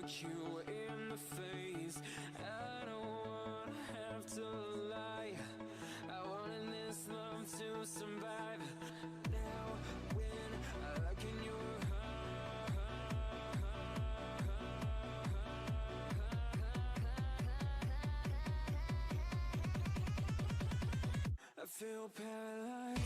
look you in the face. I don't wanna have to lie. I wanted this love to survive. Now when I look in your eyes, I feel paralyzed.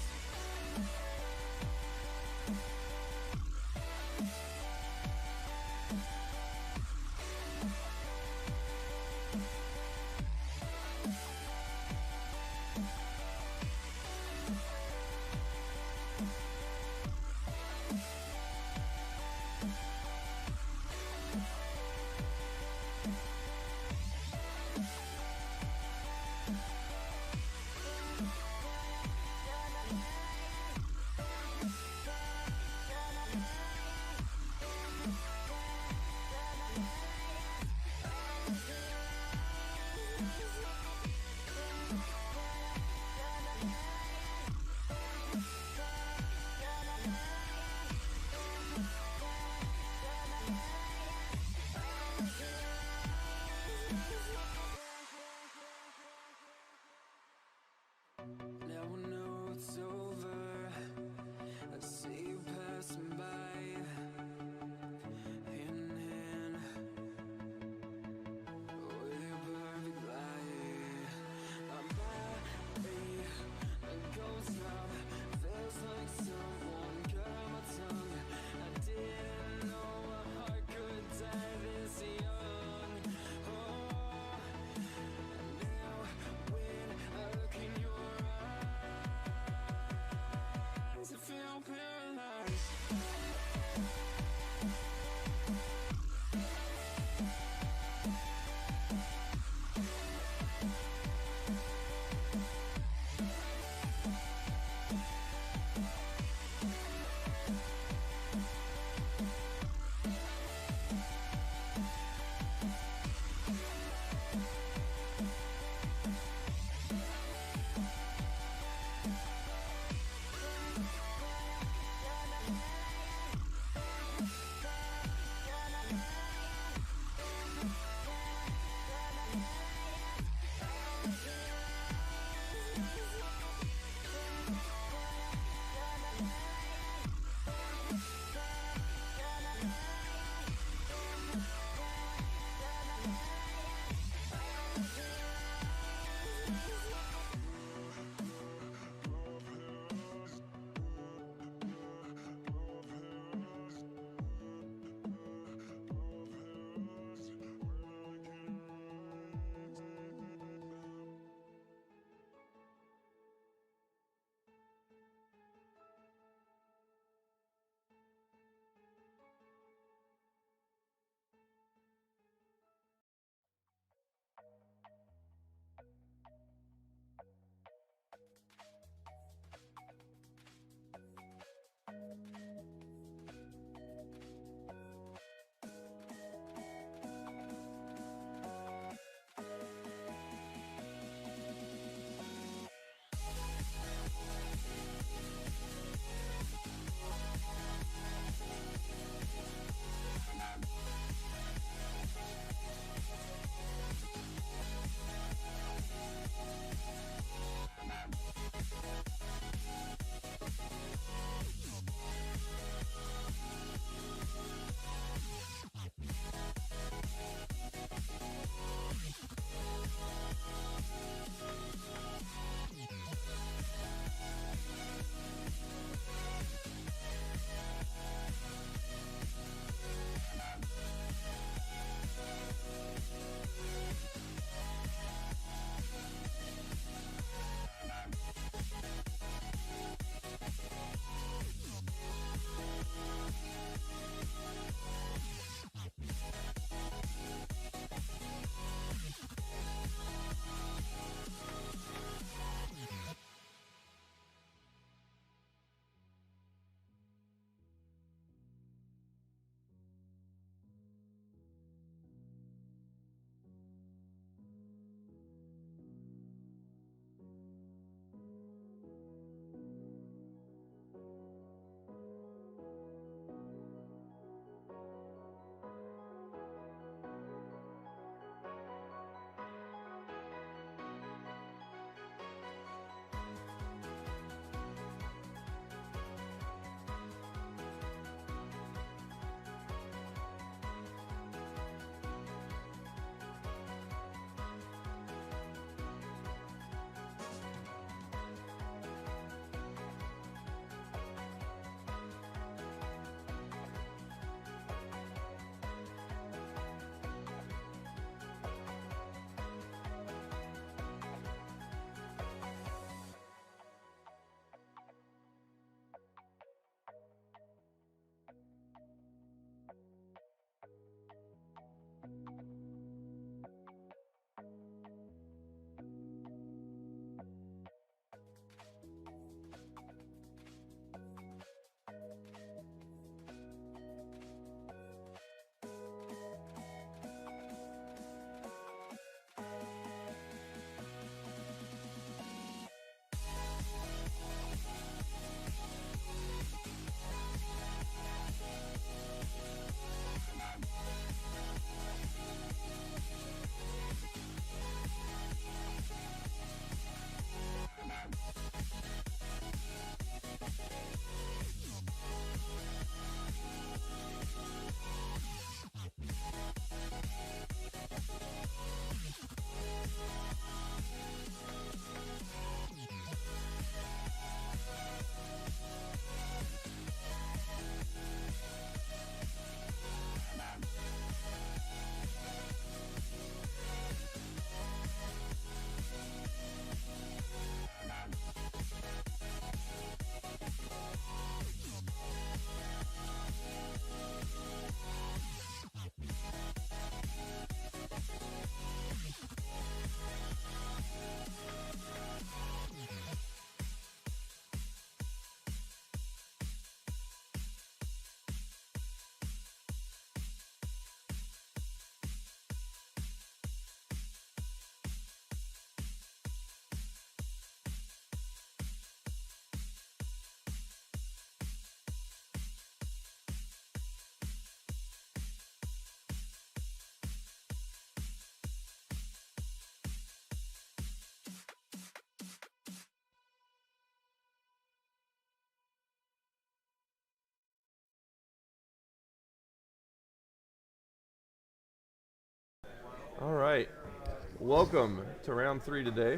Welcome to round 3 today.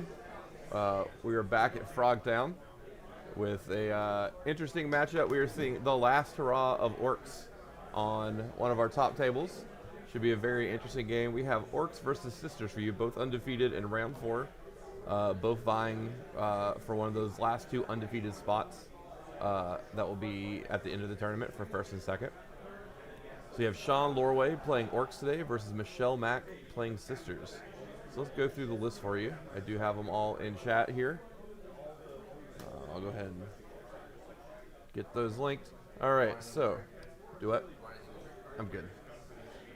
We are back at Frogtown with a interesting matchup. We are seeing the last hurrah of Orks on one of our top tables. Should be a very interesting game. We have Orks versus Sisters for you, both undefeated in round 4, both vying for one of those last 2 undefeated spots that will be at the end of the tournament for first and second. So you have Sean Lowry playing Orks today versus Michelle Mack playing Sisters. So let's go through the list for you. I do have them all in chat here. I'll go ahead and get those linked. All right, so do what? I'm good.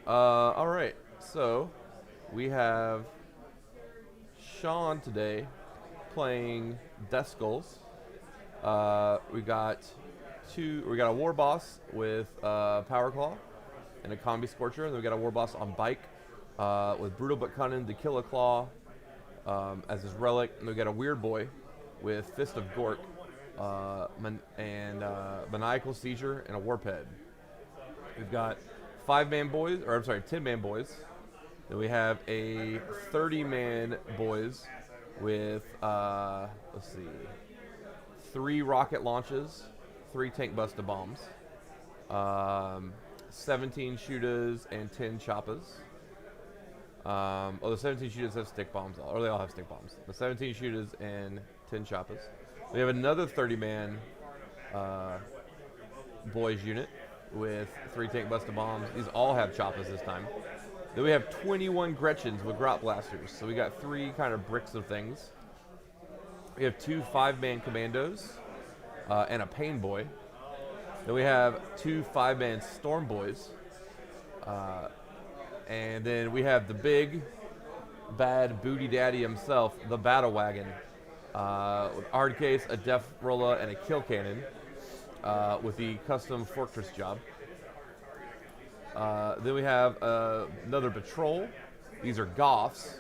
All right, so we have Sean today playing Death Skulls. We got a War Boss with Power Claw and a Combi Scorcher, and then we got a War Boss on Bike with Brutal But Cunning to Kill a Claw as his relic, and we got a Weird Boy with Fist of Gork and Maniacal Seizure and a Warp Head. We've got 10-man boys. Then we have a 30-man boys with 3 rocket launches, 3 tank buster bombs, 17 shooters and 10 choppas. The 17 shooters have stick bombs, or they all have stick bombs. The 17 shooters and 10 choppas. We have another 30-man boys unit with 3 tank buster bombs. These all have choppas this time. Then we have 21 Gretchens with grot blasters. So we got 3 kind of bricks of things. We have 2 5-man commandos and a pain boy. Then we have 2 5-man storm boys. And then we have the big, bad booty daddy himself, the Battle Wagon, with hard case, a def rolla, and a kill cannon, with the custom fortress job. Then we have another patrol. These are Goths.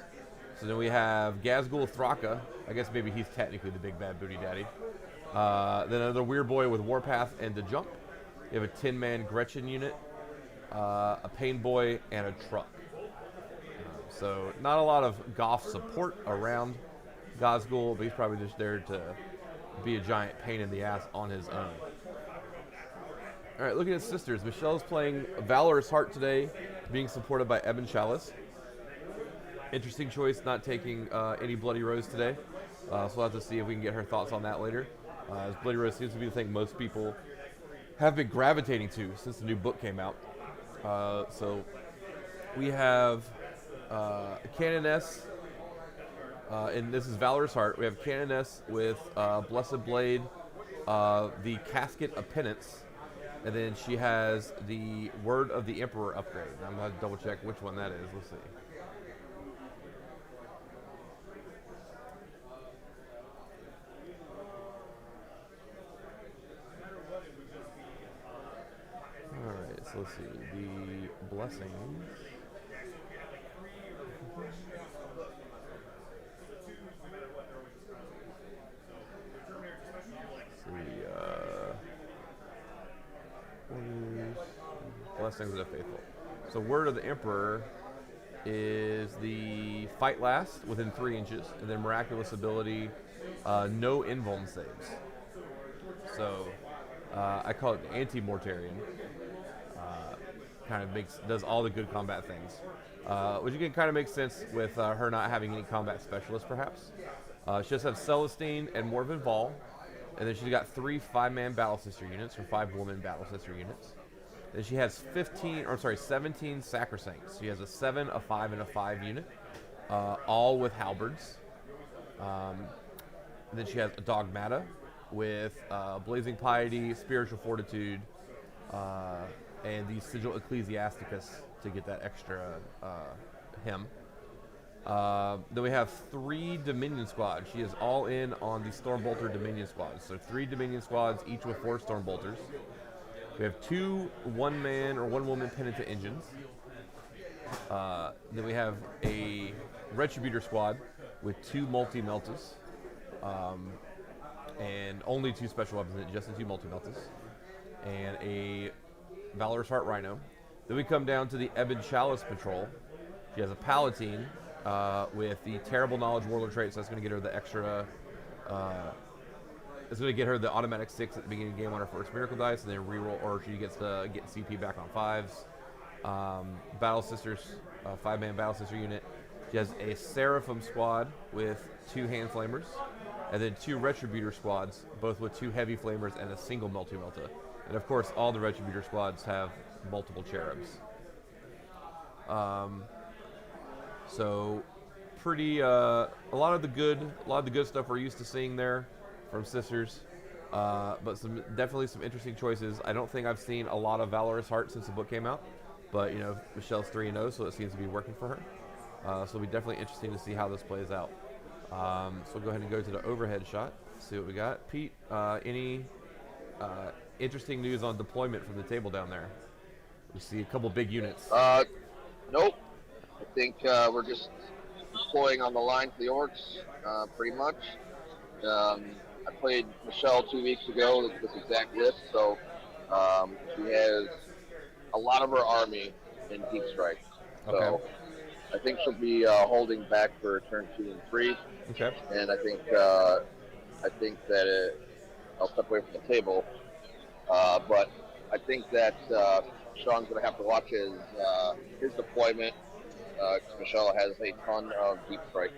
So then we have Gazgul Thraka. I guess maybe he's technically the big bad booty daddy. Then another Weird Boy with Warpath and the Jump. We have a 10-man Gretchen unit, a Pain Boy, and a truck. So not a lot of Goth support around Gazgul, but he's probably just there to be a giant pain in the ass on his own. All right, looking at Sisters. Michelle's playing Valorous Heart today, being supported by Ebon Chalice. Interesting choice, not taking any Bloody Rose today. So we'll have to see if we can get her thoughts on that later. As Bloody Rose seems to be the thing most people have been gravitating to since the new book came out. So we have a Canoness, and this is Valorous Heart. We have Canoness with Blessed Blade, the Casket of Penance, and then she has the Word of the Emperor upgrade. I'm going to double check which one that is. Let's see. Alright, so let's see. The Blessings. Blessings of the Faithful. So Word of the Emperor is the Fight Last within 3 inches, and then Miraculous ability, no invuln saves. So I call it the anti-Mortarian. Kind of does all the good combat things, which you can kind of make sense with her not having any combat specialists, perhaps. She just has Celestine and Morven Vol, and then she's got 3 5-man Battle Sister units, or 5-woman Battle Sister units. Then she has 17 Sacrosancts. She has a 7, a 5, and a 5 unit, all with halberds. Then she has a Dogmata with Blazing Piety, Spiritual Fortitude, and the Sigil Ecclesiasticus to get that extra hymn. Then we have 3 Dominion squads. She is all in on the Stormbolter Dominion squads. So 3 Dominion squads, each with 4 Stormbolters. We have 2 1-man or 1-woman Penitent engines. Then we have a Retributor squad with 2 multi-meltas. And only 2 special weapons, just the 2 multi-meltas. And a Valorous Heart Rhino. Then we come down to the Ebon Chalice Patrol. She has a Palatine, with the terrible knowledge warlord trait, so that's going to get her the extra. It's going to get her the automatic 6 at the beginning of the game on her first miracle dice, and then reroll, or she gets to get CP back on 5s. Battle Sisters, 5-man Battle Sister unit. She has a Seraphim squad with 2 hand flamers, and then 2 Retributor squads, both with 2 heavy flamers and a single Melta. And of course, all the Retributor squads have multiple cherubs. So pretty a lot of the good stuff we're used to seeing there from Sisters, but definitely some interesting choices. I don't think I've seen a lot of Valorous Heart since the book came out, but Michelle's 3-0, so it seems to be working for her. So it'll be definitely interesting to see how this plays out. So we'll go ahead and go to the overhead shot, see what we got. Pete, any interesting news on deployment from the table down there? We see a couple big units. Nope. I think we're just deploying on the line for the Orks, pretty much. I played Michelle 2 weeks ago with this exact list, so she has a lot of her army in Deep Strike. So Okay. I think she'll be holding back for turn 2 and 3. Okay. And I think that I'll step away from the table. But I think that Sean's going to have to watch his deployment. Michelle has a ton of Deep Strike.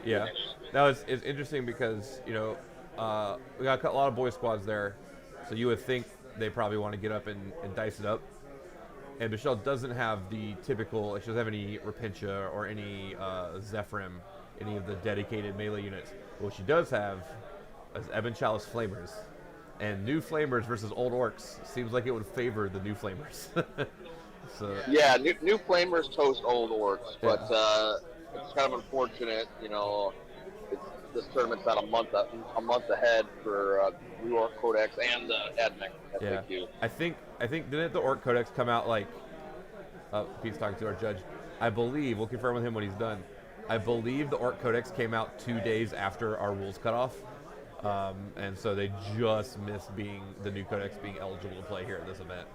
Yeah. Now it's interesting because we got a lot of boy squads there, so you would think they probably want to get up and dice it up. And Michelle doesn't have the typical. She doesn't have any Repentia or any Zephyrim, any of the dedicated melee units. But what she does have is Ebon Chalice Flamers, and new Flamers versus old Orks seems like it would favor the new Flamers. So yeah, new Flamers toast old Orks, Yeah. but it's kind of unfortunate. This tournament's not a month ahead for New Orc Codex and the AdMech FAQ. I think didn't the Orc Codex come out like? Pete's talking to our judge. I believe we'll confirm with him when he's done. I believe the Orc Codex came out 2 days after our rules cutoff, and so they just missed the new Codex being eligible to play here at this event.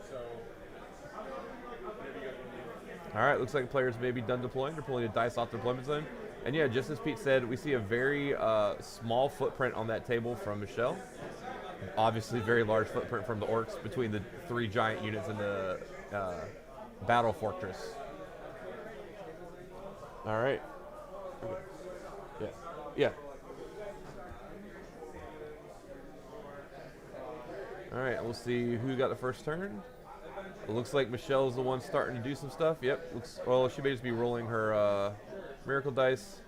All right, looks like players may be done deploying. They're pulling a dice off the deployment zone. And yeah, just as Pete said, we see a very small footprint on that table from Michelle. Obviously, very large footprint from the Orks between the 3 giant units in the battle fortress. All right. Okay. Yeah. All right, we'll see who got the first turn. It looks like Michelle's the one starting to do some stuff. Yep. She may just be rolling her miracle dice.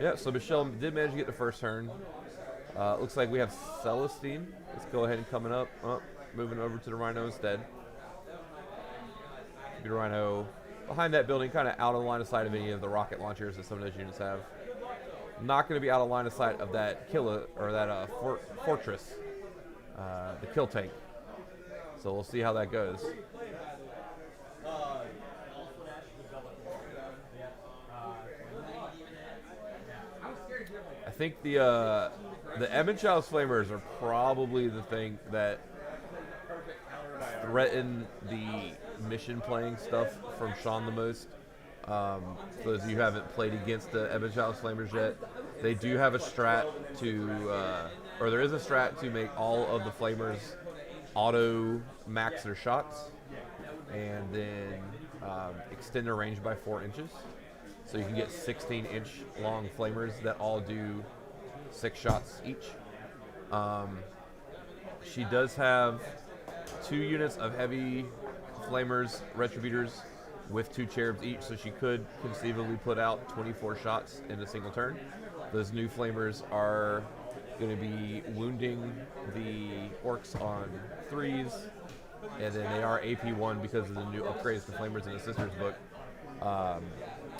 Yeah, so Michelle did manage to get the first turn. Looks like we have Celestine. Let's go ahead and coming up. Moving over to the Rhino instead. The Rhino behind that building, kind of out of line of sight of any of the rocket launchers that some of those units have. Not going to be out of line of sight of that fortress, the kill tank. So we'll see how that goes. I think the Ebon Chalice Flamers are probably the thing that threaten the mission playing stuff from Sean the most. For those of you who haven't played against the Ebon Chalice Flamers yet, they do have a strat there is a strat to make all of the Flamers auto max their shots and then extend their range by 4 inches. So you can get 16-inch long Flamers that all do 6 shots each. She does have 2 units of heavy Flamers, Retributors, with 2 cherubs each, so she could conceivably put out 24 shots in a single turn. Those new Flamers are going to be wounding the Orks on 3s, and then they are AP1 because of the new upgrades to Flamers in the Sisters book.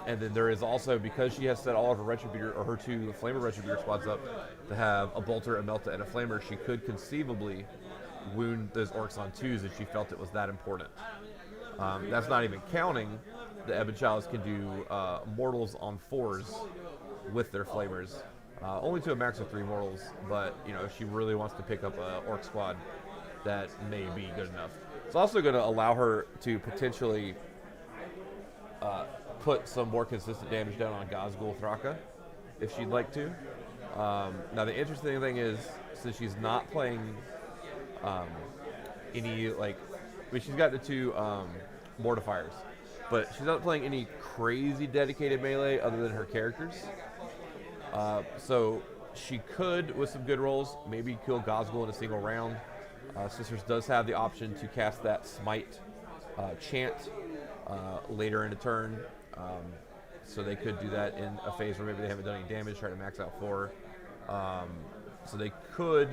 And then there is also, because she has set all of her Retributor, or her 2 Flamer Retributor squads up to have a Bolter, a Melta, and a Flamer, she could conceivably wound those Orks on 2s if she felt it was that important. That's not even counting the Ebon Chalice can do mortals on 4s with their Flamers. Only to a max of 3 mortals, but if she really wants to pick up a Orc squad, that may be good enough. It's also going to allow her to potentially put some more consistent damage down on Gazgul Thraka if she'd like to. Now the interesting thing is, since she's not playing any she's got the two mortifiers, but she's not playing any crazy dedicated melee other than her characters. So she could, with some good rolls, maybe kill Gazgul in a single round. Sisters does have the option to cast that Smite chant later in a turn. So they could do that in a phase where maybe they haven't done any damage, try to max out 4. So they could,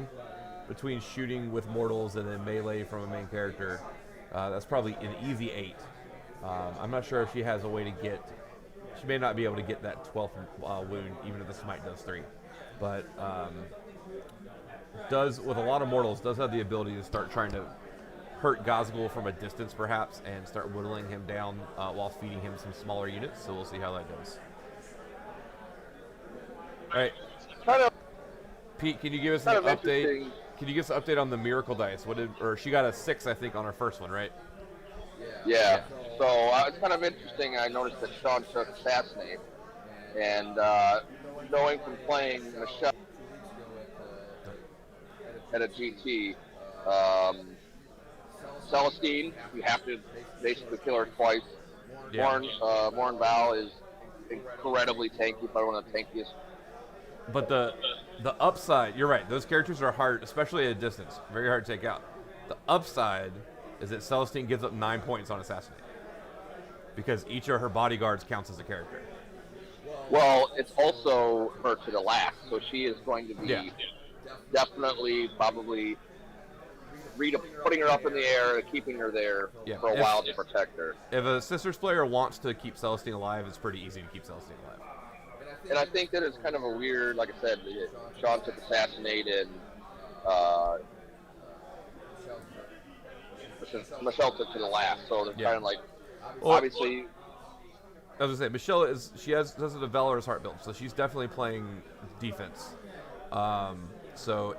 between shooting with mortals and then melee from a main character, that's probably an easy 8. I'm not sure if she has a way to get, she may not be able to get that 12th wound, even if the Smite does 3. But does, with a lot of mortals, does have the ability to start trying to hurt Gazgul from a distance, perhaps, and start whittling him down while feeding him some smaller units. So we'll see how that goes. All right, Pete, can you give us an update? Can you give us an update on the Miracle Dice? She got a 6, I think, on her first one, right? Yeah. So it's kind of interesting. I noticed that Sean took Assassinate, and knowing from playing Michelle at a GT, Celestine, you have to basically kill her twice. Yeah. Morn Val is incredibly tanky, probably one of the tankiest. But the upside, you're right, those characters are hard, especially at a distance, very hard to take out. The upside is that Celestine gives up 9 points on Assassinate, because each of her bodyguards counts as a character. Well, it's also her to the last, so she is going to be definitely probably putting her up in the air and keeping her there for a while to protect her. If a Sisters player wants to keep Celestine alive, it's pretty easy to keep Celestine alive. And I think that it's kind of a weird, like I said, Sean took Assassinate and Michelle took to the last, so they're kind of like, obviously. I was gonna say, Michelle does have a Valorous Heart build, so she's definitely playing defense. So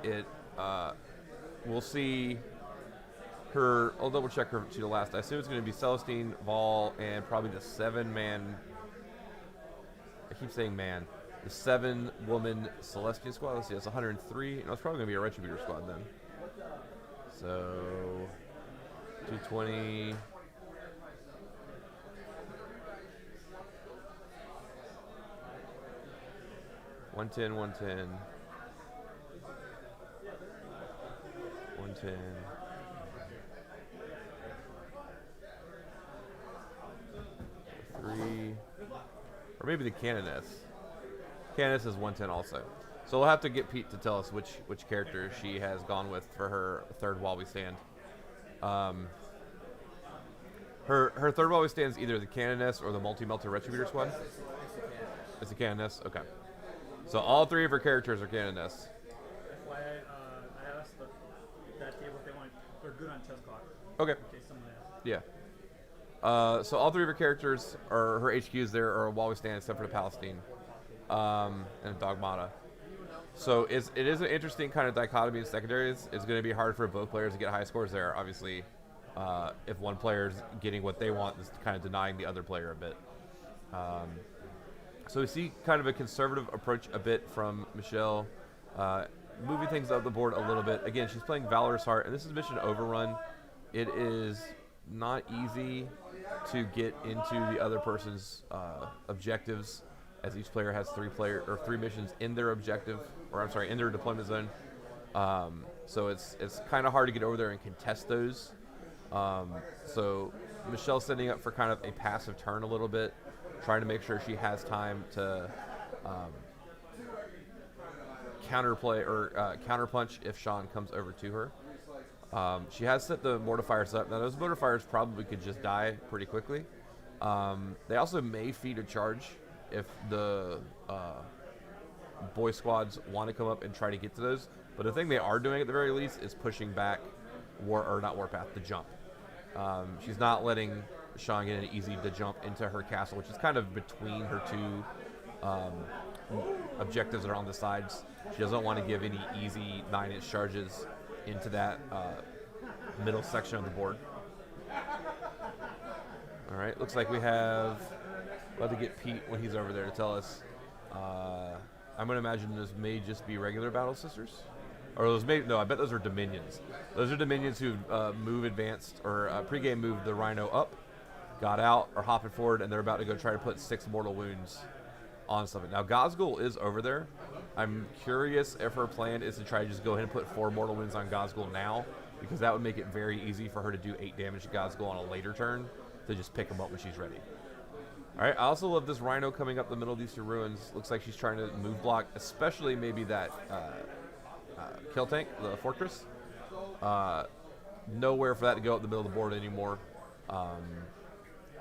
we'll see her. I'll double check her to the last. I assume it's going to be Celestine, Vol, and probably the 7-man. I keep saying man. The 7-woman Celestian squad. Let's see, that's 103. No, it's probably going to be a Retributor squad then. So 220. $110, $110. 110. Or maybe the Canoness. Canoness is 110 also. So we'll have to get Pete to tell us which character she has gone with for her third While We Stand. Her third While We Stand is either the Canoness or the Multi-Melter Retributor squad. It's the Canoness? Okay. So all 3 of her characters are Canoness. I asked that table if they want. They're good on chess clock. Okay. In case someone asks. Yeah. So all 3 of her characters, or her HQs there, are While We Stand, except for the Palestine and Dogmata. So it is an interesting kind of dichotomy in secondaries. It's going to be hard for both players to get high scores there. Obviously, if one player is getting what they want, it's kind of denying the other player a bit. So we see kind of a conservative approach a bit from Michelle, moving things up the board a little bit. Again, she's playing Valorous Heart, and this is Mission Overrun. It is not easy to get into the other person's objectives, as each player has 3 missions in their objective, in their deployment zone. So it's kind of hard to get over there and contest those. So Michelle's setting up for kind of a passive turn a little bit, trying to make sure she has time to counterplay or counterpunch if Sean comes over to her. She has set the mortifiers up. Now those mortifiers probably could just die pretty quickly. They also may feed a charge if the boy squads want to come up and try to get to those. But the thing they are doing at the very least is pushing back the jump. She's not letting Sean get an easy to jump into her castle, which is kind of between her 2 objectives that are on the sides. She doesn't want to give any easy 9-inch charges into that middle section of the board. All right, looks like we have We'll have to get Pete when he's over there to tell us. I'm going to imagine those may just be regular Battle Sisters. Or those may, no, I bet those are Dominions. Those are Dominions who move advanced, or pregame moved the Rhino up, got out, or hopping forward, and they're about to go try to put 6 mortal wounds on something. Now, Gazgul is over there. I'm curious if her plan is to try to just go ahead and put 4 mortal wounds on Gazgul now, because that would make it very easy for her to do 8 damage to Gazgul on a later turn to just pick them up when she's ready. All right, I also love this Rhino coming up the middle of these 2 ruins. Looks like she's trying to move block, especially maybe that kill tank, the Fortress. Nowhere for that to go up the middle of the board anymore.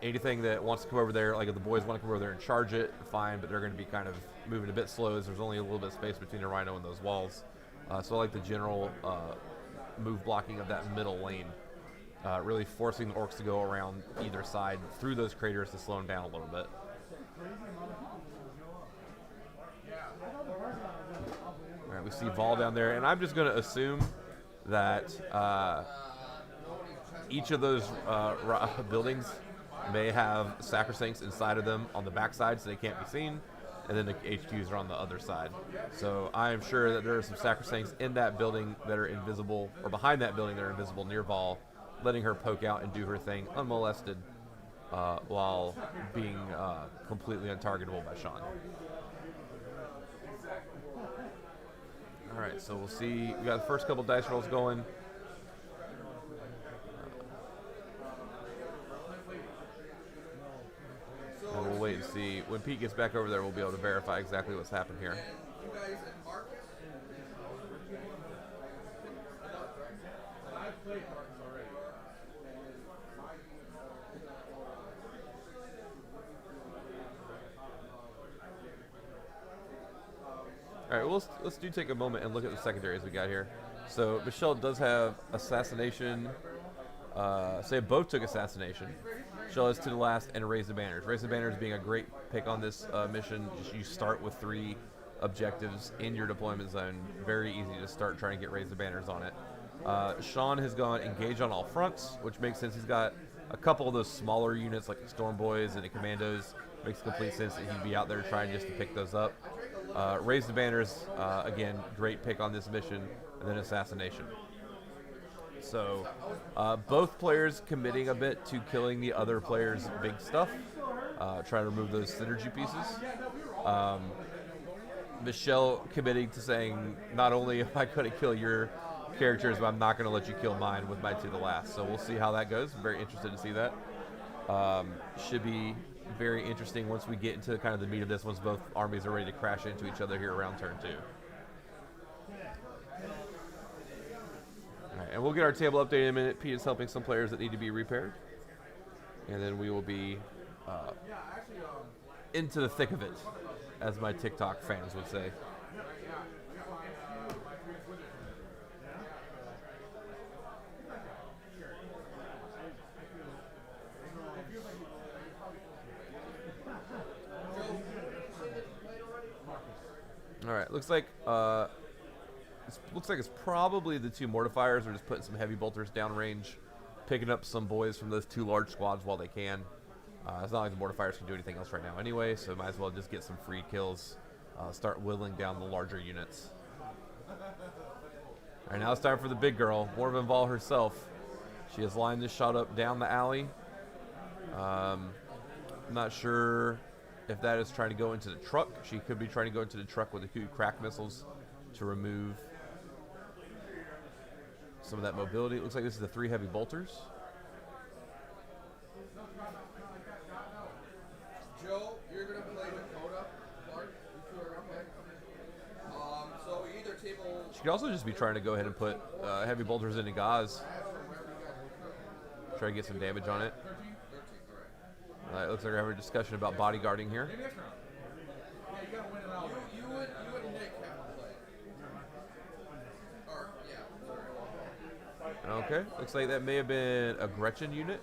Anything that wants to come over there, like if the boys want to come over there and charge it, fine, but they're going to be kind of moving a bit slow as there's only a little bit of space between the Rhino and those walls. So I like the general move blocking of that middle lane. Really forcing the Orks to go around either side through those craters to slow them down a little bit. All right, we see Vol down there, and I'm just going to assume that each of those buildings may have sacrosancts inside of them on the backside so they can't be seen, and then the HQs are on the other side. So I am sure that there are some sacrosancts in that building that are invisible, or behind that building that are invisible near Vol, letting her poke out and do her thing unmolested while being completely untargetable by Sean. All right, so we'll see. We got the first couple dice rolls going. And we'll wait and see. When Pete gets back over there, we'll be able to verify exactly what's happened here. All right, well, let's take a moment and look at the secondaries we got here. So Michelle does have Assassination. Say both took Assassination. Michelle has To the Last and Raise the Banners. Raise the Banners being a great pick on this mission. You start with 3 objectives in your deployment zone. Very easy to start trying to get Raise the Banners on it. Sean has gone Engage on all fronts, which makes sense. He's got a couple of those smaller units like the Storm Boys and the Commandos. Makes complete sense that he'd be out there trying just to pick those up. Raise the Banners, again, great pick on this mission, and then Assassination. So both players committing a bit to killing the other player's big stuff, trying to remove those synergy pieces. Michelle committing to saying, not only am I going to kill your characters, but I'm not going to let you kill mine with my To the Last. So we'll see how that goes. I'm very interested to see that. Should be very interesting once we get into kind of the meat of this, once both armies are ready to crash into each other here around turn 2. All right, and we'll get our table update in a minute. Pete is helping some players that need to be repaired. And then we will be into the thick of it, as my TikTok fans would say. All right, looks like it's probably the 2 mortifiers are just putting some heavy bolters downrange, picking up some boys from those 2 large squads while they can. It's not like the mortifiers can do anything else right now anyway, so might as well just get some free kills, start whittling down the larger units. All right, now it's time for the big girl, Morven Vol herself. She has lined this shot up down the alley. I'm not sure if that is trying to go into the truck. She could be trying to go into the truck with the 2 crack missiles to remove some of that mobility. It looks like this is the 3 heavy bolters. Joe, you're going to play Dakota. Mark, you 2 are okay. So either table... She could also just be trying to go ahead and put heavy bolters into Gaz. Try to get some damage on it. It looks like we're having a discussion about bodyguarding here. You and Nick have to play. Or, yeah. Okay, looks like that may have been a Gretchen unit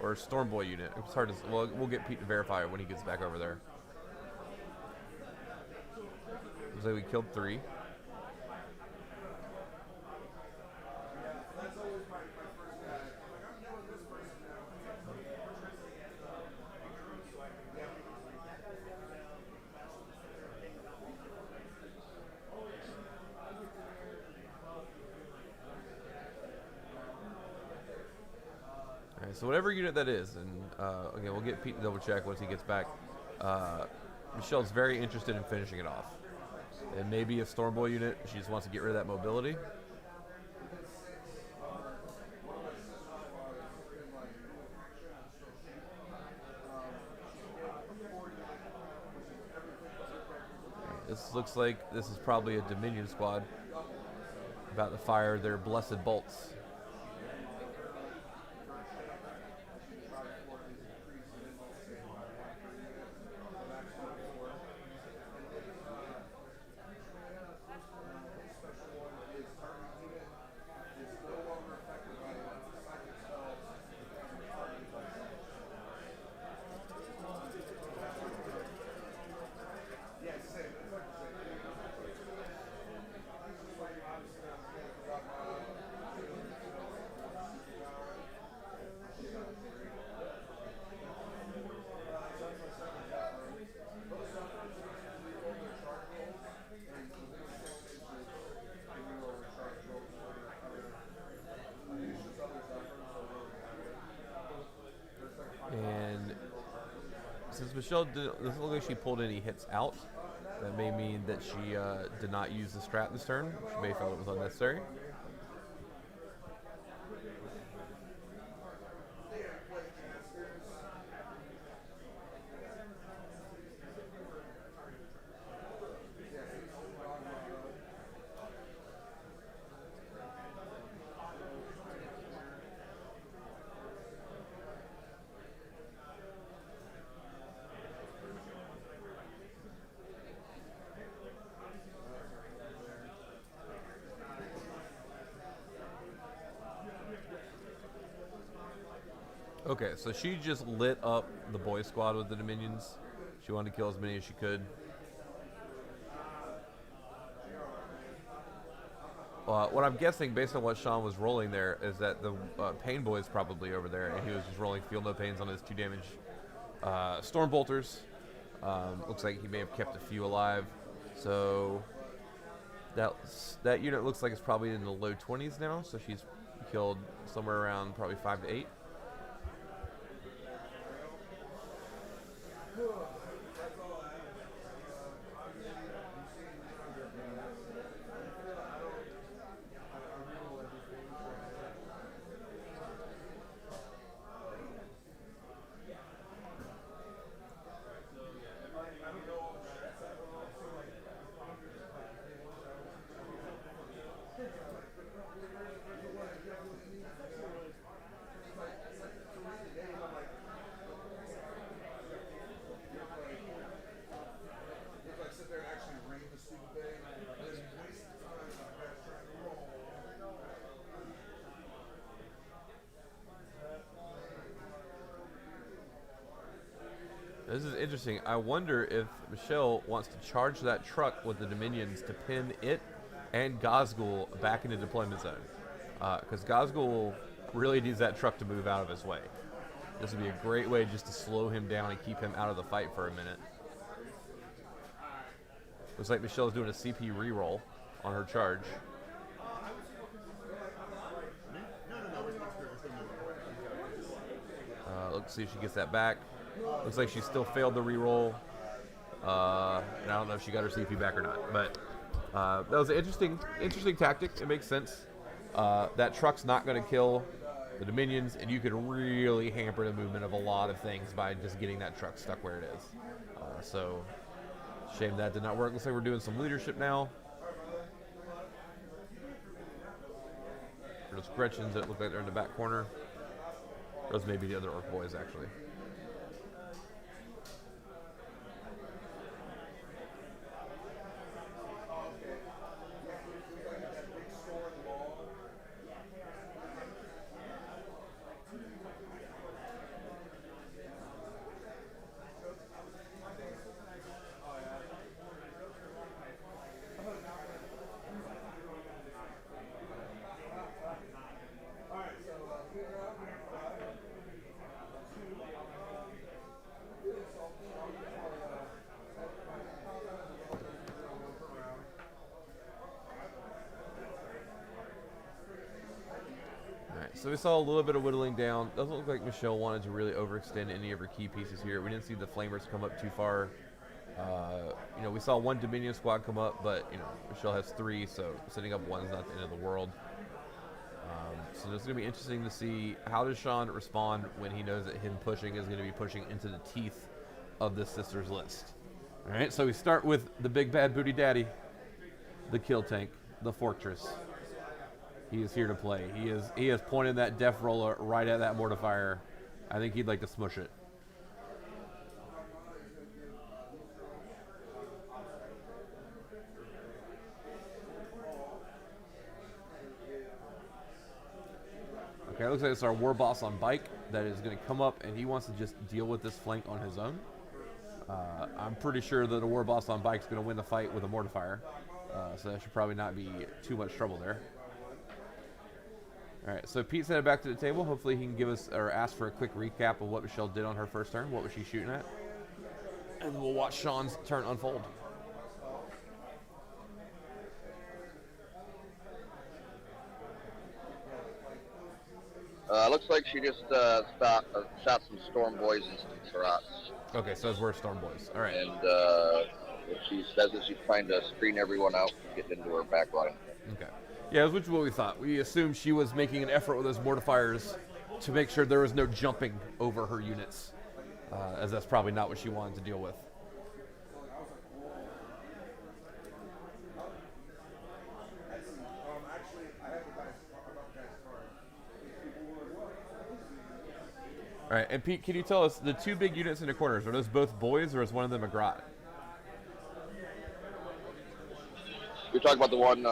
or a Storm Boy unit. It's hard to, well, we'll get Pete to verify it when he gets back over there. Looks like we killed 3. So whatever unit that is, and again, we'll get Pete to double check once he gets back. Michelle's very interested in finishing it off. It may be a Stormboy unit. She just wants to get rid of that mobility. This looks like this is probably a Dominion squad about to fire their blessed bolts. And since Michelle doesn't look like she pulled any hits out, that may mean that she did not use the strat this turn. She may have felt it was unnecessary. Okay, so she just lit up the boy squad with the Dominions. She wanted to kill as many as she could. What I'm guessing, based on what Sean was rolling there, is that the Pain Boy is probably over there, and he was just rolling Feel No Pains on his 2 damage Storm Bolters. Looks like he may have kept a few alive. So that unit looks like it's probably in the low 20s now, so she's killed somewhere around probably 5 to 8. This is interesting. I wonder if Michelle wants to charge that truck with the Dominions to pin it and Gazgul back into deployment zone. Because Gazgul really needs that truck to move out of his way. This would be a great way just to slow him down and keep him out of the fight for a minute. Looks like Michelle's doing a CP reroll on her charge. Let's see if she gets that back. Looks like she still failed the reroll. And I don't know if she got her CP back or not. But that was an interesting tactic. It makes sense. That truck's not going to kill the Dominions, and you could really hamper the movement of a lot of things by just getting that truck stuck where it is. So, shame that did not work. Looks like we're doing some leadership now. Those Gretchens that look like they're in the back corner. Those may be the other Ork boys, actually. So we saw a little bit of whittling down. Doesn't look like Michelle wanted to really overextend any of her key pieces here. We didn't see the Flamers come up too far. We saw one Dominion squad come up, but Michelle has 3, so setting up 1 is not the end of the world. So it's going to be interesting to see how does Sean respond when he knows that him pushing is going to be pushing into the teeth of this sisters list. All right, so we start with the big bad booty daddy, the kill tank, the fortress. He is here to play. He has pointed that death roller right at that mortifier. I think he'd like to smush it. Okay, it looks like it's our war boss on bike that is going to come up, and he wants to just deal with this flank on his own. I'm pretty sure that a war boss on bike is going to win the fight with a mortifier, so that should probably not be too much trouble there. All right, so Pete's headed back to the table. Hopefully he can give us or ask for a quick recap of what Michelle did on her first turn. What was she shooting at? And we'll watch Sean's turn unfold. Looks like she just shot some Storm Boys and some Tarats. Okay, so those were Storm Boys. All right. And she says that she's trying to screen everyone out and get into her back line. Okay. Yeah, which is what we thought. We assumed she was making an effort with those mortifiers to make sure there was no jumping over her units, as that's probably not what she wanted to deal with. All right, and Pete, can you tell us the 2 big units in the corners, are those both boys or is one of them a grot? You're talking about the one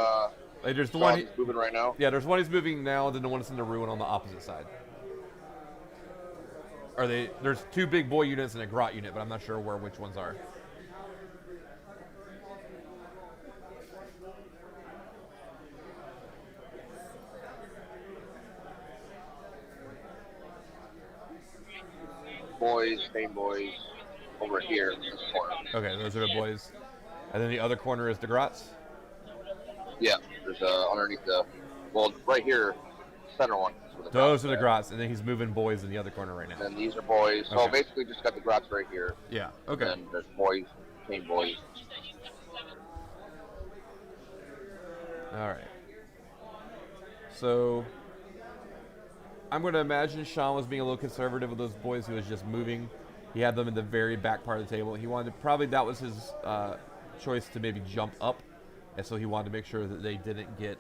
There's the one he's moving right now? Yeah, there's one he's moving now, then the one that's in the ruin on the opposite side. There's 2 big boy units and a grot unit, but I'm not sure which ones are. Boys, Pain Boys, over here in this corner. Okay, those are the boys. And then the other corner is the grots? Yeah, there's underneath right here, center one. Those are the grots, and then he's moving boys in the other corner right now. And these are boys. So Okay. basically just got the grots right here. Yeah, okay. And there's boys, Pain Boys. All right. So I'm going to imagine Sean was being a little conservative with those boys. He was just moving. He had them in the very back part of the table. He wanted to, probably that was his choice to maybe jump up. And so he wanted to make sure that they didn't get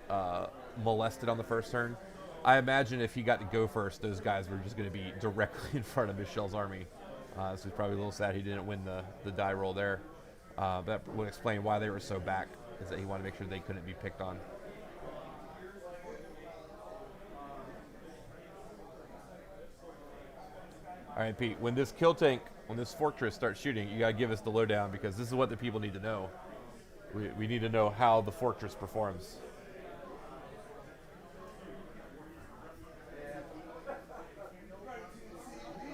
molested on the first turn. I imagine if he got to go first, those guys were just going to be directly in front of Michelle's army. So he's probably a little sad he didn't win the die roll there. That would explain why they were so back, is that he wanted to make sure they couldn't be picked on. All right, Pete, when this fortress starts shooting, you got to give us the lowdown because this is what the people need to know. We need to know how the fortress performs.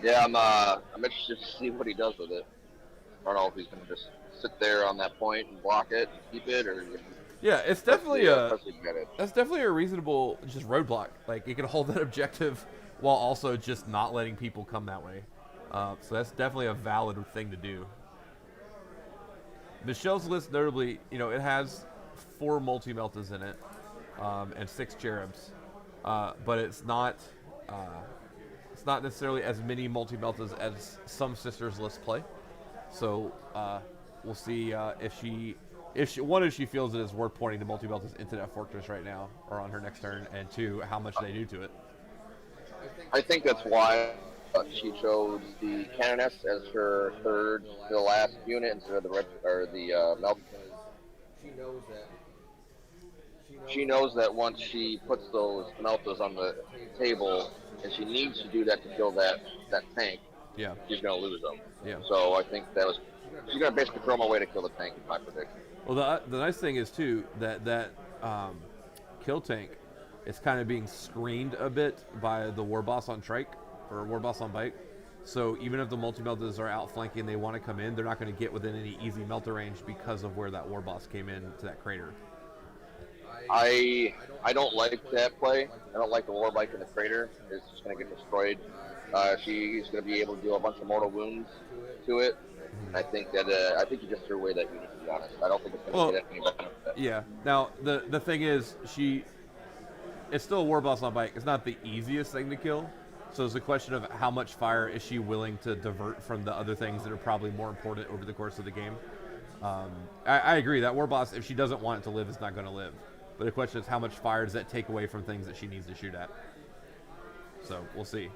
Yeah, I'm interested to see what he does with it. I don't know if he's going to just sit there on that point and block it and keep it, or yeah, it's definitely that's definitely a reasonable just roadblock. Like it can hold that objective while also just not letting people come that way. So that's definitely a valid thing to do. Michelle's list, notably, it has 4 multi-meltas in it and 6 cherubs, but it's not necessarily as many multi-meltas as some sisters lists play. So we'll see if she feels it is worth pointing the multi-meltas into that fortress right now or on her next turn, and 2, how much they do to it. I think that's why she chose the Canoness as her third to the last unit instead of the Melt. She knows that once she puts those Meltas on the table, and she needs to do that to kill that tank, yeah, she's going to lose them. Yeah. So I think she's going to basically throw them away to kill the tank, is my prediction. Well, the nice thing is, too, that kill tank is kind of being screened a bit by the war boss on trike, or war boss on bike. So even if the multi-meltas are outflanking and they want to come in, they're not going to get within any easy melter range because of where that war boss came in to that crater. I don't like that play. I don't like the war bike in the crater. It's just going to get destroyed. She's going to be able to do a bunch of mortal wounds to it. And I think you just threw away that unit, to be honest. I don't think it's going to get any benefit. Yeah. Now the thing is, it's still a war boss on bike. It's not the easiest thing to kill. So it's a question of how much fire is she willing to divert from the other things that are probably more important over the course of the game. I agree that war boss, if she doesn't want it to live, is not going to live. But the question is, how much fire does that take away from things that she needs to shoot at? So we'll see.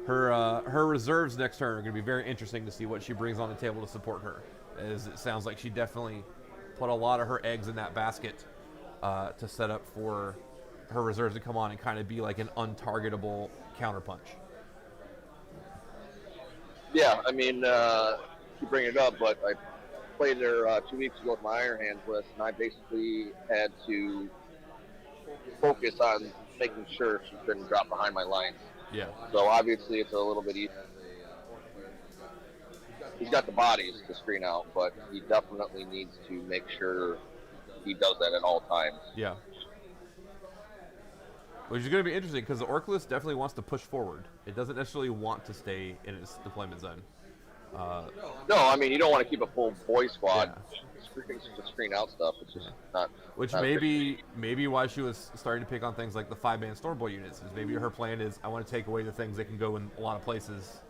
Her reserves next turn are going to be very interesting to see what she brings on the table to support her. As it sounds like she definitely put a lot of her eggs in that basket to set up for her reserves to come on and kind of be like an untargetable counterpunch. Yeah, I mean, keep bringing it up, but I played her 2 weeks ago with my Iron Hands list, and I basically had to focus on making sure she couldn't drop behind my lines. Yeah. So obviously it's a little bit easier. He's got the bodies to screen out, but he definitely needs to make sure he does that at all times. Yeah. Which is going to be interesting because the Ork list definitely wants to push forward. It doesn't necessarily want to stay in its deployment zone. No, I mean, you don't want to keep a full boy squad Yeah. to screen out stuff. It's just not. Which not maybe why she was starting to pick on things like the 5-man Stormboy units. Is maybe her plan is, I want to take away the things that can go in a lot of places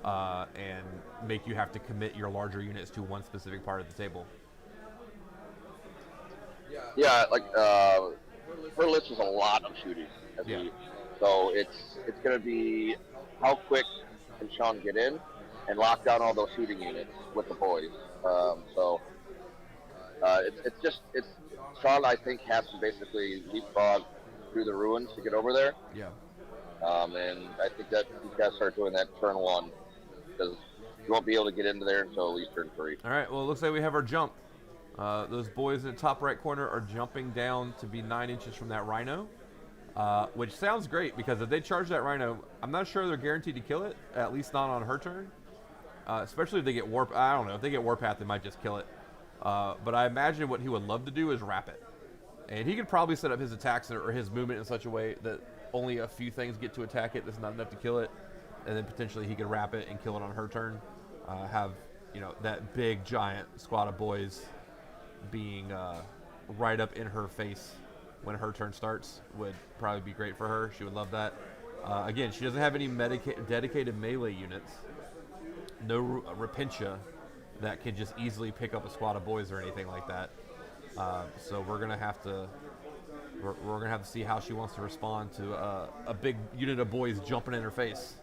and make you have to commit your larger units to one specific part of the table. Yeah, like her list is a lot of shooting. So it's going to be how quick can Sean get in and lock down all those shooting units with the boys. It's Sean, I think, has to basically leapfrog through the ruins to get over there. Yeah. And I think that he's got to start doing that turn 1 because you won't be able to get into there until at least turn 3. All right, well, it looks like we have our jump. Those boys in the top right corner are jumping down to be 9 inches from that rhino, which sounds great because if they charge that rhino, I'm not sure they're guaranteed to kill it, at least not on her turn. Especially if they get warp. I don't know. If they get warpath, they might just kill it. But I imagine what he would love to do is wrap it. And he could probably set up his attacks or his movement in such a way that only a few things get to attack it. That's not enough to kill it. And then potentially he could wrap it and kill it on her turn. Have, that big giant squad of boys being right up in her face when her turn starts would probably be great for her. She would love that. Again, she doesn't have any dedicated melee units. No Repentia that can just easily pick up a squad of boys or anything like that. So we're gonna have to see how she wants to respond to a big unit of boys jumping in her face.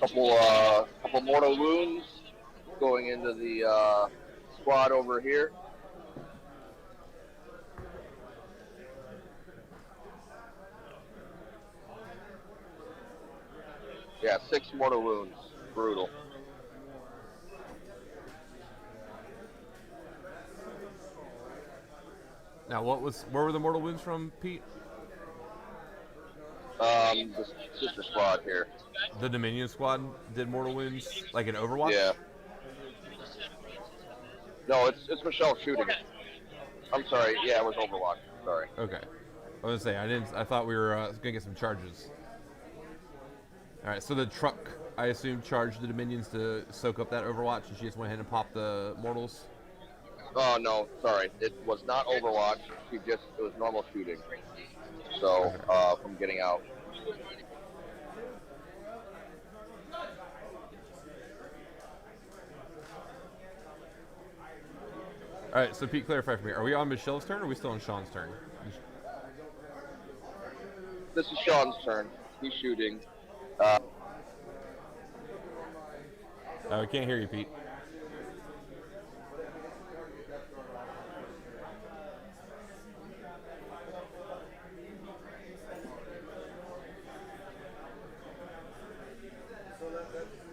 couple mortal wounds going into the squad over here. Yeah, 6 mortal wounds. Brutal. Now, where were the mortal wounds from, Pete? The sister squad here. The Dominion squad did mortal wounds, like in Overwatch? Yeah. No, it's Michelle shooting. I'm sorry. Yeah, it was Overwatch. Sorry. Okay. I was gonna say I thought we were gonna get some charges. All right. So the truck, I assume, charged the Dominions to soak up that Overwatch, and she just went ahead and popped the mortals. Oh no, sorry. It was not Overwatch. It was normal shooting. So from getting out. All right. So Pete, clarify for me: are we on Michelle's turn, or are we still on Sean's turn? This is Sean's turn. He's shooting. I can't hear you, Pete.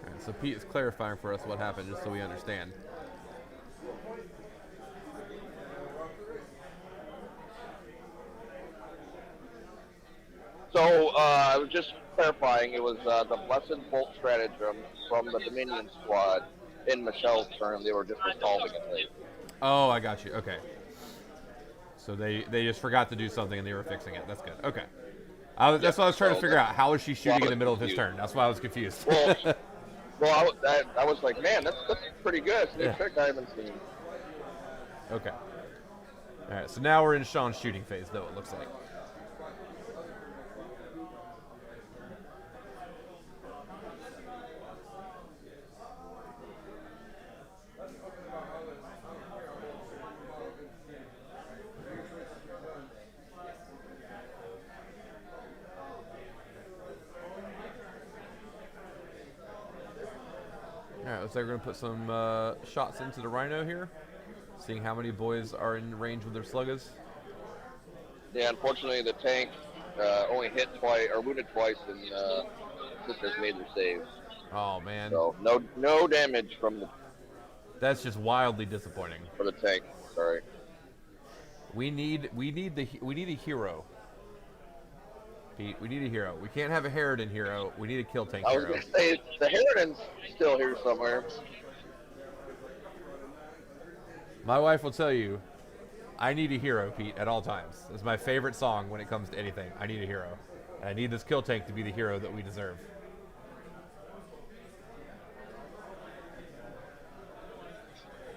Right, so Pete is clarifying for us what happened, just so we understand. So I was just clarifying. It was the Blessed Bolt stratagem from the Dominion squad in Michelle's turn. They were just resolving it late. Oh, I got you. Okay. So they just forgot to do something and they were fixing it. That's good. Okay. That's what I was trying to figure out. How is she shooting in the middle of his turn? That's why I was confused. Well, I was like, man, that's pretty good. It's a new trick I haven't seen. Okay. All right. So now we're in Sean's shooting phase, though, it looks like. Alright, looks like we're going to put some shots into the Rhino here. Seeing how many boys are in range with their sluggers. Yeah, unfortunately the tank only hit twice, or wounded twice, and Sisters made their save. Oh, man. So, no damage from the... That's just wildly disappointing. For the tank, sorry. We need a hero. Pete, we need a hero. We can't have a Harridan hero. We need a kill tank hero. I was going to say, the Harridan's still here somewhere. My wife will tell you, I need a hero, Pete, at all times. It's my favorite song when it comes to anything. I need a hero. And I need this kill tank to be the hero that we deserve.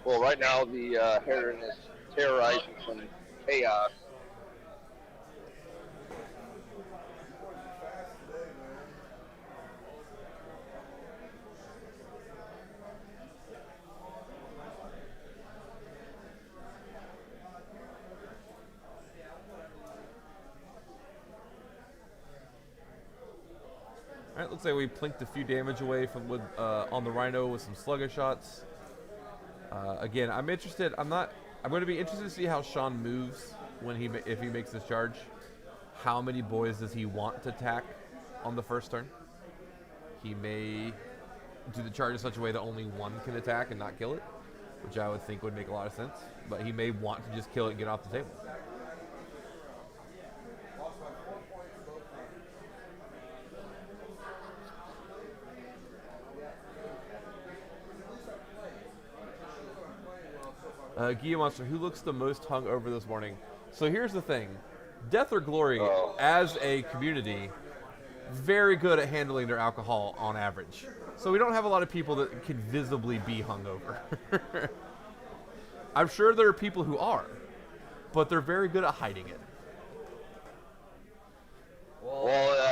Well, right now the Harridan is terrorizing some chaos. Alright, looks like we plinked a few damage away from on the Rhino with some slugger shots. Again, I'm interested. I'm going to be interested to see how Sean moves if he makes this charge. How many boys does he want to attack on the first turn? He may do the charge in such a way that only one can attack and not kill it, which I would think would make a lot of sense. But he may want to just kill it and get off the table. Gia Monster, who looks the most hungover this morning? So here's the thing. Death or Glory, as a community, very good at handling their alcohol on average. So we don't have a lot of people that can visibly be hungover. I'm sure there are people who are, but they're very good at hiding it. Well,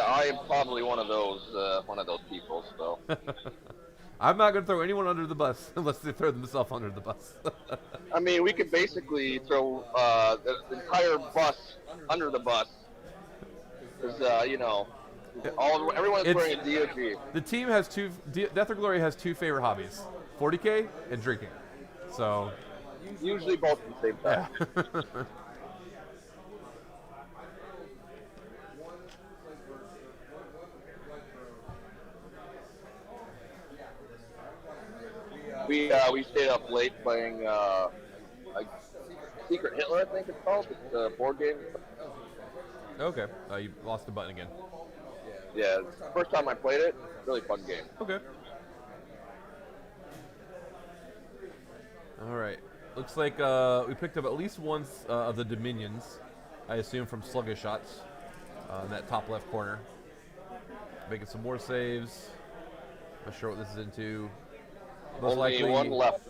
I am probably one of those people, so... I'm not going to throw anyone under the bus unless they throw themselves under the bus. I mean, we could basically throw the entire bus under the bus. Because, Everyone's It's- wearing a DOG. The team has Death or Glory has two favorite hobbies: 40K and drinking. So, Usually both at the same time. yeah. We stayed up late playing like Secret Hitler, I think it's called. It's a board game. Okay. You lost the button again. Yeah, it's the first time I played it. Really fun game. Okay. All right. Looks like we picked up at least one of the Dominions, I assume from Sluggish Shots, in that top left corner. Making some more saves. Not sure what this is into. Most Only likely, one left.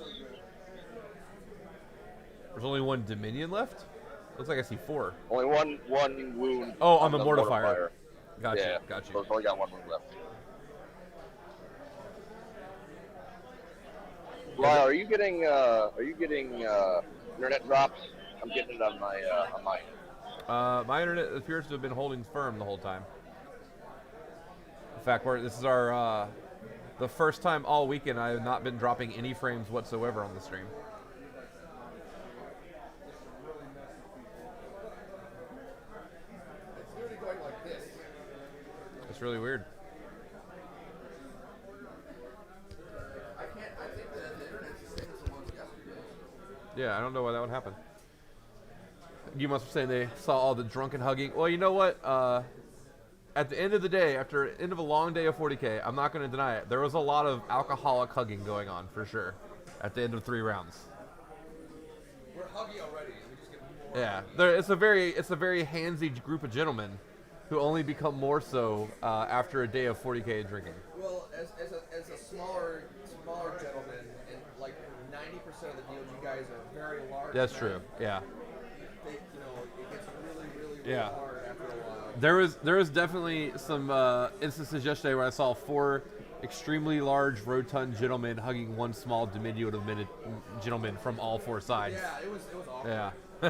there's only one Dominion left? Looks like I see 4. Only one wound. Oh, on the mortifier. Gotcha, Yeah, gotcha. so it's only got one wound left. Lyle, are you getting internet drops? I'm getting it on my end. My internet appears to have been holding firm the whole time. In fact, this is our the first time all weekend I have not been dropping any frames whatsoever on the stream. It's literally going like this. It's really weird. I think that the internet's the same as it was yesterday. Yeah, I don't know why that would happen. You must be saying they saw all the drunken hugging. Well, you know what? At the end of the day, after the end of a long day of 40K, I'm not going to deny it. There was a lot of alcoholic hugging going on, for sure, at the end of 3 rounds. We're huggy already. We just get more. Yeah, it's a very handsy group of gentlemen who only become more so after a day of 40K drinking. Well, as a smaller gentleman, and like 90% of the DOG guys are very large. That's men, true. Yeah. It gets really Yeah. hard after a while. There was definitely some instances yesterday where I saw 4 extremely large, rotund gentlemen hugging one small, diminutive gentleman from all 4 sides. Yeah, it was awful. Yeah. I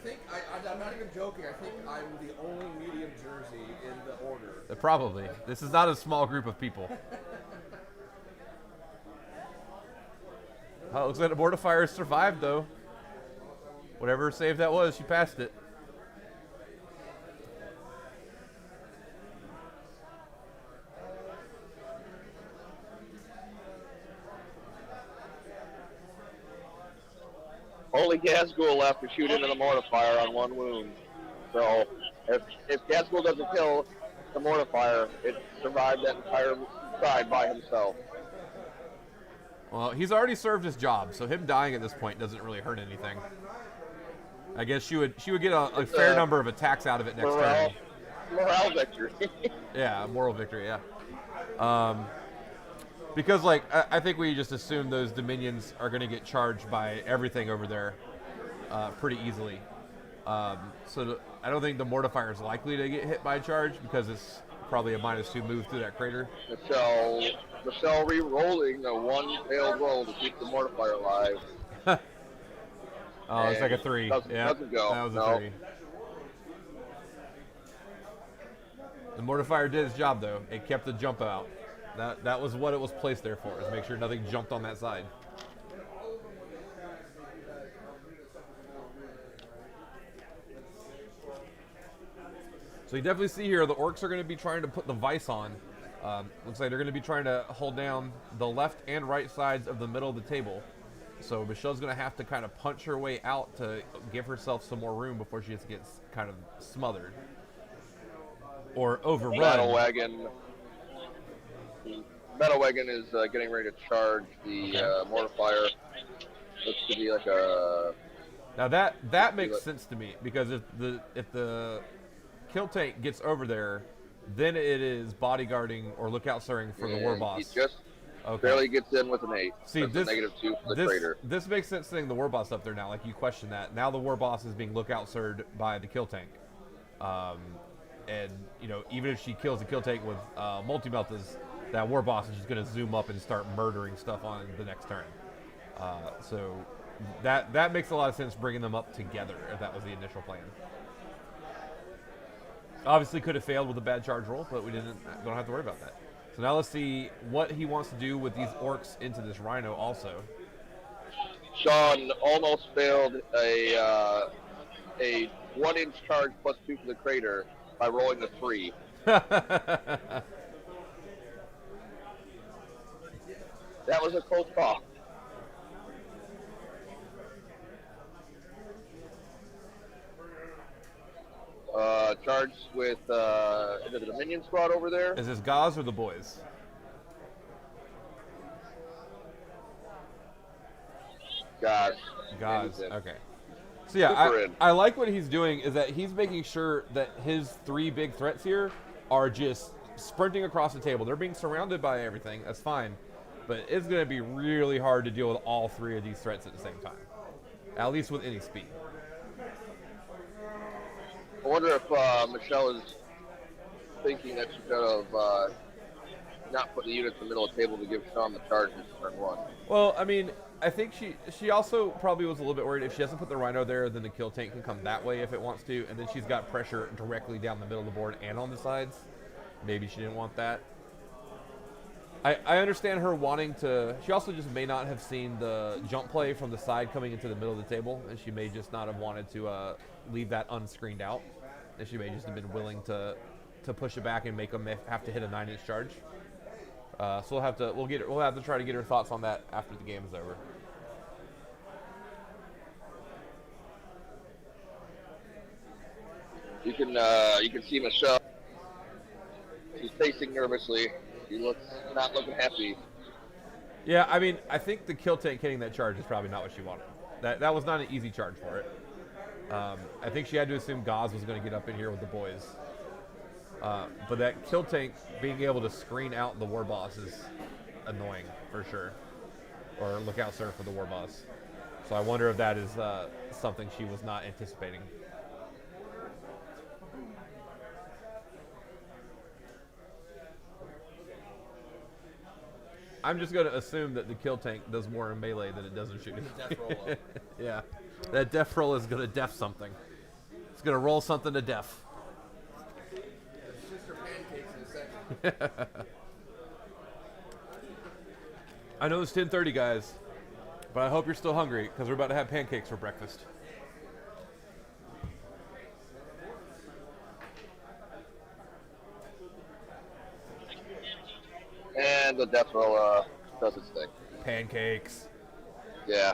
think I'm not even joking. I think I'm the only medium jersey in the order. Probably. This is not a small group of people. Oh, it looks like the mortifier survived, though. Whatever save that was, she passed it. Only Gasgul left to shoot into the mortifier on 1 wound. So if Gasgul doesn't kill the mortifier, it survived that entire side by himself. Well, he's already served his job, so him dying at this point doesn't really hurt anything. I guess she would get a fair number of attacks out of it next turn. Morale victory. Yeah, moral victory, yeah. Because, like, I think we just assume those Dominions are going to get charged by everything over there pretty easily. So I don't think the Mortifier is likely to get hit by a charge because it's probably a -2 move through that crater. Michelle re-rolling a 1 failed roll to keep the mortifier alive. Oh, it's like a 3. Doesn't go. That was a No. 3. The Mortifier did its job, though. It kept the jump out. That was what it was placed there for, is to make sure nothing jumped on that side. So you definitely see here the Orks are going to be trying to put the vice on. Looks like they're going to be trying to hold down the left and right sides of the middle of the table. So Michelle's going to have to kind of punch her way out to give herself some more room before she just gets kind of smothered. Or overrun. Metal Wagon is getting ready to charge the mortifier. Looks to be like a... Now that makes sense to me, because if the kill tank gets over there, then it is bodyguarding or lookout stirring for the war boss. He just barely gets in with an 8. See, That's a -2 for the traitor. This makes sense seeing the war boss up there now. Like, you question that. Now the war boss is being lookout stirred by the kill tank. And, you know, even if she kills the kill tank with multi-meltas, that war boss is just going to zoom up and start murdering stuff on the next turn. So that makes a lot of sense, bringing them up together, if that was the initial plan. Obviously could have failed with a bad charge roll, but we don't have to worry about that. So now let's see what he wants to do with these orcs into this rhino also. Sean almost failed a 1-inch charge +2 for the crater by rolling a 3. That was a close call. Charged with is it the minion squad over there? Is this Gauze or the boys? Gosh. Gauze, Anderson. okay. So yeah, Super in. I like what he's doing is that he's making sure that his 3 big threats here are just sprinting across the table. They're being surrounded by everything. That's fine. But it's going to be really hard to deal with all 3 of these threats at the same time. At least with any speed. I wonder if Michelle is thinking that she could have not put the units in the middle of the table to give Sean the charge in turn 1. Well, I mean, I think she also probably was a little bit worried if she doesn't put the rhino there, then the kill tank can come that way if it wants to, and then she's got pressure directly down the middle of the board and on the sides. Maybe she didn't want that. I understand her wanting to. She also just may not have seen the jump play from the side coming into the middle of the table, and she may just not have wanted to leave that unscreened out. And she may just have been willing to push it back and make them have to hit a 9-inch charge. So we'll have to try to get her thoughts on that after the game is over. You can see Michelle. She's pacing nervously. She looks not looking happy. Yeah, I mean, I think the kill tank hitting that charge is probably not what she wanted. That was not an easy charge for it. I think she had to assume Gauze was going to get up in here with the boys. But that kill tank being able to screen out the war boss is annoying for sure. Or look out, sir, for the war boss. So I wonder if that is something she was not anticipating. I'm just going to assume that the kill tank does more in melee than it does in shooting. Death roll up. Yeah, that death roll is going to def something. It's going to roll something to def. Mr. Pancakes in a second. I know it's 10:30, guys, but I hope you're still hungry because we're about to have pancakes for breakfast. And the death roll does its thing. Pancakes. Yeah.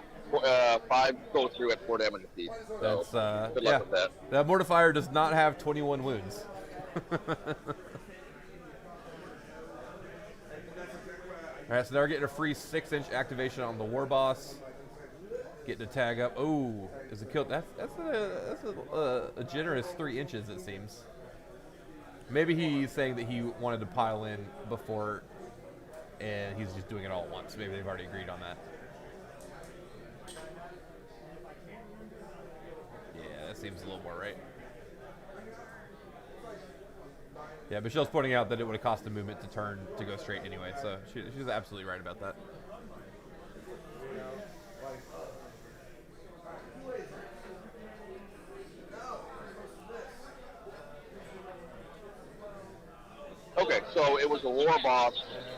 5 go through at 4 damage apiece. So That's good yeah. luck with that. That mortifier does not have 21 wounds. All right, so now we're getting a free 6-inch activation on the war boss. Getting a tag up. Oh, is a kill? That's a generous 3 inches, it seems. Maybe he's saying that he wanted to pile in before, and he's just doing it all at once. Maybe they've already agreed on that. Yeah, that seems a little more right. Yeah, Michelle's pointing out that it would have cost the movement to turn to go straight anyway, so she's absolutely right about that. Okay, so it was the war boss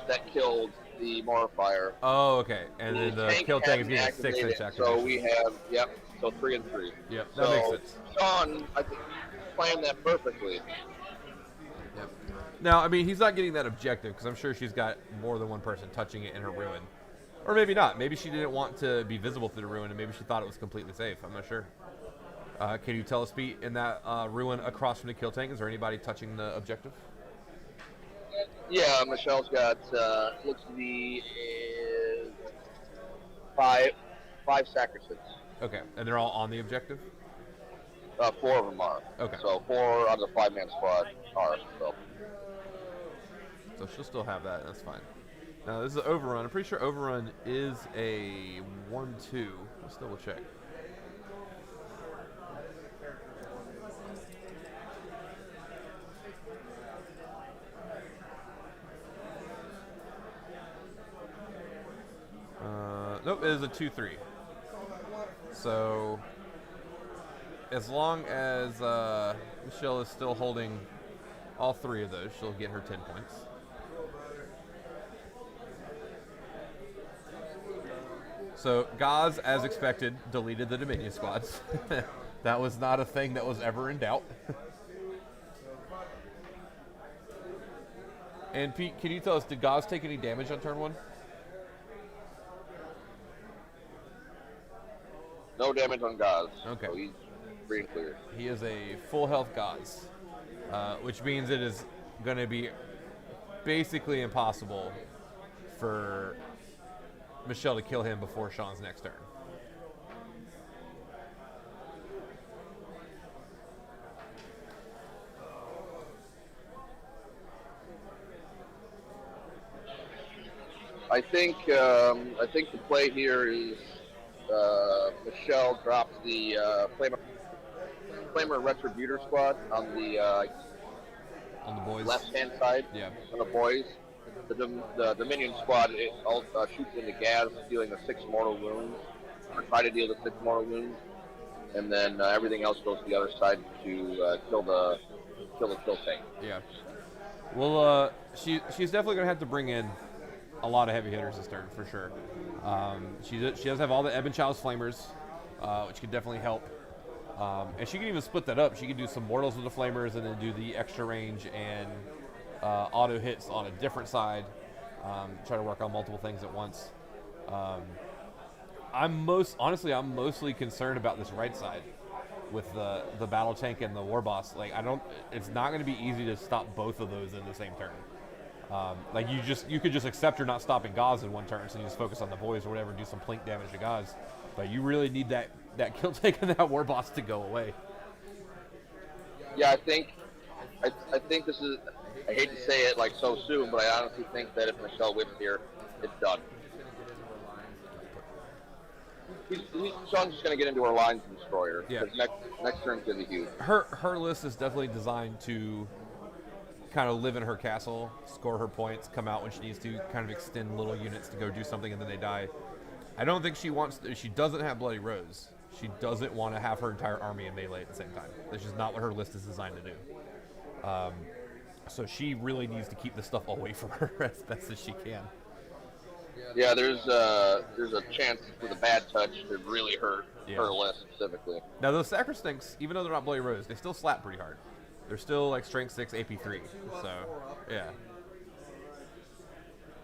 that killed the mortifier. Oh, okay. And then the kill tank is hadn't getting a 6-inch activated, activation. So we have, so 3 and 3. Yep, that makes sense. Sean, I think, planned that perfectly. Yep. Now, I mean, he's not getting that objective because I'm sure she's got more than one person touching it in her ruin. Or maybe not. Maybe she didn't want to be visible through the ruin, and maybe she thought it was completely safe. I'm not sure. Can you tell us, Pete, in that ruin across from the kill tank, is there anybody touching the objective? Yeah, Michelle's got, looks to be 5 sacrifices. Okay, and they're all on the objective? 4 of them are. Okay. So 4 out of the 5-man squad are. So she'll still have that. That's fine. Now, this is an overrun. I'm pretty sure overrun is a 1-2. Let's double check. Nope, it is a 2-3. So, as long as Michelle is still holding all 3 of those, she'll get her 10 points. So Gaz, as expected, deleted the Dominion squads. That was not a thing that was ever in doubt. And Pete, can you tell us, did Gaz take any damage on turn 1? No damage on Gaz. Okay. So he's free and clear. He is a full health Gaz, which means it is going to be basically impossible for Michelle to kill him before Sean's next turn. I think the play here is Michelle drops the Flamer Retributor squad on the boys. left-hand side. Yeah. On the boys. The Dominion squad shoots into Gaz, dealing the 6 mortal wounds, or try to deal the 6 mortal wounds, and then everything else goes to the other side to kill the kill tank. Yeah. Well, she's definitely going to have to bring in a lot of heavy hitters this turn, for sure. She does have all the Ebon Child's Flamers, which could definitely help. And she can even split that up. She can do some Mortals with the Flamers and then do the extra range and auto hits on a different side. Try to work on multiple things at once. I'm mostly concerned about this right side with the battle tank and the war boss. Like, it's not going to be easy to stop both of those in the same turn. Like you could just accept you're not stopping Gaz in one turn, so you just focus on the boys or whatever and do some plink damage to Gaz. But you really need that kill tank and that war boss to go away. Yeah, I think this is. I hate to say it like so soon, but I honestly think that if Michelle whips here, it's done. Sean's just going to get into her lines and destroy her. Yeah. Because next turn's going to be huge. Her list is definitely designed to kind of live in her castle, score her points, come out when she needs to, kind of extend little units to go do something, and then they die. I don't think she wants to, she doesn't have Bloody Rose. She doesn't want to have her entire army in melee at the same time. That's just not what her list is designed to do. So she really needs to keep this stuff away from her as best as she can. Yeah, there's a chance for the bad touch to really hurt her list specifically. Now those Sacrosancts, even though they're not Bloody Rose, they still slap pretty hard. They're still like Strength 6, AP 3. So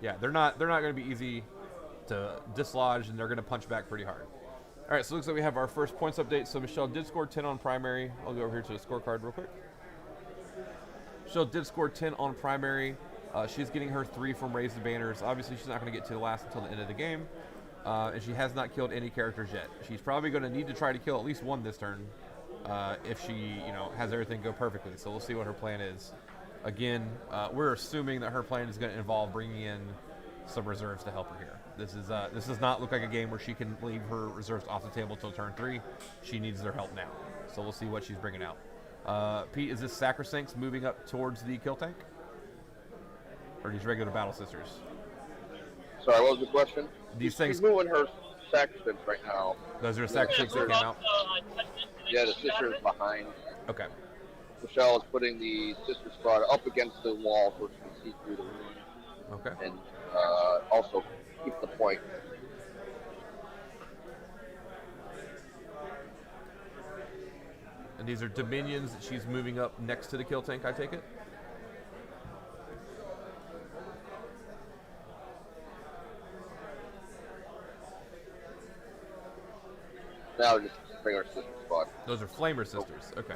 yeah, they're not going to be easy to dislodge, and they're going to punch back pretty hard. All right, so it looks like we have our first points update. So Michelle did score 10 on primary. I'll go over here to the scorecard real quick. Michelle did score 10 on primary. She's getting her 3 from Raise the Banners. Obviously, she's not going to get to the last until the end of the game. And she has not killed any characters yet. She's probably going to need to try to kill at least one this turn if she, has everything go perfectly. So we'll see what her plan is. Again, we're assuming that her plan is going to involve bringing in some reserves to help her here. This does not look like a game where she can leave her reserves off the table till turn 3. She needs their help now. So we'll see what she's bringing out. Pete, is this Sacrosancts moving up towards the kill tank? Or these regular Battle Sisters? Sorry, what was the question? These things. She's moving her Sacrosancts right now. Those are Sacrosancts that came out? Yeah, the sister is behind. Okay. Michelle is putting the sister squad up against the wall so she can see through the room. Okay. And also keep the point. And these are Dominions that she's moving up next to the kill tank, I take it? Now just bring our sister squad. Those are Flamer Sisters. Okay.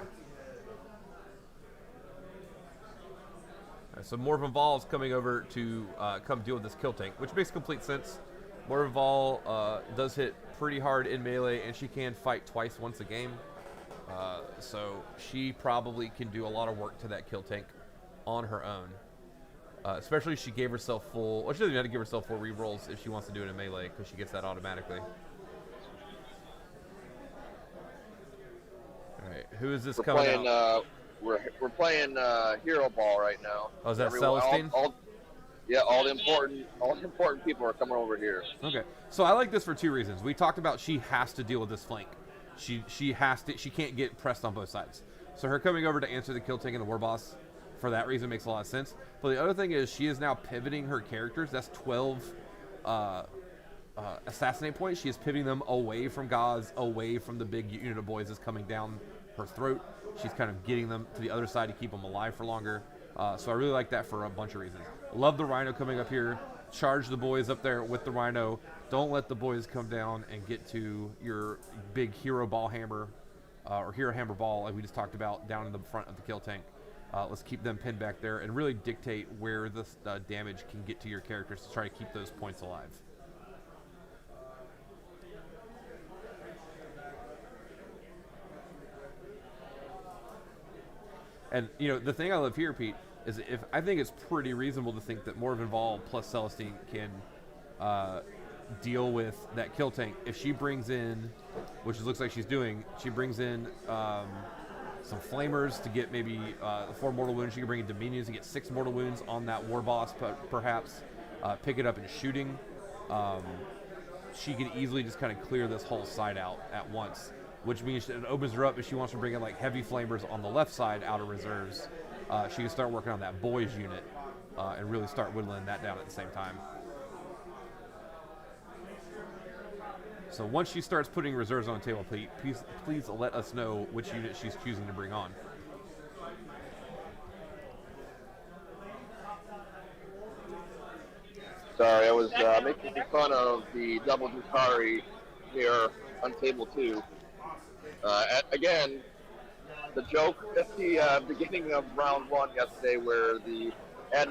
So Morven Vol is coming over to come deal with this kill tank, which makes complete sense. Morven Vol does hit pretty hard in melee, and she can fight twice once a game. So she probably can do a lot of work to that kill tank on her own. Especially if she gave herself full... Well, she doesn't even have to give herself full rerolls if she wants to do it in melee, because she gets that automatically. Alright, who is this coming out? We're playing Hero Ball right now. Oh, is that Celestine? All the important people are coming over here. Okay, so I like this for 2 reasons. We talked about she has to deal with this flank. She can't get pressed on both sides. So her coming over to answer the kill tank and the war boss for that reason, it makes a lot of sense. But the other thing is she is now pivoting her characters. That's 12 assassinate points. She is pivoting them away from Gauze, away from the big unit of boys that's coming down her throat. She's kind of getting them to the other side to keep them alive for longer. So I really like that for a bunch of reasons. Love the Rhino coming up here. Charge the boys up there with the Rhino. Don't let the boys come down and get to your big hero ball hammer or hero hammer ball like we just talked about down in the front of the kill tank. Let's keep them pinned back there and really dictate where the damage can get to your characters to try to keep those points alive. And, you know, the thing I love here, Pete, is if I think it's pretty reasonable to think that Morvenn Vahl plus Celestine can deal with that kill tank. If she brings in, which it looks like she's doing, she brings in some flamers to get maybe 4 mortal wounds. She can bring in Dominions to get 6 mortal wounds on that war boss, perhaps. Pick it up in shooting. She can easily just kind of clear this whole side out at once, which means it opens her up if she wants to bring in like heavy flamers on the left side out of reserves. She can start working on that boys unit and really start whittling that down at the same time. So once she starts putting reserves on the table, please let us know which unit she's choosing to bring on. Sorry, I was making fun of the double Drukhari here on table 2. Again, the joke at the beginning of round 1 yesterday where the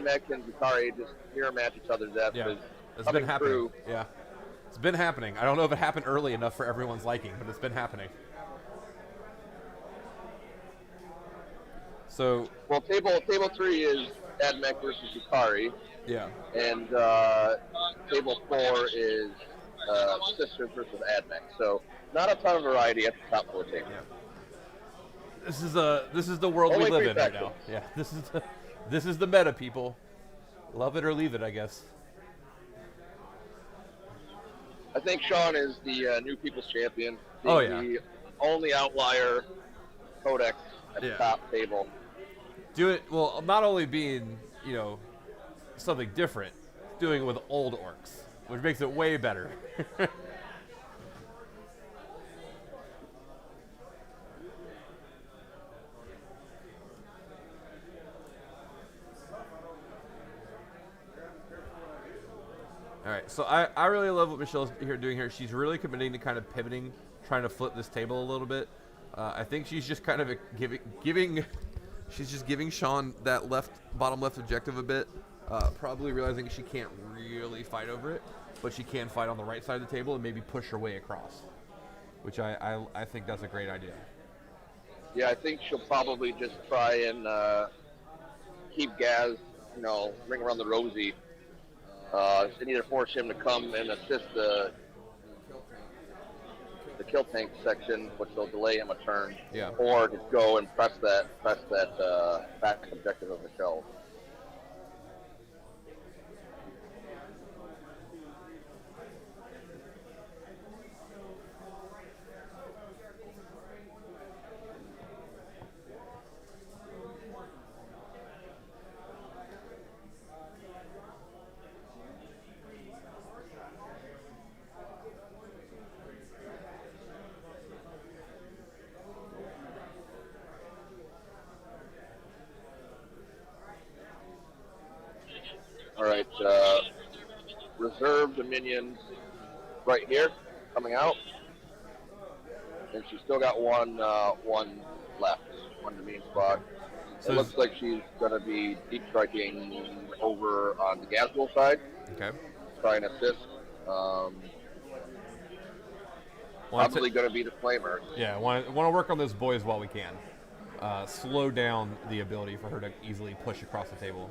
Mack and Drukhari just mirror match each other's death. Yeah, is it's been happening. through. Yeah, it's been happening. I don't know if it happened early enough for everyone's liking, but it's been happening. So, well, table 3 is Mack versus Drukhari. Yeah. And table 4 is Sisters versus Mack. So not a ton of variety at the top 4 table. Yeah. This is the world Only we live 3 in right factions. now. Yeah. This is the meta, people. Love it or leave it, I guess. I think Sean is the new people's champion. Oh, yeah. The only outlier codex at the top table. Do it well. Not only being something different, doing it with old orcs, which makes it way better. All right, so I really love what Michelle's doing here. She's really committing to kind of pivoting, trying to flip this table a little bit. I think she's just kind of she's just giving Sean that bottom left objective a bit. Probably realizing she can't really fight over it, but she can fight on the right side of the table and maybe push her way across, which I think that's a great idea. Yeah, I think she'll probably just try and keep Gaz, ring around the rosy. And either force him to come and assist the kill tank section, which will delay him a turn, or just go and press that back objective of Michelle. All right, reserve Dominions right here, coming out, and she's still got one left, one Dominion squad. So it looks like she's going to be deep striking over on the Gazwell side. Okay. Try and assist. Probably going to be the flamer. Yeah, want to work on those boys while we can. Slow down the ability for her to easily push across the table.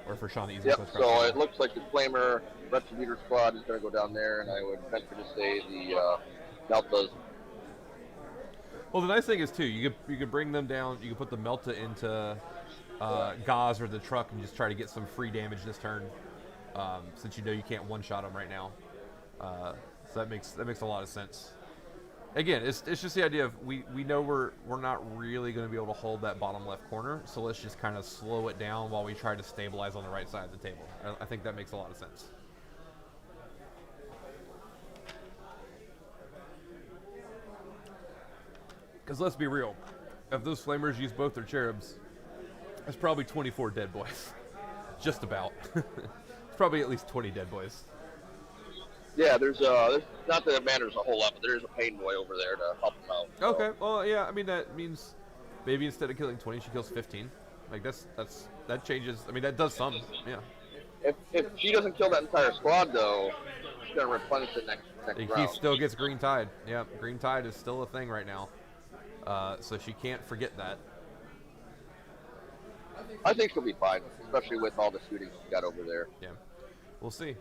Or for Sean to easily push across the table. So it looks like the flamer Retributor squad is going to go down there, and I would venture to say the Meltas. Well, the nice thing is, too, you could bring them down. You could put the Melta into Gauze or the truck and just try to get some free damage this turn, since you can't one-shot them right now. So that makes a lot of sense. Again, it's just the idea of we know we're not really going to be able to hold that bottom left corner, so let's just kind of slow it down while we try to stabilize on the right side of the table. I think that makes a lot of sense. Because let's be real, if those flamers use both their cherubs, there's probably 24 dead boys. Just about. It's probably at least 20 dead boys. Yeah, there's not that it matters a whole lot, but there's a pain boy over there to help him out. So. Okay, well, yeah, I mean, that means maybe instead of killing 20, she kills 15. Like, that changes. I mean, that does some, yeah. If she doesn't kill that entire squad, though, she's going to replenish it next He round. still gets Green Tide. Yeah, Green Tide is still a thing right now. So she can't forget that. I think she'll be fine, especially with all the shooting she's got over there. Yeah, we'll see.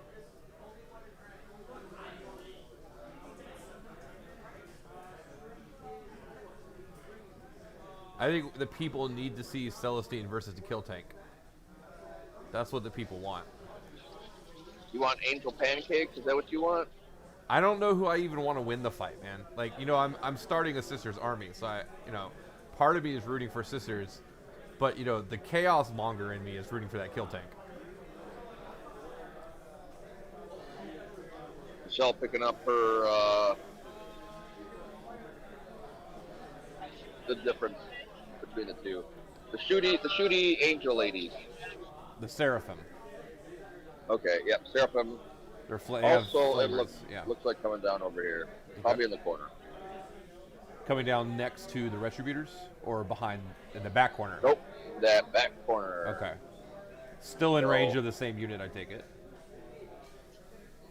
I think the people need to see Celestine versus the Kill Tank. That's what the people want. You want Angel Pancakes? Is that what you want? I don't know who I even want to win the fight, man. Like, I'm starting a Sisters army, so part of me is rooting for Sisters, but the Chaos Monger in me is rooting for that Kill Tank. Michelle picking up her the difference between the two. The shooty angel ladies. The Seraphim. Okay, yep, Seraphim. They're Also, it flamers, looks like coming down over here. Probably in the corner. Coming down next to the Retributors, or behind in the back corner? Nope, that back corner. Okay. Still in range of the same unit, I take it.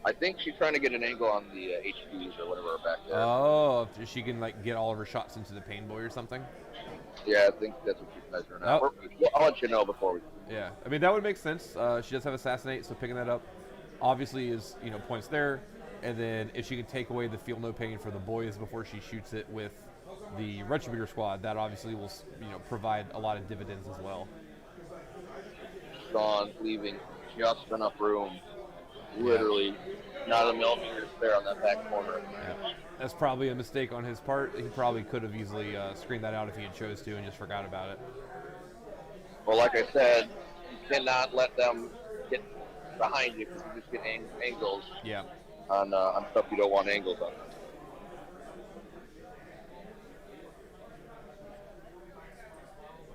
I think she's trying to get an angle on the HQs or whatever back there. Oh, she can get all of her shots into the Pain Boy or something? Yeah, I think that's what she's measuring out. Oh. I'll let you know before we... Yeah, I mean, that would make sense. She does have Assassinate, so picking that up obviously is, points there. And then if she can take away the Feel No Pain for the boys before she shoots it with the Retributor squad, that obviously will, provide a lot of dividends as well. Sean leaving just enough room. Literally not a millimeter there on that back corner. Yeah. That's probably a mistake on his part. He probably could have easily screened that out if he had chose to and just forgot about it. Well, like I said, you cannot let them get behind you because you just get angles on stuff you don't want angles on.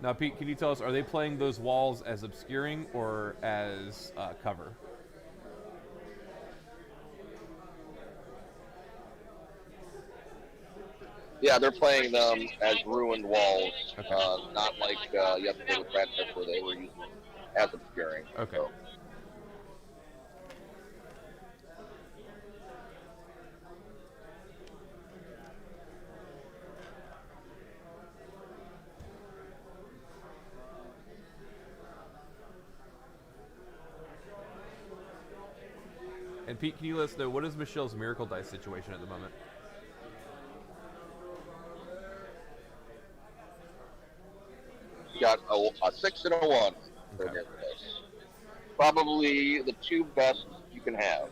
Now, Pete, can you tell us, are they playing those walls as obscuring or as cover? Yeah, they're playing them as ruined walls, not like yesterday with Brad Pitt where they were using as obscuring. Okay. So. And Pete, can you let us know, what is Michelle's Miracle Dice situation at the moment? Got a 6 and a 1 for Okay. Miracle Dice. Probably the two best you can have.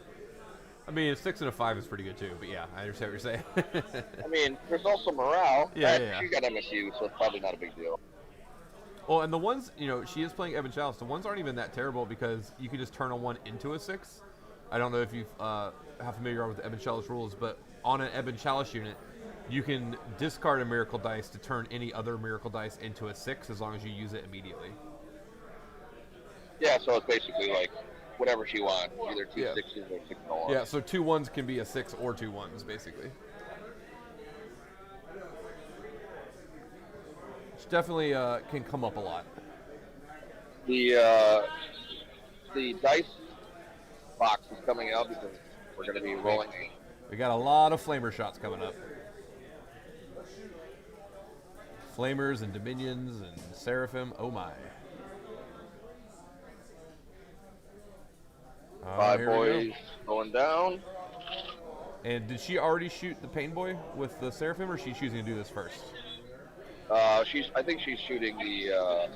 I mean, a 6 and a 5 is pretty good too, but yeah, I understand what you're saying. I mean, there's also morale. Yeah. She got MSU, so it's probably not a big deal. Well, and the ones, she is playing Ebon Chalice. The ones aren't even that terrible because you can just turn a 1 into a 6. I don't know if you how familiar you are with the Ebon Chalice rules, but on an Ebon Chalice unit, you can discard a Miracle Dice to turn any other Miracle Dice into a 6 as long as you use it immediately. Yeah, so it's basically like whatever she wants, either two 6s or 6 and a 1. Yeah, so 2 1s can be a 6 or 2 1s, basically. Which definitely can come up a lot. The dice box is coming out because we're going to be rolling. We got a lot of Flamer shots coming up. Flamers and Dominions and Seraphim, oh my. 5 boys going down. And did she already shoot the Pain Boy with the Seraphim, or is she choosing to do this first? I think she's shooting the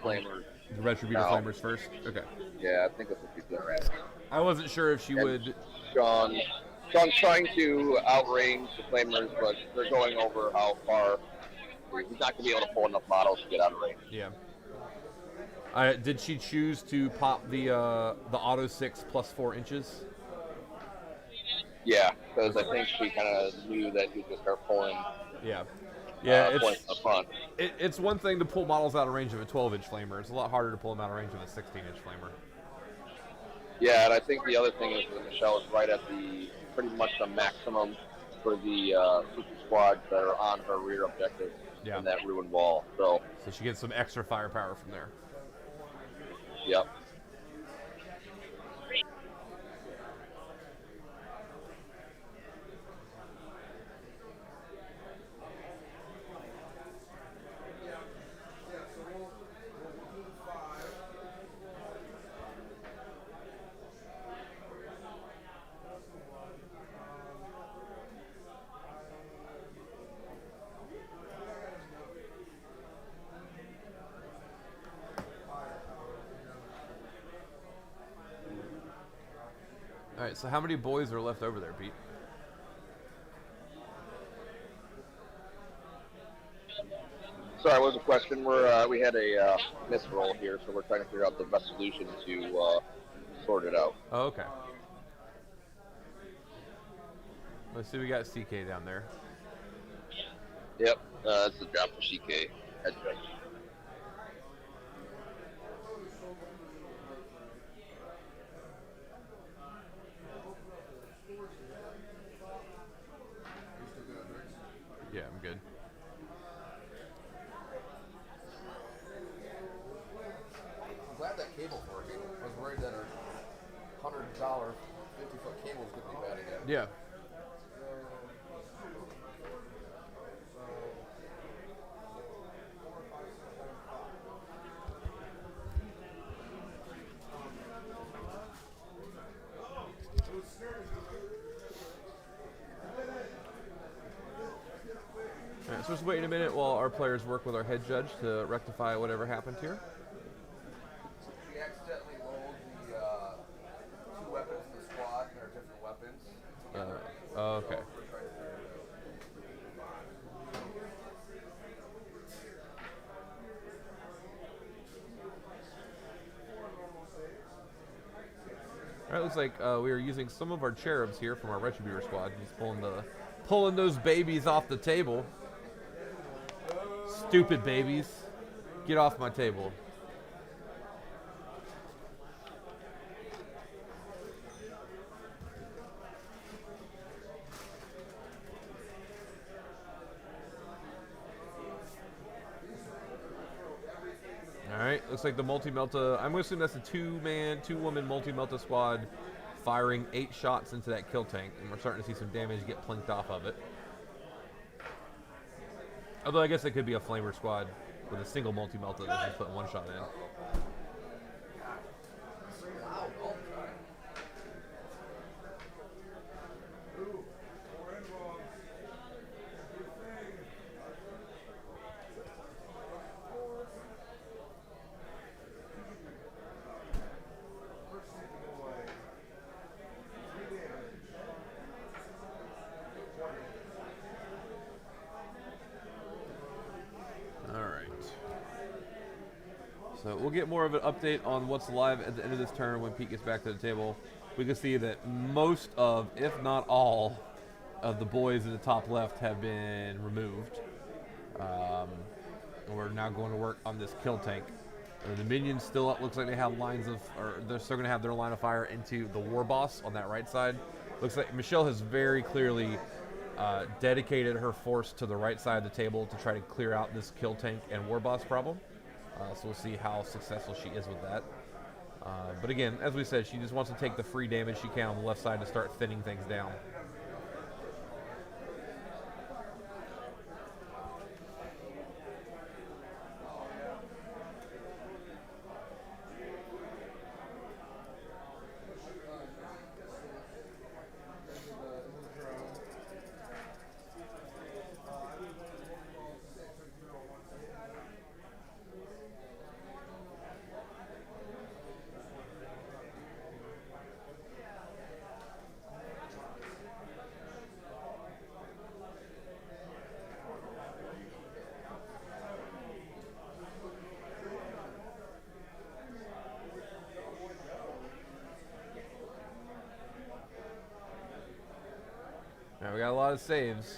Flamers. The Retributor Flamers first? Okay. Yeah, I think that's what she's doing right now. I wasn't sure if she would... Sean So I'm trying to outrange the flamers, but they're going over how far. He's not going to be able to pull enough models to get out of range. Yeah. Did she choose to pop the auto 6 plus 4 inches? Yeah, because I think she kind of knew that he was going to start pulling. Yeah. Yeah, pulling from the front. It's one thing to pull models out of range of a 12-inch flamer. It's a lot harder to pull them out of range of a 16-inch flamer. Yeah, and I think the other thing is that Michelle is right at pretty much the maximum for the super squads that are on her rear objective in that ruined wall. So she gets some extra firepower from there. Yep. All right, so how many boys are left over there, Pete? Sorry, what was the question? We had a misroll here, so we're trying to figure out the best solution to sort it out. Oh, okay. Let's see, we got CK down there. Yep, that's the job for CK, head judge. Yeah, I'm good. I'm glad that cable's working. I was worried that our $100 50-foot cable was going to be bad again. Yeah. Alright, so just waiting a minute while our players work with our head judge to rectify whatever happened here. We accidentally rolled the 2 weapons in the squad, and they're different weapons. Okay. Alright, looks like we are using some of our cherubs here from our Retributor squad. He's pulling those babies off the table. Stupid babies. Get off my table. Alright, looks like the multi-melta, I'm assuming that's a 2-woman multi-melta squad firing 8 shots into that kill tank, and we're starting to see some damage get plinked off of it. Although I guess it could be a flamer squad with a single multi-melta that's just putting 1 shot in. So we'll get more of an update on what's live at the end of this turn when Pete gets back to the table. We can see that most of, if not all, of the boys in the top left have been removed. We're now going to work on this kill tank. The minions still up. Looks like they have lines of, or they're still going to have their line of fire into the war boss on that right side. Looks like Michelle has very clearly dedicated her force to the right side of the table to try to clear out this kill tank and war boss problem. So we'll see how successful she is with that. But again, as we said, she just wants to take the free damage she can on the left side to start thinning things down. we got a lot of saves.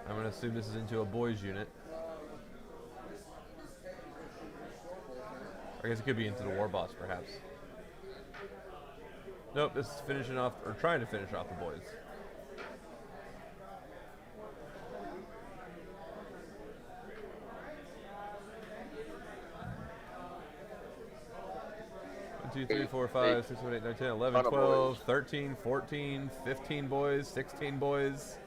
I'm going to assume this is into a boys unit. I guess it could be into the war boss, perhaps. Nope, this is finishing off, or trying to finish off the boys. One, 2, 3, 4, 5, 6, 7, 8, 9, 10, 11, 12, 13, 14, 15 boys, 16 boys.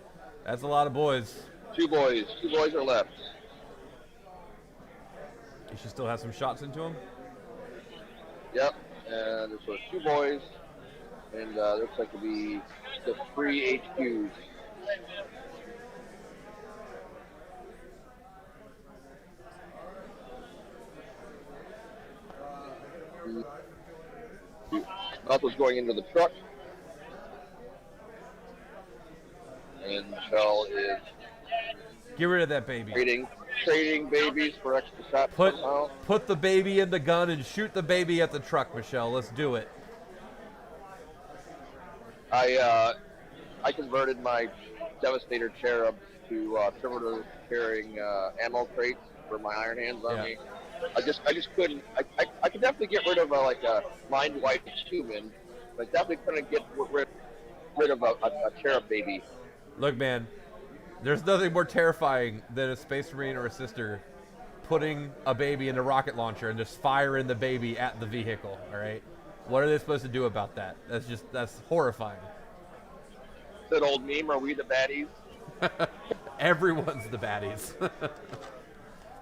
That's a lot of boys. 2 boys. 2 boys are left. You should still have some shots into them. Yep. And there's 2 boys. And looks like it'll be the 3 HQs. Alpha's going into the truck. And Michelle is Get rid of that baby. trading babies for extra shots. Put the baby in the gun and shoot the baby at the truck, Michelle. Let's do it. I converted my Devastator Cherubs to trigger carrying ammo crates for my Iron Hands army. I just couldn't. I could definitely get rid of a mind wiped human, but definitely couldn't get rid of a cherub baby. Look, man, there's nothing more terrifying than a Space Marine or a sister putting a baby in a rocket launcher and just firing the baby at the vehicle. All right, what are they supposed to do about that? That's horrifying. That old meme, are we the baddies? Everyone's the baddies.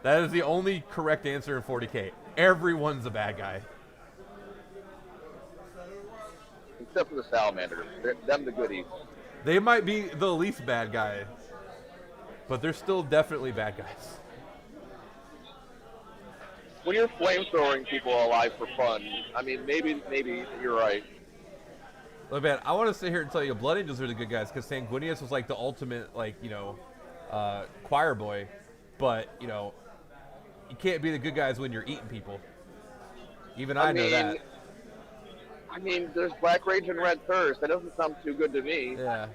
That is the only correct answer in 40K. Everyone's a bad guy. Except for the salamanders. Them the goodies. They might be the least bad guy, but they're still definitely bad guys. When you're flamethrowing people alive for fun, I mean, maybe you're right. Look, man, I want to sit here and tell you Blood Angels are the good guys because Sanguinius was like the ultimate, choir boy. But, you can't be the good guys when you're eating people. Even I know that. I mean, there's Black Rage and Red Thirst. That doesn't sound too good to me. Yeah.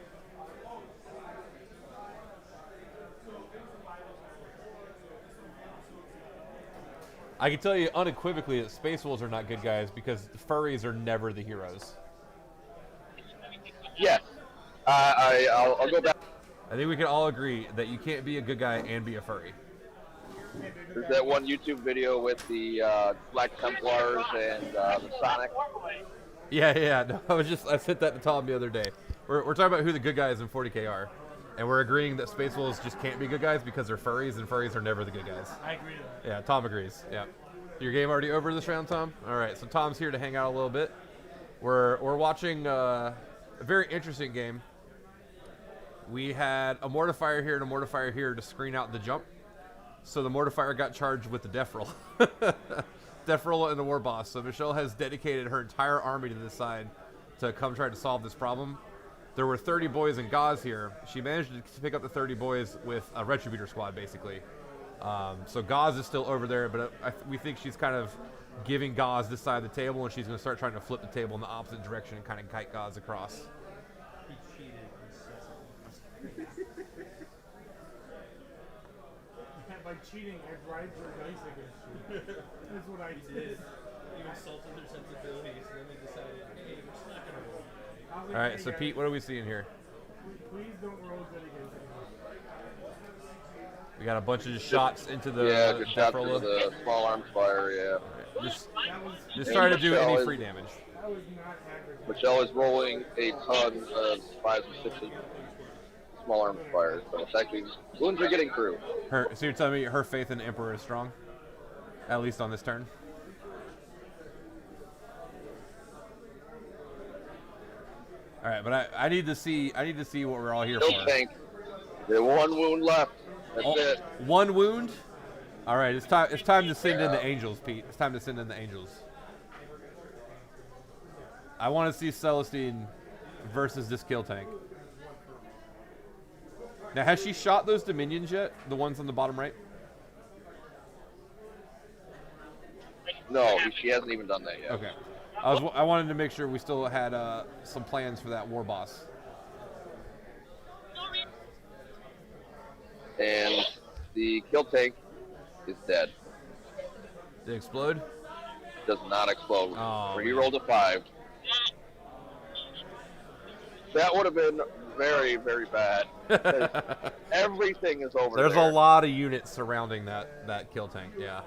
I can tell you unequivocally that Space Wolves are not good guys because furries are never the heroes. Yes. I'll go back. I think we can all agree that you can't be a good guy and be a furry. There's that one YouTube video with the Black Templars and the Sonic. Yeah. No, I sent that to Tom the other day. We're talking about who the good guys in 40K are, and we're agreeing that Space Wolves just can't be good guys because they're furries, and furries are never the good guys. I agree with that. Yeah, Tom agrees. Yeah. Your game already over this round, Tom? All right, so Tom's here to hang out a little bit. We're watching a very interesting game. We had a mortifier here and a mortifier here to screen out the jump. So the mortifier got charged with the death roll. Death roll and the war boss. So Michelle has dedicated her entire army to this side to come try to solve this problem. There were 30 boys in Gauze here. She managed to pick up the 30 boys with a Retributor squad, basically. So Gauze is still over there, but we think she's kind of giving Gauze this side of the table, and she's going to start trying to flip the table in the opposite direction and kind of kite Gauze across. He cheated. By cheating, I bribed your dice against you. That's what I did. You insulted their sensibilities, and then they decided, hey, we're just not going to roll. All right, so Pete, what are we seeing here? Please don't roll good against me. We got a bunch of just shots into the just death shots roller. into the small arms fire, yeah. Just trying to do any free damage. That was not aggregate. Michelle is rolling a ton of 5s and 6s small arms fire, so it's actually, wounds are getting through. So you're telling me her faith in the Emperor is strong? At least on this turn? All right, but I need to see what we're all here No for. tank. There's 1 wound left. That's it. 1 wound? All right, it's time to send in the angels, Pete. It's time to send in the angels. I want to see Celestine versus this kill tank. Now, has she shot those Dominions yet? The ones on the bottom right? No, she hasn't even done that yet. Okay. I wanted to make sure we still had some plans for that war boss. and the kill tank is dead. Did it explode? Does not explode. Oh, Where he man. rolled a 5. That would have been very, very bad. 'Cause everything is over There's there. a lot of units surrounding that kill tank. Yeah.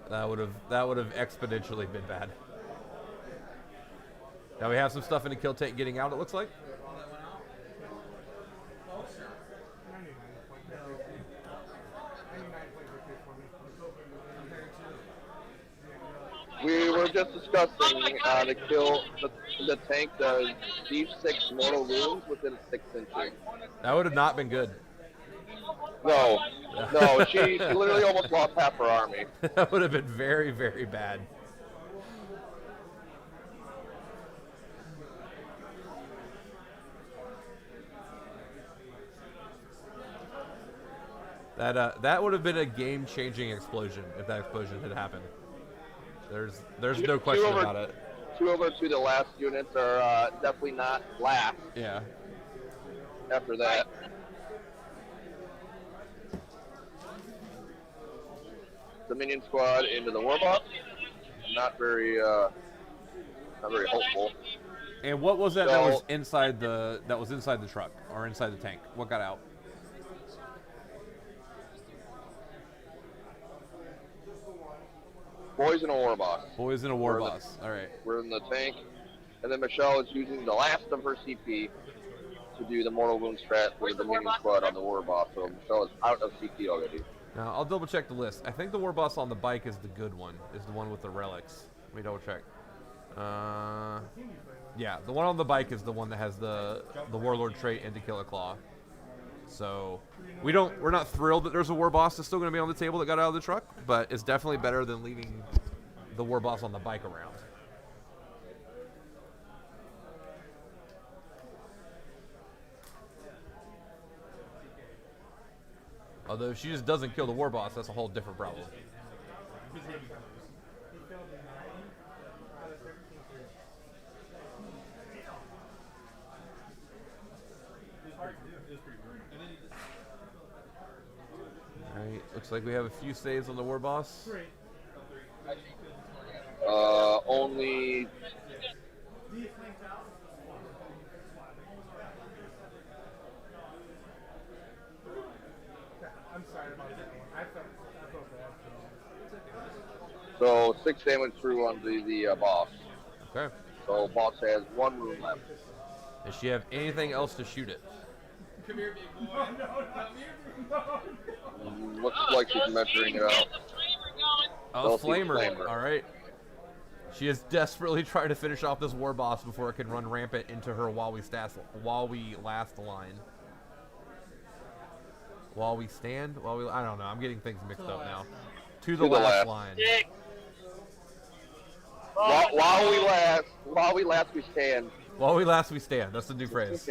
That would have exponentially been bad. Now we have some stuff in the kill tank getting out. It looks like. We were just discussing the tank does deep 6 mortal wounds within 6 inches. That would have not been good. No, she literally almost lost half her army. That would have been very, very bad. That would have been a game-changing explosion if that explosion had happened. There's no question about it. 2 over 2 the last units are definitely not last Yeah. after that. The minion squad into the warboss. Not very hopeful. And what was that So- that was inside the truck or inside the tank? What got out? Boys and a warboss. Boys in a war boss. All right. We're in the tank, and then Michelle is using the last of her CP to do the mortal wound strat with the minion squad on the warboss. So Michelle is out of CP already. Now I'll double check the list. I think the war boss on the bike is the good one. Is the one with the relics. Let me double check. Yeah, the one on the bike is the one that has the warlord trait and to kill a claw. So we're not thrilled that there's a war boss that's still going to be on the table that got out of the truck, but it's definitely better than leaving the war boss on the bike around. Although if she just doesn't kill the war boss, that's a whole different problem. Alright, looks like we have a few saves on the war boss. Only I'm sorry about that one. I felt bad. so 6 damage through on the boss. Okay. So boss has 1 room left. Does she have anything else to shoot it? Come here, big boy. Come here. Looks like she's measuring it out. Oh, Stealthy flamer. flamer. All right. She is desperately trying to finish off this war boss before it can run rampant into her while we last line. While we stand? I don't know. I'm getting things mixed up now. To the last line. While we last, we stand. While we last, we stand. That's the new phrase.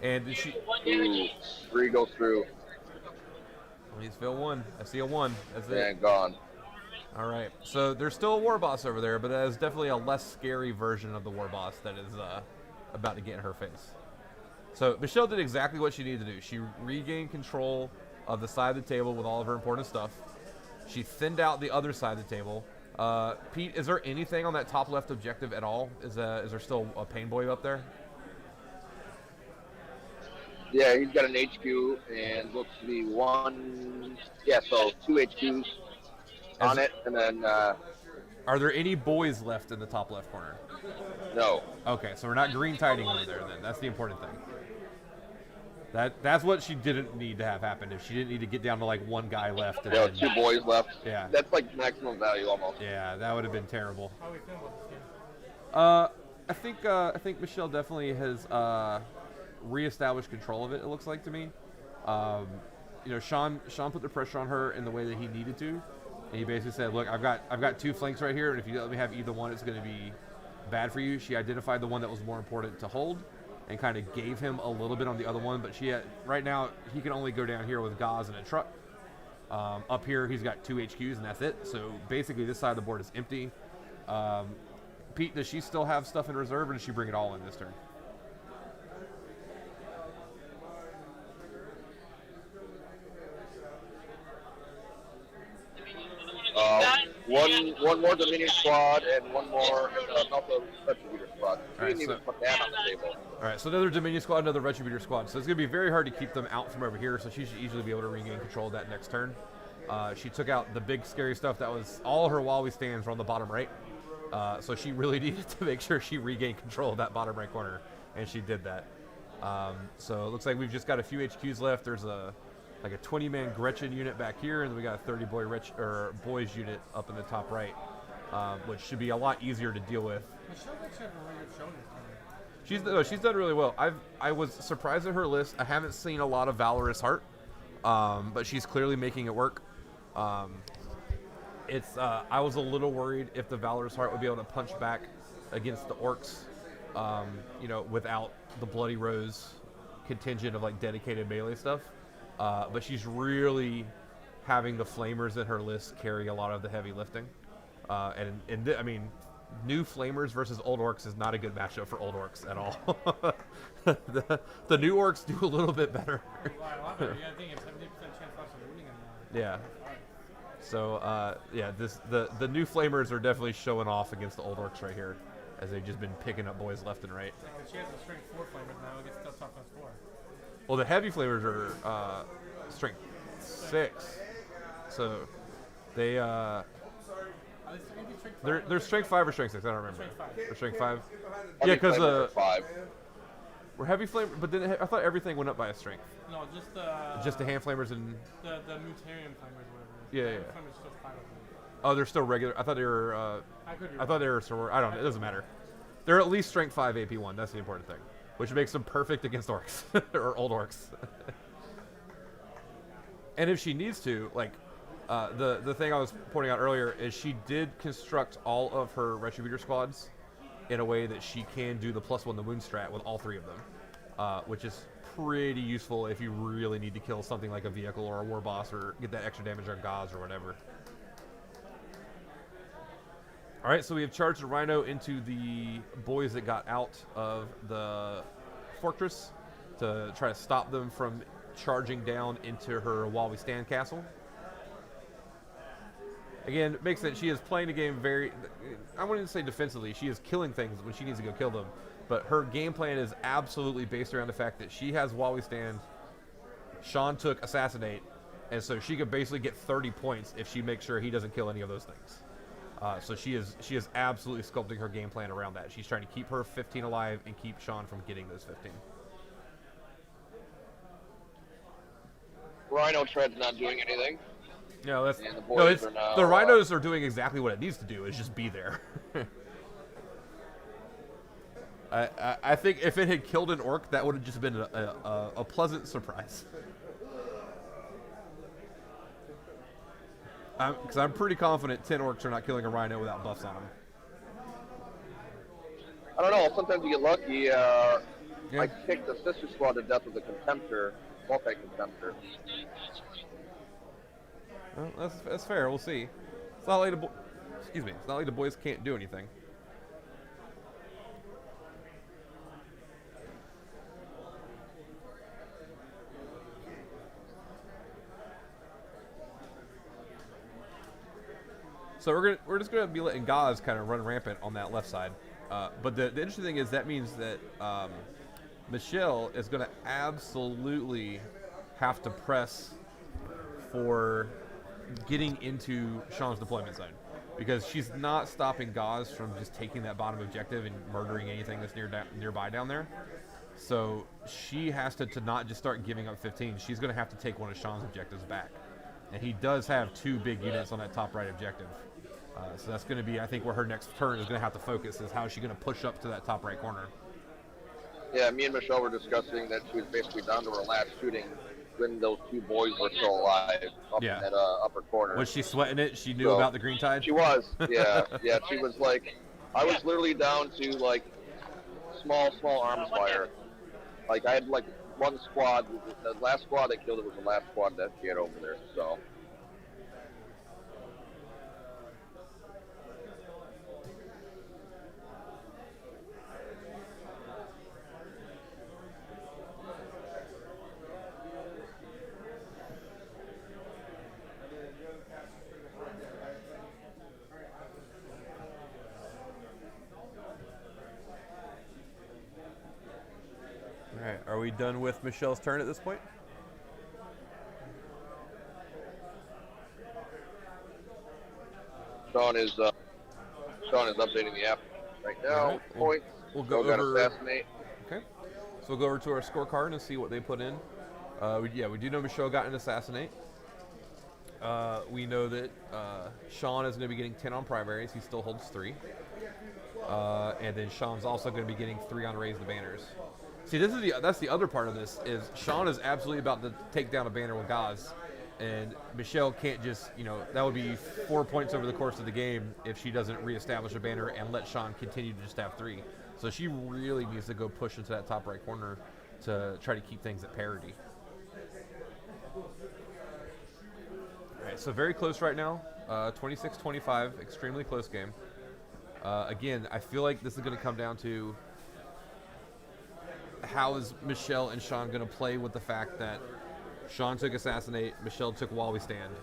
And did she? Ooh, 3 goes through Please fill 1. I see a 1. That's it. and gone. All right. So there's still a war boss over there, but that is definitely a less scary version of the war boss that is about to get in her face. So Michelle did exactly what she needed to do. She regained control of the side of the table with all of her important stuff. She thinned out the other side of the table. Pete, is there anything on that top left objective at all? Is there still a pain boy up there? Yeah, he's got an HQ and looks to be 1. Yeah, so 2 HQs on it, and then Are there any boys left in the top left corner? no. Okay, so we're not green tiding over there then. That's the important thing. That's what she didn't need to have happen. If she didn't need to get down to like 1 guy left. And Yeah, then, 2 boys left. Yeah. That's like maximum value almost. Yeah, that would have been terrible. How are we feeling about this game? I think Michelle definitely has reestablished control of it. It looks like to me. Sean put the pressure on her in the way that he needed to, and he basically said, "Look, I've got 2 flanks right here, and if you let me have either one, it's going to be bad for you." She identified the one that was more important to hold, and kind of gave him a little bit on the other one. But right now he can only go down here with Gauze and a truck. Up here, he's got 2 HQs, and that's it. So basically, this side of the board is empty. Pete, does she still have stuff in reserve, or does she bring it all in this turn? One more Dominion squad and one more another Retributor squad. We didn't even put that on the table. All right, so another Dominion squad, another Retributor squad. So it's going to be very hard to keep them out from over here, so she should easily be able to regain control of that next turn. She took out the big scary stuff that was all her Wally stands were on the bottom right. So she really needed to make sure she regained control of that bottom right corner, and she did that. So it looks like we've just got a few HQs left. There's a 20-man Gretchen unit back here, and then we got a 30-boy boys unit up in the top right, which should be a lot easier to deal with. Michelle actually had a really good show this time. She's done really well. I was surprised at her list. I haven't seen a lot of Valorous Heart, but she's clearly making it work. I was a little worried if the Valorous Heart would be able to punch back against the Orks, without the Bloody Rose contingent of like dedicated melee stuff. But she's really having the Flamers in her list carry a lot of the heavy lifting. New Flamers versus old Orks is not a good matchup for old Orks at all. the new Orks do a little bit better. Well, a lot better. Yeah, I think it's 70% chance loss of looting in Yeah. So, the new Flamers are definitely showing off against the old Orks right here, as they've just been picking up boys left and right. Like, she has a strength 4 Flamers now against tough toughness 4. Well, the heavy Flamers are strength 6, so they they're strength 5 or strength 6. I don't remember. Or strength 5. Yeah, because 5. we're heavy Flamer, but then I thought everything went up by a strength. No, Just the hand Flamers and the Mutarium Flamers, whatever. Yeah. Flamers still 5 of them. Oh, they're still regular. I thought they were. I thought they were. I don't know. It doesn't matter. They're at least strength 5 AP1. That's the important thing, which makes them perfect against Orks or old Orks. And if she needs to, like, the thing I was pointing out earlier is she did construct all of her Retributor squads in a way that she can do the +1 the wound strat with all 3 of them, which is pretty useful if you really need to kill something like a vehicle or a war boss or get that extra damage on Gauze or whatever. All right, so we have charged the Rhino into the boys that got out of the fortress to try to stop them from charging down into her while we stand castle. Again, it makes sense. She is playing the game very, I wouldn't say defensively. She is killing things when she needs to go kill them. But her game plan is absolutely based around the fact that she has while we stand. Sean took Assassinate, and so she could basically get 30 points if she makes sure he doesn't kill any of those things. So she is absolutely sculpting her game plan around that. She's trying to keep her 15 alive and keep Sean from getting those 15. Rhino Tread's not doing anything. No, that's And the boys are now, the Rhinos are doing exactly what it needs to do, is just be there. I think if it had killed an Orc, that would have just been a pleasant surprise. Because I'm pretty confident 10 Orcs are not killing a Rhino without buffs on them. I don't know. Sometimes you get lucky. I kicked the sister squad to death with a Contemptor, multi-Contemptor. Well, that's fair. We'll see. It's not like it's not like the boys can't do anything. So we're just gonna be letting Gauze kind of run rampant on that left side. But the interesting thing is that means that Michelle is gonna absolutely have to press for getting into Sean's deployment zone, because she's not stopping Gauze from just taking that bottom objective and murdering anything that's nearby down there. So she has to not just start giving up 15. She's going to have to take one of Sean's objectives back. And he does have 2 big units on that top right objective. So that's going to be, I think, where her next turn is going to have to focus, is how is she going to push up to that top right corner. Yeah, me and Michelle were discussing that she was basically down to her last shooting when those 2 boys were still alive up in that upper corner. Was she sweating it? She knew about the green tide? She was, yeah. Yeah, she was like, I was literally down to like small arms fire. Like I had like one squad, the last squad that killed it was the last squad that she had over there. So we done with Michelle's turn at this point? Sean is updating the app right now. All right. Points. We'll go Got over. assassinate. Okay. So we'll go over to our scorecard and see what they put in. We do know Michelle got an assassinate. We know that Sean is going to be getting 10 on primaries. He still holds 3. And then Sean's also going to be getting 3 on raise the banners. See, that's the other part of this is Sean is absolutely about to take down a banner with Gaz, and Michelle can't just, that would be 4 points over the course of the game if she doesn't reestablish a banner and let Sean continue to just have 3. So she really needs to go push into that top right corner to try to keep things at parity. All right, so very close right now, 26-25, extremely close game. Again, I feel like this is going to come down to how is Michelle and Sean going to play with the fact that Sean took assassinate, Michelle took while we stand.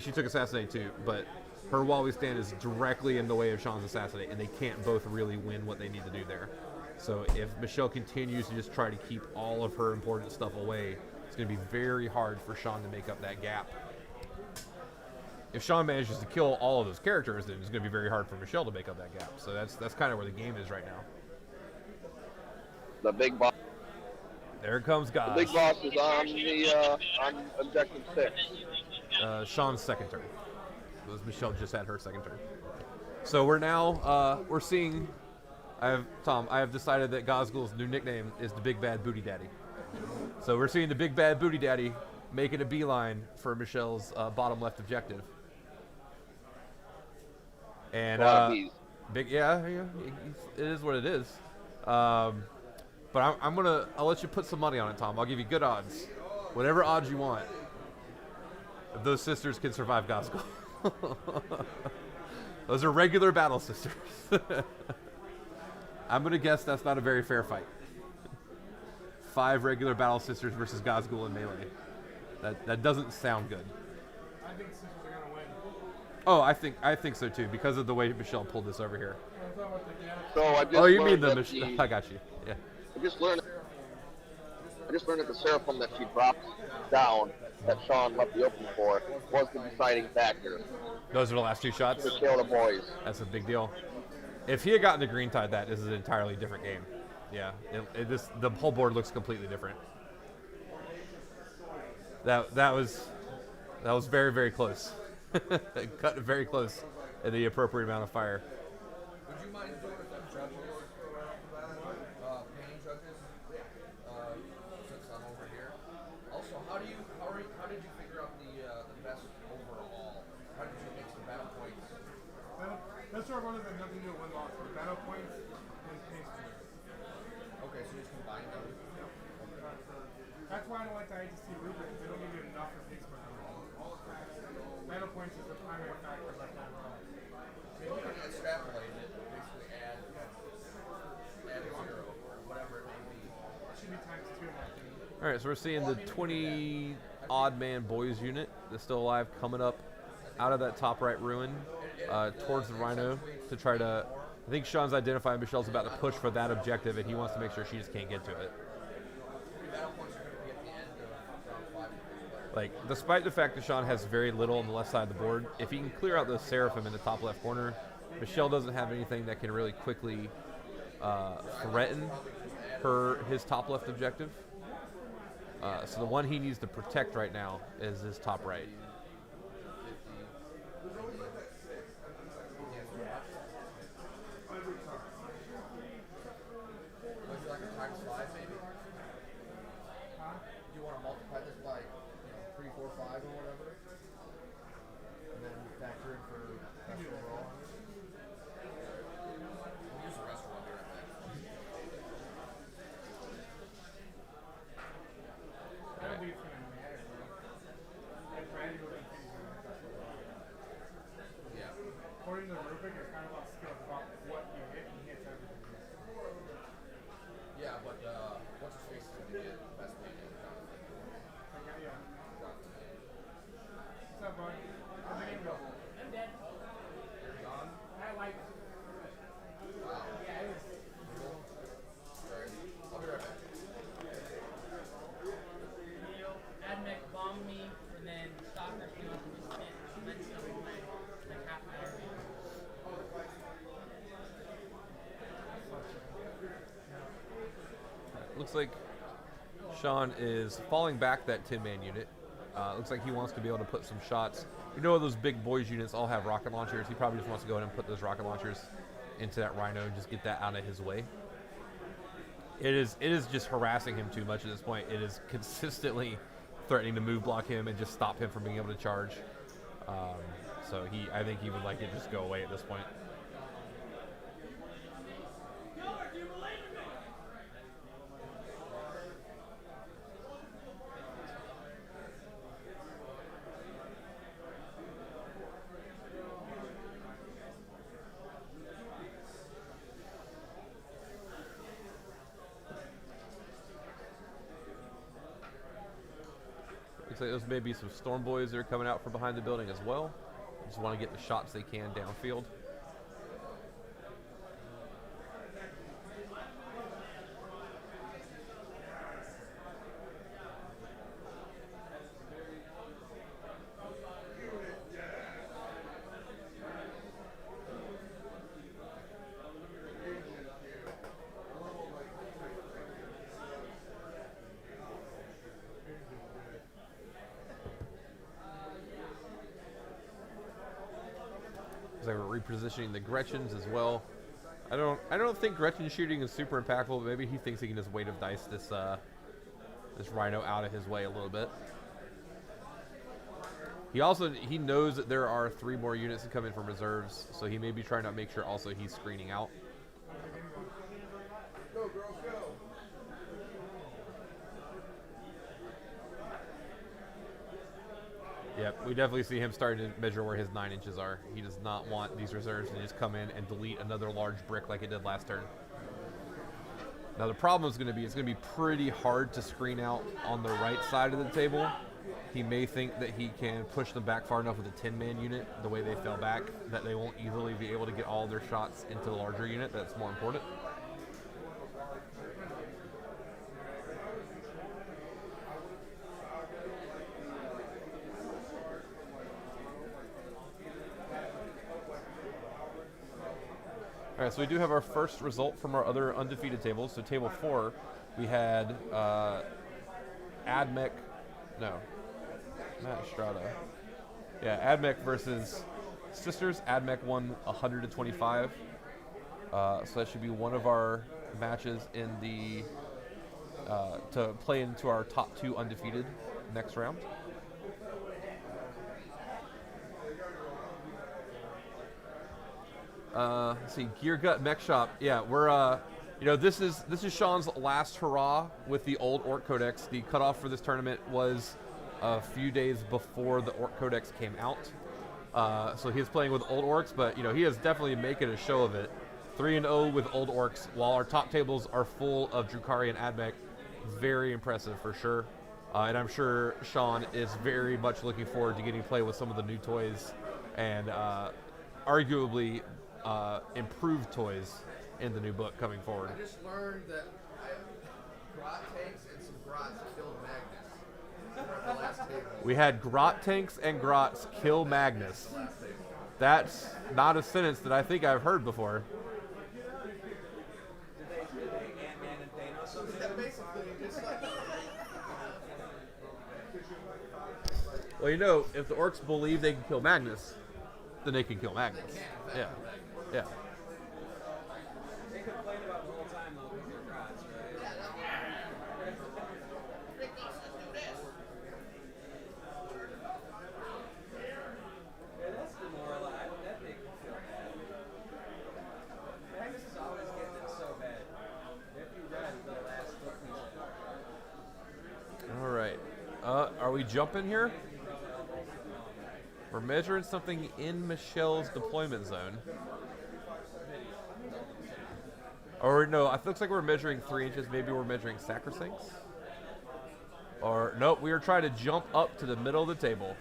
She took assassinate too, but her while we stand is directly in the way of Sean's assassinate, and they can't both really win what they need to do there. So if Michelle continues to just try to keep all of her important stuff away, it's going to be very hard for Sean to make up that gap. If Sean manages to kill all of those characters, then it's going to be very hard for Michelle to make up that gap. So that's kind of where the game is right now. The big boss. There comes God. The big boss is on objective 6. Sean's second turn. Because Michelle just had her second turn. So we're now we're seeing. I have decided that Gazgul's new nickname is the Big Bad Booty Daddy. So we're seeing the Big Bad Booty Daddy making a beeline for Michelle's bottom left objective. And it is what it is. But I'll let you put some money on it, Tom. I'll give you good odds, whatever odds you want. If those sisters can survive Gazgul. Those are regular battle sisters. I'm gonna guess that's not a very fair fight. 5 regular battle sisters versus Gazgul in melee. That doesn't sound good. I think sisters are gonna win. Oh, I think so too, because of the way Michelle pulled this over here. So I just You mean learned the that Michelle? I got you. Yeah. I just learned that the Seraphim that she dropped down that Sean left the open for was the deciding factor Those are the last 2 shots. to kill the boys. That's a big deal. If he had gotten the green tide, this is an entirely different game. Yeah, the whole board looks completely different. That was very, very close. Cut very close in the appropriate amount of fire. Would you mind doing it with judges? Painting judges? Since I'm over here. Also, how did you figure out the best overall? How did you mix the battle points? That's sort of one of the nothing to do with win-loss. The battle points and pace points. Okay, so you just combine them? That's why I don't like the IGC rubric. They don't give you enough for pace points. Battle points is the primary factor right now. You can extrapolate it, basically add a 0 or whatever it may be. It should be times 2 in my opinion. All right, so we're seeing the 20 odd man boys unit that's still alive coming up out of that top right ruin towards the Rhino to try to. I think Sean's identified Michelle's about to push for that objective, and he wants to make sure she just can't get to it. Like, despite the fact that Sean has very little on the left side of the board, if he can clear out those Seraphim in the top left corner, Michelle doesn't have anything that can really quickly threaten his top left objective. So the one he needs to protect right now is his top right. Like a times 5 maybe? Do you want to multiply this by 3, 4, 5 or whatever? And then factor in for best overall? We'll use the rest of here, I think. That'll be for the matter, bro. Like, Brandon will be thinking about that. Yeah. According to the rubric, it's kind of about skill. It's about what you hit, and he hits everything. Yeah, but what's his face is going to get best painting? Okay, yeah. What's up, bud? How's the game go? You're gone? looks like Sean is falling back that 10-man unit. Looks like he wants to be able to put some shots. You know, those big boys units all have rocket launchers. He probably just wants to go ahead and put those rocket launchers into that Rhino and just get that out of his way. It is just harassing him too much at this point. It is consistently threatening to move block him and just stop him from being able to charge. So I think he would like it just go away at this point. Looks like there's maybe some Storm Boys that are coming out from behind the building as well. Just want to get the shots they can downfield. They were repositioning the Gretchens as well. I don't think Gretchen shooting is super impactful, but maybe he thinks he can just weight of dice this Rhino out of his way a little bit. He knows that there are 3 more units to come in from reserves, so he may be trying to make sure also he's screening out. Go, girls, go. Yep, we definitely see him starting to measure where his 9 inches are. He does not want these reserves to just come in and delete another large brick like it did last turn. Now the problem is going to be, it's going to be pretty hard to screen out on the right side of the table. He may think that he can push them back far enough with a 10-man unit, the way they fell back, that they won't easily be able to get all their shots into the larger unit. That's more important. All right, so we do have our first result from our other undefeated tables. So table 4, we had Matt Estrada. Yeah, Admech versus Sisters. Admech won 125. So that should be one of our matches in the to play into our top 2 undefeated next round. Let's see, Gear Gut Mech Shop. Yeah, we're this is Sean's last hurrah with the old Ork Codex. The cutoff for this tournament was a few days before the Ork Codex came out. So he's playing with old Orks, but he is definitely making a show of it. 3-0 with old Orks, while our top tables are full of Drukhari and Admech. Very impressive for sure. And I'm sure Sean is very much looking forward to getting to play with some of the new toys and arguably improved toys in the new book coming forward. I just learned that Grot tanks and some Grots killed Magnus at the last table. We had Grot tanks and Grots kill Magnus. That's not a sentence that I think I've heard before. Well, if the Orks believe they can kill Magnus, then they can kill Magnus. Yeah. Yeah. They complain about the whole time though with your Grots, right? Yeah, that's demoralizing. That makes me feel bad. Magnus is always getting it so bad. If you run the last book he's All right. Are we jumping here? We're measuring something in Michelle's deployment zone. Or no, it looks like we're measuring 3 inches. Maybe we're measuring sacrosancts. Or nope, we are trying to jump up to the middle of the table.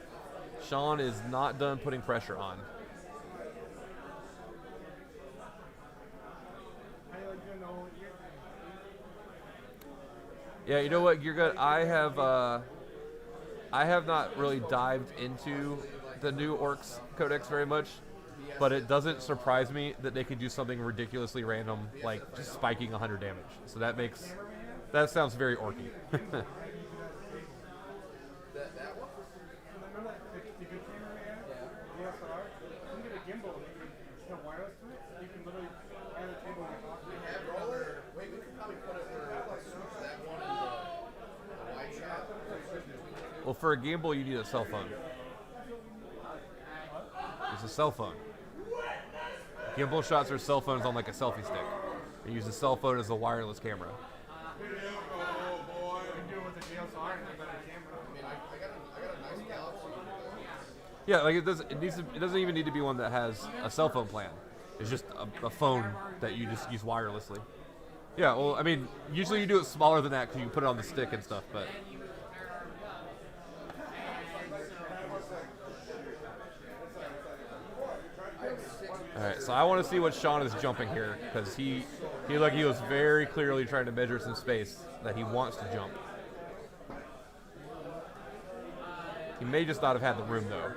Sean is not done putting pressure on. Yeah, you know what, Gear Gut? I have not really dived into the new Orks Codex very much, but it doesn't surprise me that they could do something ridiculously random, like just spiking 100 damage. So that makes That sounds very orky. That one? Remember that the good camera we had? Yeah. DSLR? You can get a gimbal and you can have wireless to it. You can literally add a table and talk to it. Have another. Wait, we could probably put it where switch that one in the wide shot. Well, for a gimbal, you need a cell phone. It's a cell phone. Gimbal shots are cell phones on like a selfie stick. You use a cell phone as a wireless camera. You can do it with a DSLR and have a better camera. I mean, I got a nice Galaxy. Yeah, like it doesn't even need to be one that has a cell phone plan. It's just a phone that you just use wirelessly. Yeah, well, I mean, usually you do it smaller than that because you put it on the stick and stuff, but. All right, so I want to see what Sean is jumping here because he was very clearly trying to measure some space that he wants to jump. He may just not have had the room though.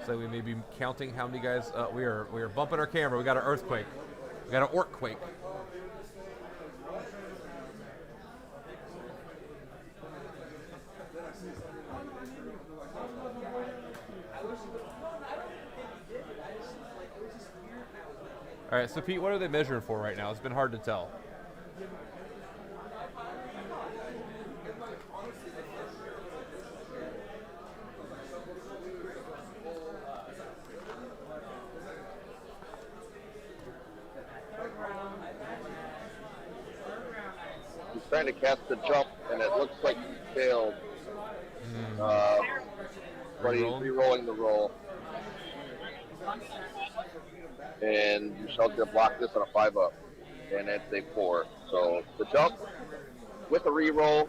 So we may be counting how many guys. We are bumping our camera. We got an earthquake. We got an orc quake. All right, so Pete, what are they measuring for right now? It's been hard to tell. He's trying to cast the jump, and it looks like he failed. But he's re-rolling the roll. And Michelle's going to block this on a 5-up. And it's a 4. So the jump with a re-roll.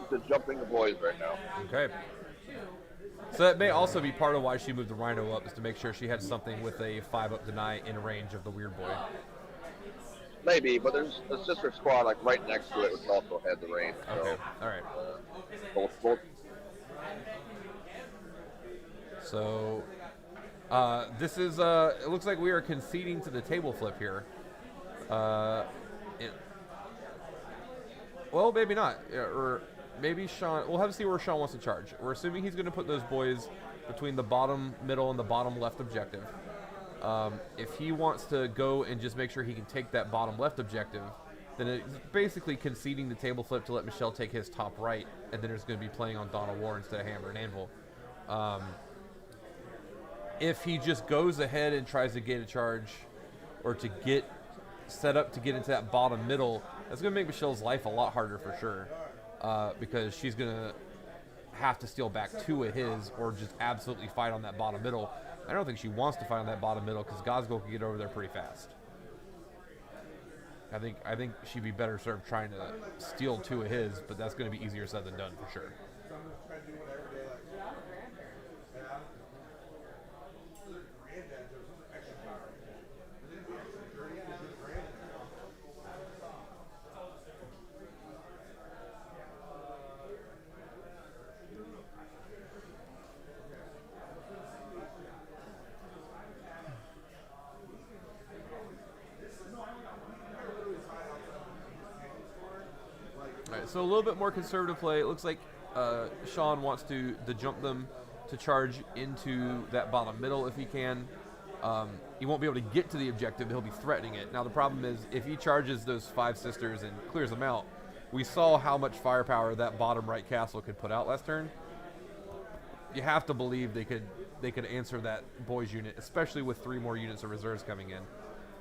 He's jumping the boys right now. Okay. So that may also be part of why she moved the Rhino up, is to make sure she had something with a 5-up deny in range of the weird boy. Maybe, but there's a sister squad like right next to it, which also had the range. So, Okay, all right. both. So this is, it looks like we are conceding to the table flip here. Well, maybe not. Or maybe Sean, we'll have to see where Sean wants to charge. We're assuming he's going to put those boys between the bottom middle and the bottom left objective. If he wants to go and just make sure he can take that bottom left objective, then it's basically conceding the table flip to let Michelle take his top right, and then it's going to be playing on Dawn of War instead of Hammer and Anvil. If he just goes ahead and tries to get a charge or to get set up to get into that bottom middle, that's going to make Michelle's life a lot harder for sure, because she's going to have to steal back 2 of his or just absolutely fight on that bottom middle. I don't think she wants to fight on that bottom middle because Gosgo can get over there pretty fast. I think she'd be better served trying to steal 2 of his, but that's going to be easier said than done for sure. So a little bit more conservative play. It looks like Sean wants to jump them to charge into that bottom middle if he can. He won't be able to get to the objective. He'll be threatening it. Now the problem is if he charges those 5 sisters and clears them out, we saw how much firepower that bottom right castle could put out last turn. You have to believe they could answer that boys unit, especially with 3 more units of reserves coming in.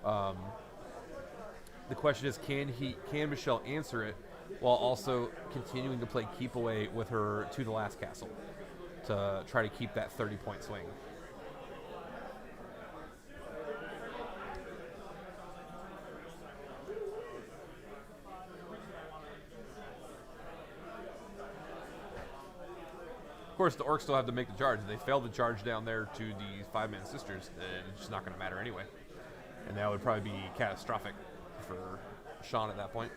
The question is, can Michelle answer it while also continuing to play keep away with her to the last castle to try to keep that 30-point swing? Of course, the Orks still have to make the charge. If they fail to charge down there to the 5-man sisters, then it's just not going to matter anyway. And that would probably be catastrophic for Sean at that point.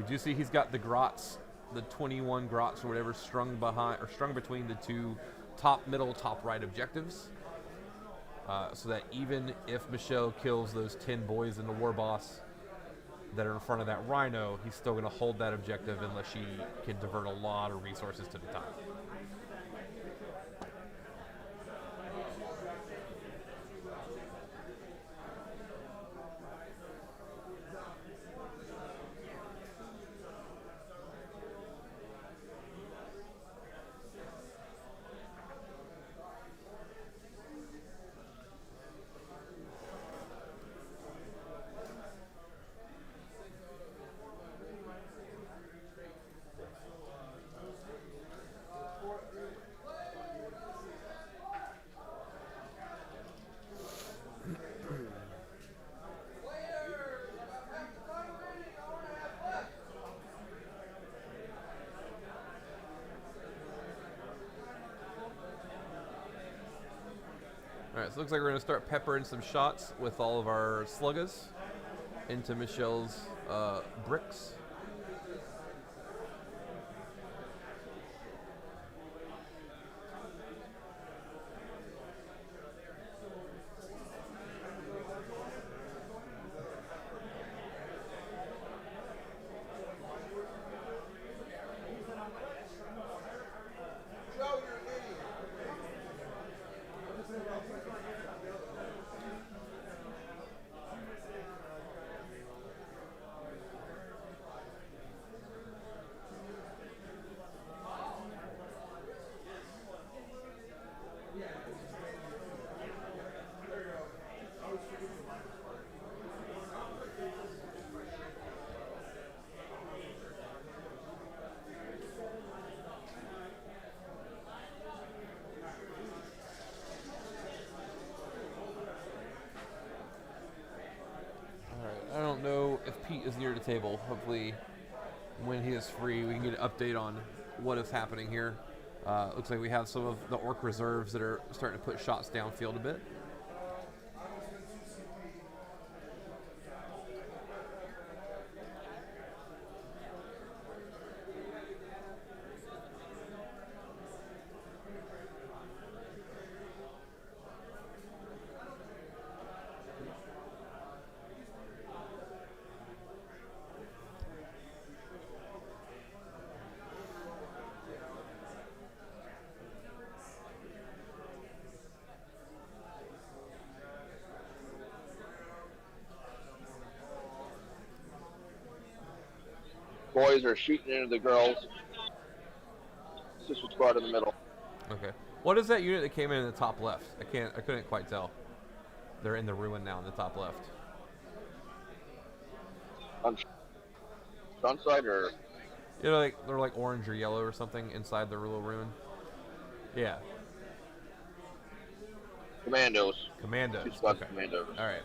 We do see he's got the grots, the 21 grots or whatever, strung between the two top right objectives. So that even if Michelle kills those 10 boys in the war boss that are in front of that rhino, he's still going to hold that objective unless she can divert a lot of resources to the top. Alright, so it looks like we're going to start peppering some shots with all of our sluggas into Michelle's bricks. I don't know if Pete is near the table. Hopefully, when he is free, we can get an update on what is happening here. Looks like we have some of the Ork reserves that are starting to put shots downfield a bit. Boys are shooting into the girls. Sister squad in the middle. Okay. What is that unit that came in the top left? I couldn't quite tell. They're in the ruin now in the top left. On front side or? You know, like they're like orange or yellow or something inside the little ruin. Yeah. Commandos. Commandos. Two squads Okay. of commandos. All right.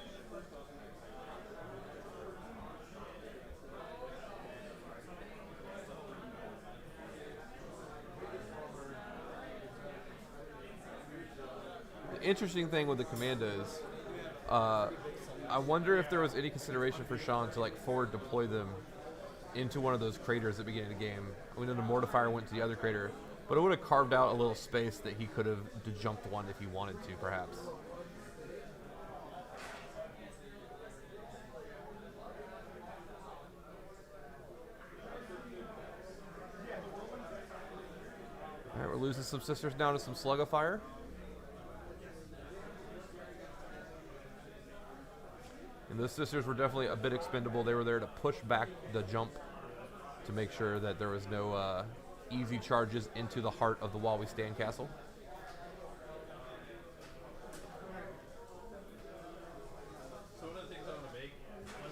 The interesting thing with the commandos, I wonder if there was any consideration for Sean to like forward deploy them into one of those craters at the beginning of the game. We know the mortifier went to the other crater, but it would have carved out a little space that he could have jumped one if he wanted to, perhaps. All right, we're losing some sisters now to some slug of fire. And those sisters were definitely a bit expendable. They were there to push back the jump to make sure that there was no easy charges into the heart of the While We Stand castle. So one of the things I want to make.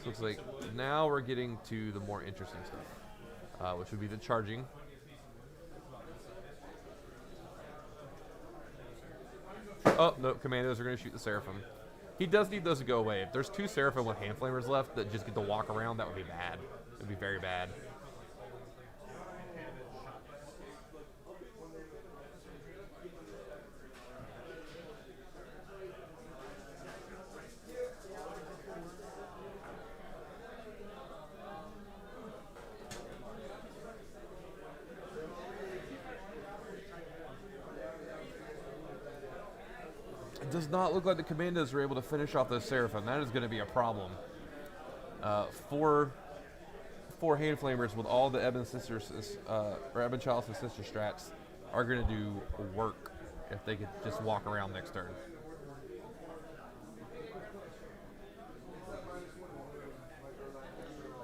So looks like now we're getting to the more interesting stuff, which would be the charging. Oh, no, commandos are going to shoot the Seraphim. He does need those to go away. If there's two Seraphim with hand flamers left that just get to walk around, that would be bad. It would be very bad. does not look like the Commandos are able to finish off those Seraphim. That is going to be a problem. Four Hand Flamers with all the Ebon Sisters, or Ebon Chalice and Sister strats are going to do work if they could just walk around next turn.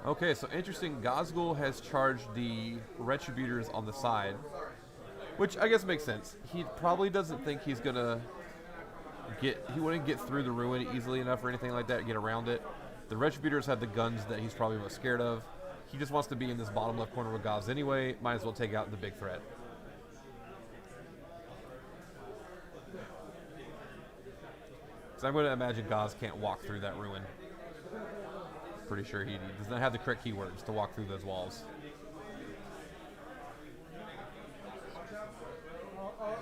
Okay, so interesting. Gazgul has charged the Retributors on the side, which I guess makes sense. He probably doesn't think he's gonna he wouldn't get through the ruin easily enough or anything like that, get around it. The Retributors have the guns that he's probably most scared of. He just wants to be in this bottom left corner with Gaz anyway. Might as well take out the big threat. So I'm going to imagine Gaz can't walk through that ruin. Pretty sure he does not have the correct keywords to walk through those walls.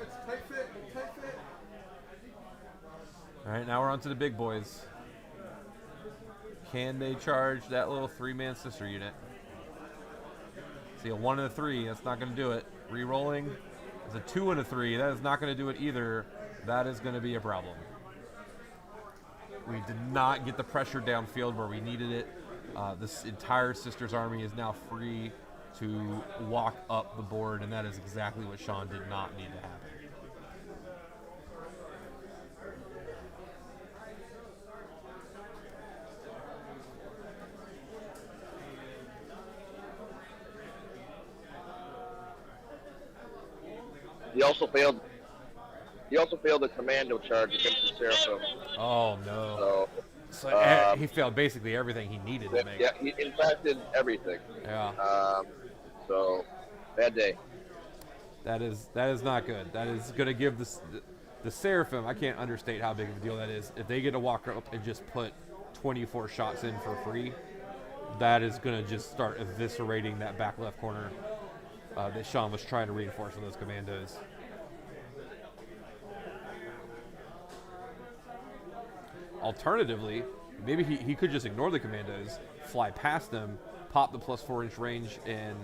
It's tight fit. All right, now we're on to the big boys. Can they charge that little 3-man sister unit? See, a 1 and a 3, that's not going to do it. Re-rolling is a 2 and a 3. That is not going to do it either. That is going to be a problem. We did not get the pressure downfield where we needed it. This entire Sisters army is now free to walk up the board, and that is exactly what Sean did not need to happen. He also failed the commando charge against the Seraphim. Oh, no. So he failed basically everything he needed to make. yeah, he impacted everything. Yeah. So bad day. That is not good. That is going to give the Seraphim, I can't understate how big of a deal that is. If they get to walk up and just put 24 shots in for free, that is going to just start eviscerating that back left corner that Sean was trying to reinforce with those commandos. Alternatively, maybe he could just ignore the commandos, fly past them, pop the plus 4-inch range and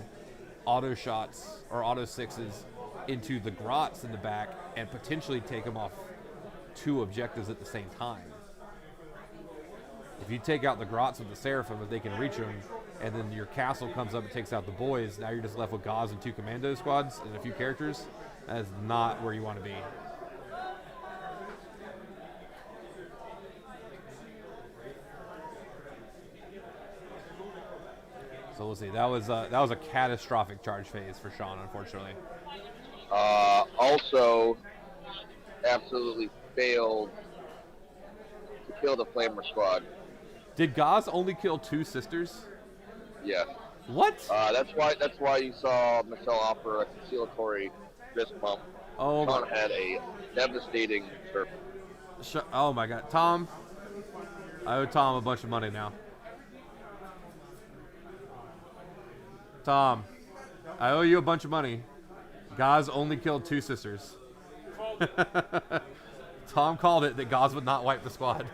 auto shots or auto 6s into the grots in the back and potentially take them off 2 objectives at the same time. If you take out the grots with the Seraphim, if they can reach them, and then your castle comes up and takes out the boys, now you're just left with Gaz and 2 commando squads and a few characters. That is not where you want to be. So we'll see. That was a catastrophic charge phase for Sean, unfortunately. Also, absolutely failed to kill the Flamer squad. Did Gaz only kill 2 sisters? Yeah. What? That's why you saw Michelle offer a conciliatory fist bump. Oh Sean my! had a devastating turf. Oh my God, Tom! I owe Tom a bunch of money now. Tom, I owe you a bunch of money. Gaz only killed 2 sisters. Tom called it that Gaz would not wipe the squad.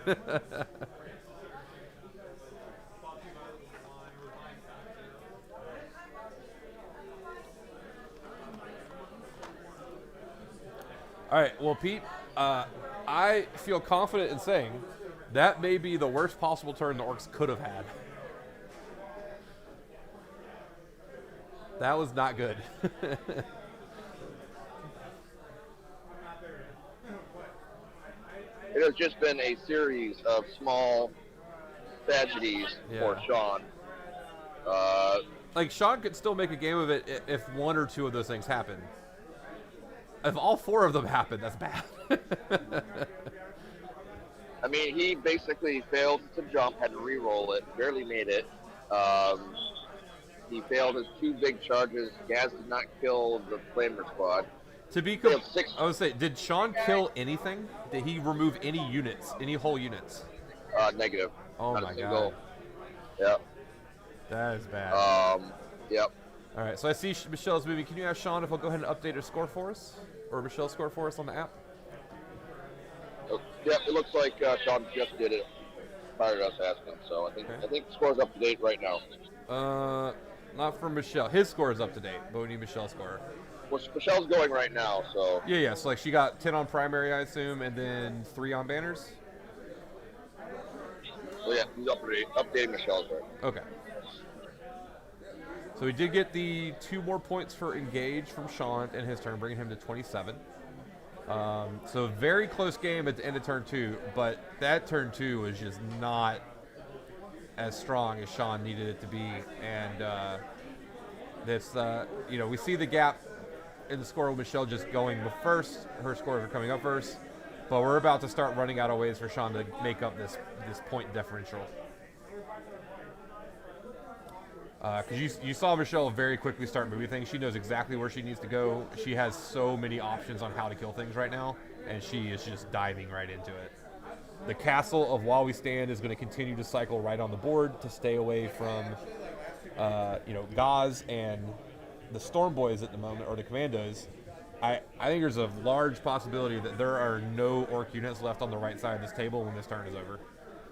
All right, well, Pete, I feel confident in saying that may be the worst possible turn the Orks could have had. That was not good. It has just been a series of small tragedies for Sean. Like, Sean could still make a game of it if 1 or 2 of those things happen. If all 4 of them happen, that's bad. I mean, he basically failed to jump, had to re-roll it, barely made it. He failed his 2 big charges. Gaz did not kill the Flamer squad. To be I would say, did Sean kill anything? Did he remove any units, any whole units? Negative. Oh not my a single. God. Yep. That is bad. Yep. All right, so I see Michelle's moving. Can you ask Sean if he'll go ahead and update her score for us? Or Michelle's score for us on the app? Yep, it looks like Sean just did it prior to us asking. So I think the score's up to date right now. Not for Michelle. His score is up to date, but we need Michelle's score. Well, Michelle's going right now, so Yeah. So like she got 10 on primary, I assume, and then 3 on banners. yeah, he's updating Michelle's right. Okay. So we did get the 2 more points for engage from Sean in his turn, bringing him to 27. So very close game at the end of turn 2, but that turn 2 was just not as strong as Sean needed it to be, and we see the gap in the score with Michelle just going first. Her scores are coming up first, but we're about to start running out of ways for Sean to make up this point differential. Because you saw Michelle very quickly start moving things. She knows exactly where she needs to go. She has so many options on how to kill things right now, and she is just diving right into it. The castle of While We Stand is going to continue to cycle right on the board to stay away from, Gauze and the Storm Boys at the moment, or the Commandos. I think there's a large possibility that there are no Orc units left on the right side of this table when this turn is over.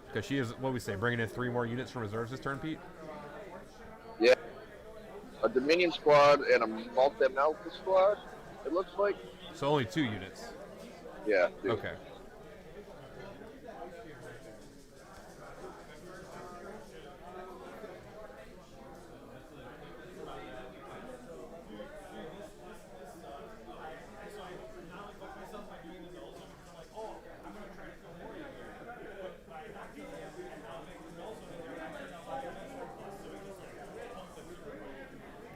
Because she is, bringing in 3 more units from reserves this turn, Pete? Yeah. A Dominion squad and a multi-Malta squad, it looks like. So only 2 units. Yeah. Dude. Okay.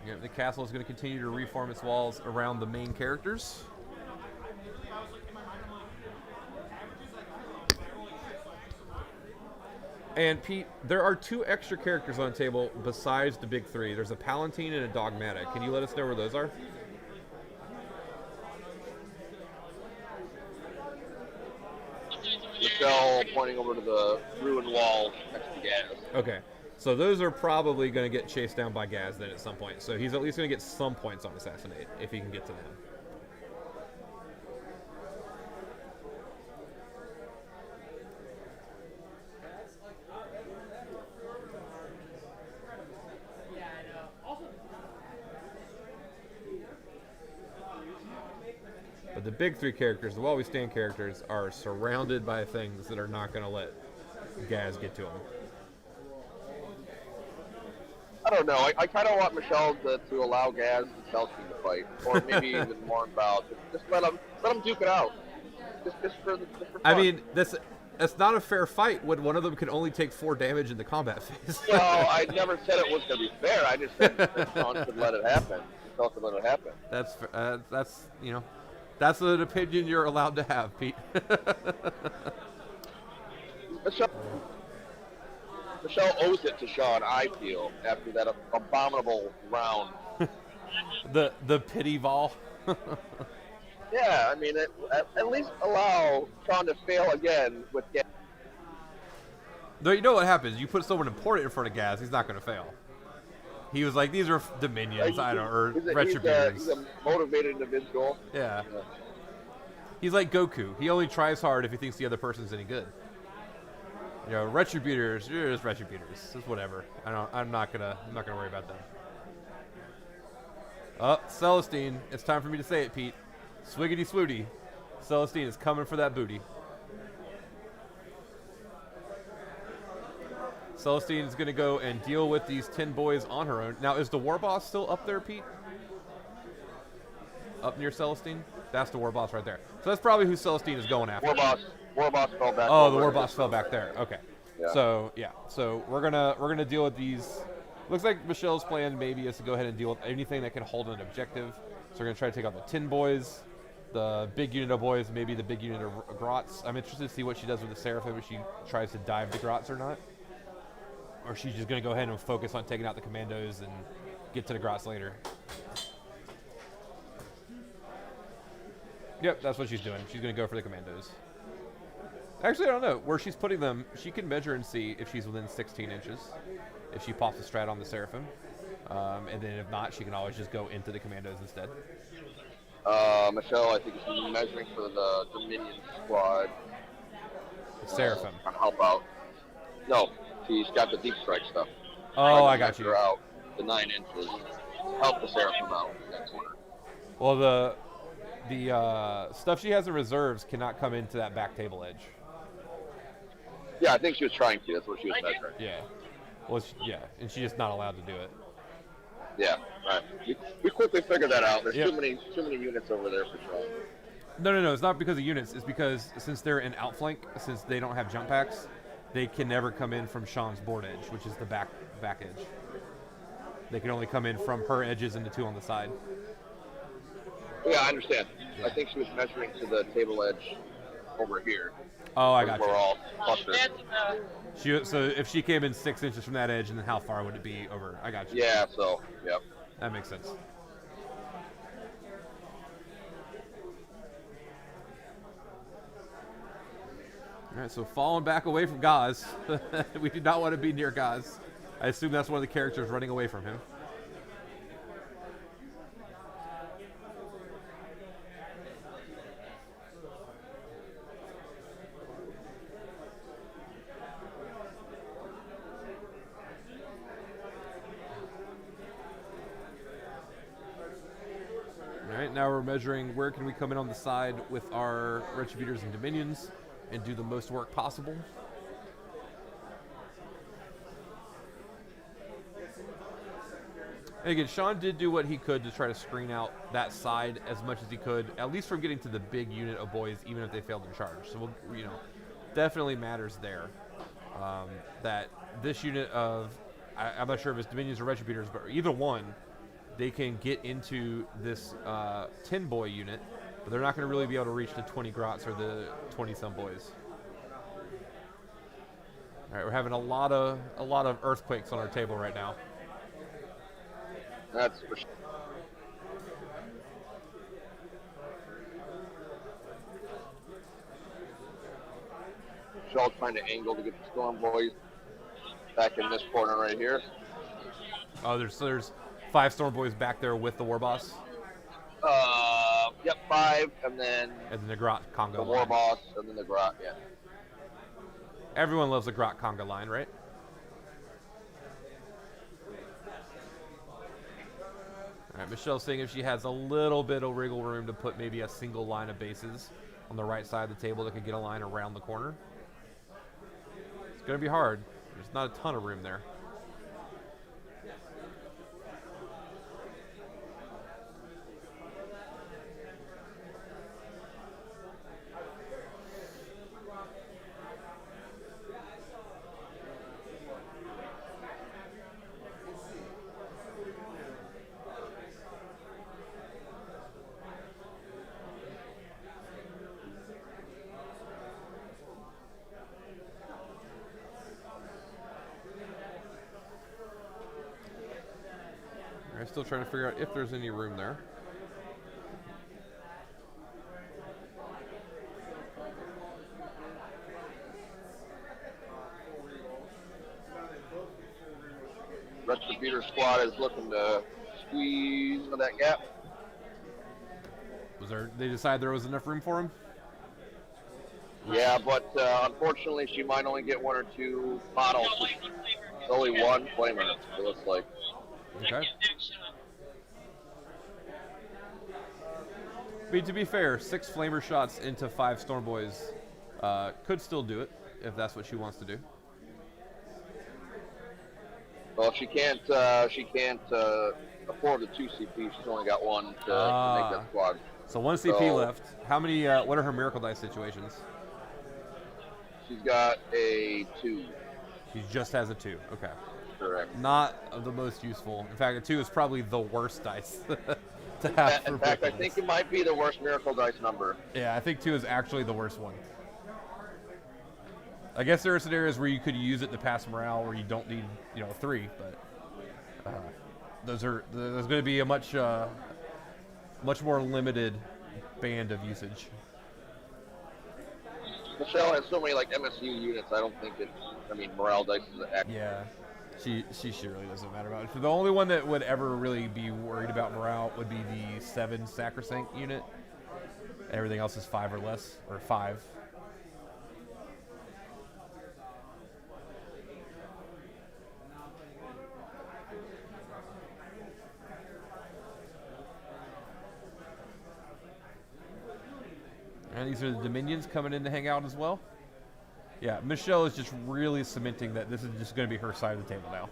Yeah, the castle is going to continue to reform its walls around the main characters. And Pete, there are 2 extra characters on the table besides the big 3. There's a Palatine and a Dogmatic. Can you let us know where those are? Michelle pointing over to the ruined wall next to Gaz. Okay. So those are probably going to get chased down by Gaz then at some point. So he's at least going to get some points on Assassinate if he can get to them. But the big 3 characters, the While We Stand characters, are surrounded by things that are not going to let Gaz get to them. I don't know. I kind of want Michelle to allow Gaz and Chelsea to fight, or maybe even more about just let them duke it out. Just for fun. I mean, that's not a fair fight when one of them can only take 4 damage in the combat phase. Well, I never said it was going to be fair. I just said Sean should let it happen. Michelle should let it happen. That's an opinion you're allowed to have, Pete. Michelle owes it to Sean, I feel, after that abominable round. the pity ball. Yeah, I mean, at least allow Sean to fail again with Gaz. Though you know what happens? You put someone important in front of Gaz, he's not going to fail. He was like, these are Dominions, or Retributors. He's a motivated individual. Yeah. He's like Goku. He only tries hard if he thinks the other person's any good. Retributors, you're just Retributors. It's whatever. I'm not gonna worry about them. Oh, Celestine. It's time for me to say it, Pete. Swiggity swooty. Celestine is coming for that booty. Celestine is going to go and deal with these 10 boys on her own. Now, is the War Boss still up there, Pete? Up near Celestine? That's the War Boss right there. So that's probably who Celestine is going after. War Boss fell back. Oh, the War Boss fell back there. Okay. Yeah. So we're gonna deal with these. Looks like Michelle's plan maybe is to go ahead and deal with anything that can hold an objective. So we're gonna try to take out the 10 boys, the big unit of boys, maybe the big unit of Grots. I'm interested to see what she does with the Seraphim, if she tries to dive the Grots or not. Or she's just going to go ahead and focus on taking out the Commandos and get to the Grots later. Yep, that's what she's doing. She's going to go for the Commandos. Actually, I don't know. Where she's putting them, she can measure and see if she's within 16 inches. If she pops a strat on the Seraphim. And then if not, she can always just go into the Commandos instead. Michelle, I think, is measuring for the Dominion squad. Seraphim. Trying to help out. No. She's got the deep strike stuff. Oh, I got you. Her out the 9 inches. Help the Seraphim out in that corner. Well, the stuff she has in reserves cannot come into that back table edge. Yeah, I think she was trying to. That's what she was measuring. Yeah. Well, yeah, and she's just not allowed to do it. Yeah, right. We quickly figured that out. There's Yep. too many units over there for sure. No. It's not because of units. It's because since they're in outflank, since they don't have jump packs, they can never come in from Sean's board edge, which is the back edge. They can only come in from her edges and the two on the side. Yeah, I understand. I think she was measuring to the table edge over here. Oh, I got you. We're all clustered. So if she came in 6 inches from that edge, and then how far would it be over? I got you. Yeah, so, yep. That makes sense. All right, so falling back away from Gaz. We do not want to be near Gaz. I assume that's one of the characters running away from him. All right, now we're measuring where can we come in on the side with our Retributors and Dominions and do the most work possible. And again, Sean did do what he could to try to screen out that side as much as he could, at least from getting to the big unit of boys, even if they failed to charge. So, definitely matters there. That this unit of, I'm not sure if it's Dominions or Retributors, but either one, they can get into this 10-boy unit, but they're not going to really be able to reach the 20 grots or the 20-some boys. All right, we're having a lot of earthquakes on our table right now. That's for sure. Michelle's trying to angle to get the Storm Boys back in this corner right here. Oh, there's 5 Storm Boys back there with the War Boss. Yep, 5, and then the Grot Conga the line. War Boss, and then the Grot, yeah. Everyone loves the Grot Conga line, right? All right, Michelle's saying if she has a little bit of wriggle room to put maybe a single line of bases on the right side of the table that could get a line around the corner. It's going to be hard. There's not a ton of room there. I'm still trying to figure out if there's any room there. Retributor squad is looking to squeeze into that gap. They decided there was enough room for him? Yeah, but unfortunately she might only get 1 or 2 models. It's only 1 flamer, it looks like. Okay. I mean, to be fair, 6 flamer shots into 5 Storm Boys could still do it if that's what she wants to do. Well, if she can't afford the 2 CP. She's only got 1 to make that squad. So 1 CP left. How many? What are her Miracle Dice situations? She's got a 2. She just has a 2. Okay. Correct. Not the most useful. In fact, a 2 is probably the worst dice to have. In fact, I think it might be the worst Miracle Dice number. Yeah, I think 2 is actually the worst one. I guess there are scenarios where you could use it to pass morale where you don't need, 3, but there's going to be a much more limited band of usage. Michelle has so many MSU units. I don't think morale dice is active. Yeah, she really doesn't matter about it. The only one that would ever really be worried about morale would be the 7 Sacrosanct unit. Everything else is 5 or less, or 5. And these are the Dominions coming in to hang out as well. Yeah, Michelle is just really cementing that this is just going to be her side of the table now.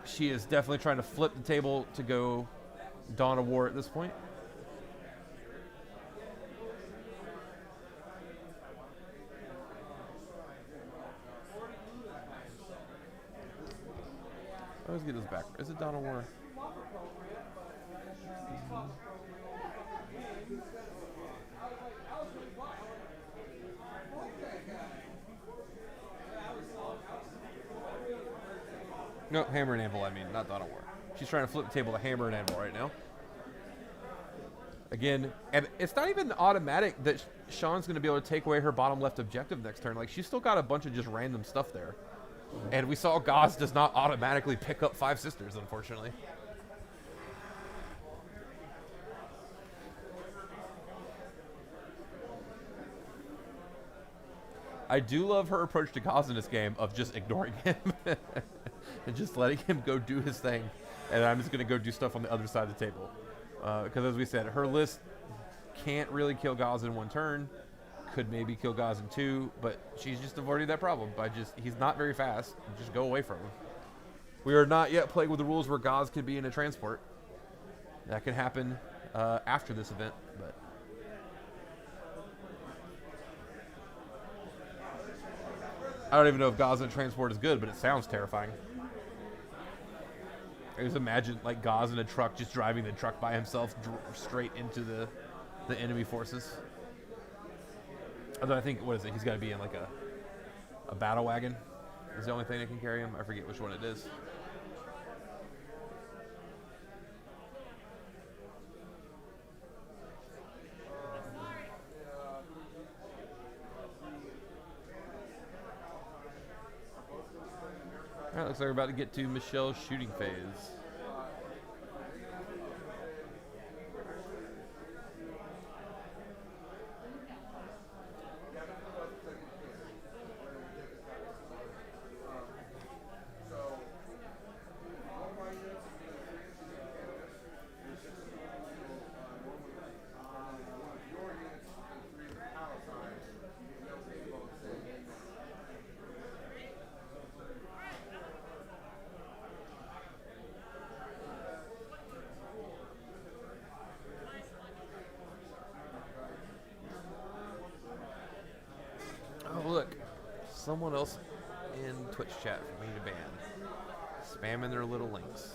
She is definitely trying to flip the table to go Dawn of War at this point. I always get this back. Is it Dawn of War? No, Hammer and Anvil, I mean, not Dawn of War. She's trying to flip the table to Hammer and Anvil right now. Again, and it's not even automatic that Sean's going to be able to take away her bottom left objective next turn. Like, she's still got a bunch of just random stuff there. And we saw Gauze does not automatically pick up 5 sisters, unfortunately. I do love her approach to Gauze in this game of just ignoring him and just letting him go do his thing. And I'm just going to go do stuff on the other side of the table. Because as we said, her list can't really kill Gauze in 1 turn. Could maybe kill Gauze in 2, but she's just avoiding that problem by he's not very fast. Just go away from him. We are not yet playing with the rules where Gauze can be in a transport. That can happen after this event, but I don't even know if Gauze in a transport is good, but it sounds terrifying. I just imagine like Gauze in a truck just driving the truck by himself straight into the enemy forces. Although I think, what is it? He's got to be in like a battle wagon. Is the only thing that can carry him. I forget which one it is. All right, looks like we're about to get to Michelle's shooting phase. Someone else in Twitch chat for me to ban. Spamming their little links.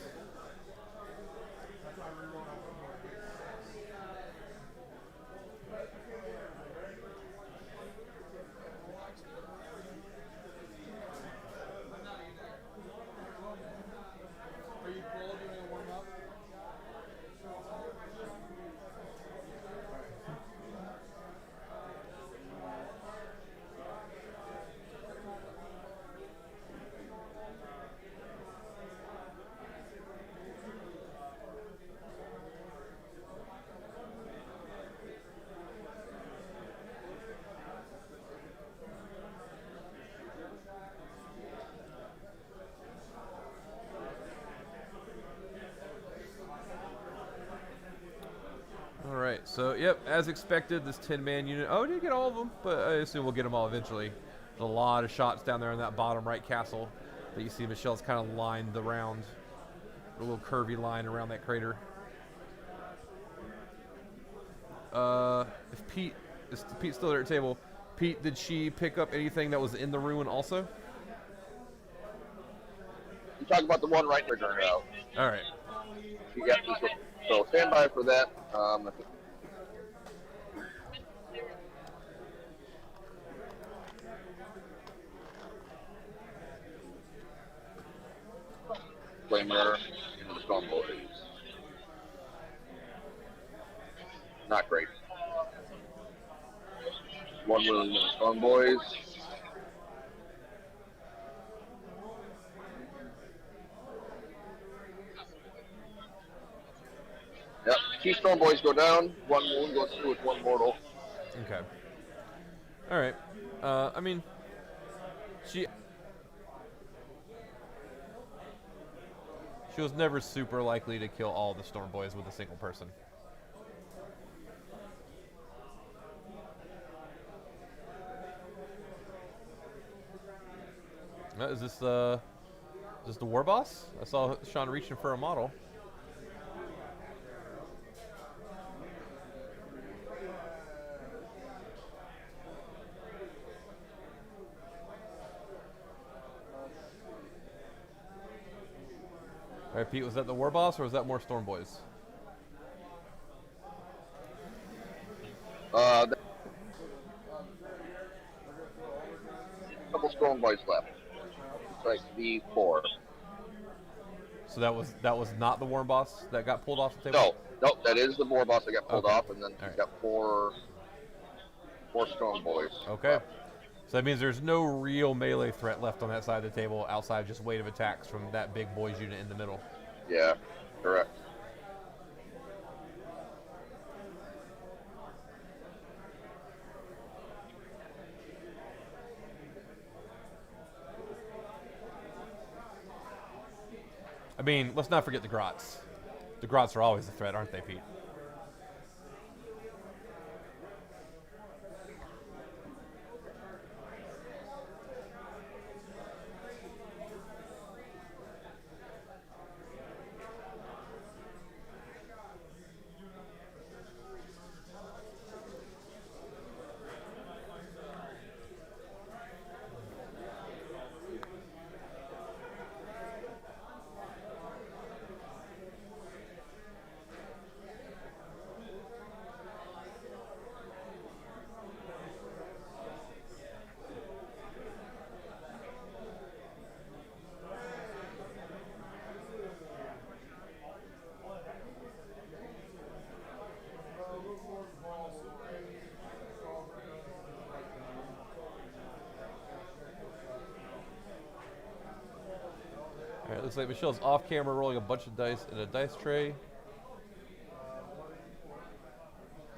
Are you cool doing a warm up? So, yep, as expected, this 10-man unit. Oh, didn't get all of them, but I assume we'll get them all eventually. There's a lot of shots down there in that bottom right castle that you see Michelle's kind of lined around, a little curvy line around that crater. Is Pete still there at the table? Pete, did she pick up anything that was in the ruin also? You talk about the one right there during out. All right. You got this one. So stand by for that. Flamer into the Storm Boys. Not great. One wound in the Storm Boys. Yep, 2 Storm Boys go down, 1 wound goes through with 1 mortal. Okay. All right. I mean, she was never super likely to kill all the Storm Boys with a single person. Is this the war boss? I saw Sean reaching for a model. All right, Pete, was that the war boss or was that more Storm Boys? A couple Storm Boys left. It's like V4. So that was not the war boss that got pulled off the table? No, that is the war boss that got pulled Okay. off, and then All he's right. got four Storm Boys. Okay. So that means there's no real melee threat left on that side of the table outside just weight of attacks from that big boys unit in the middle. Yeah, correct. I mean, let's not forget the Grots. The Grots are always a threat, aren't they, Pete? All right, looks like Michelle's off camera rolling a bunch of dice in a dice tray.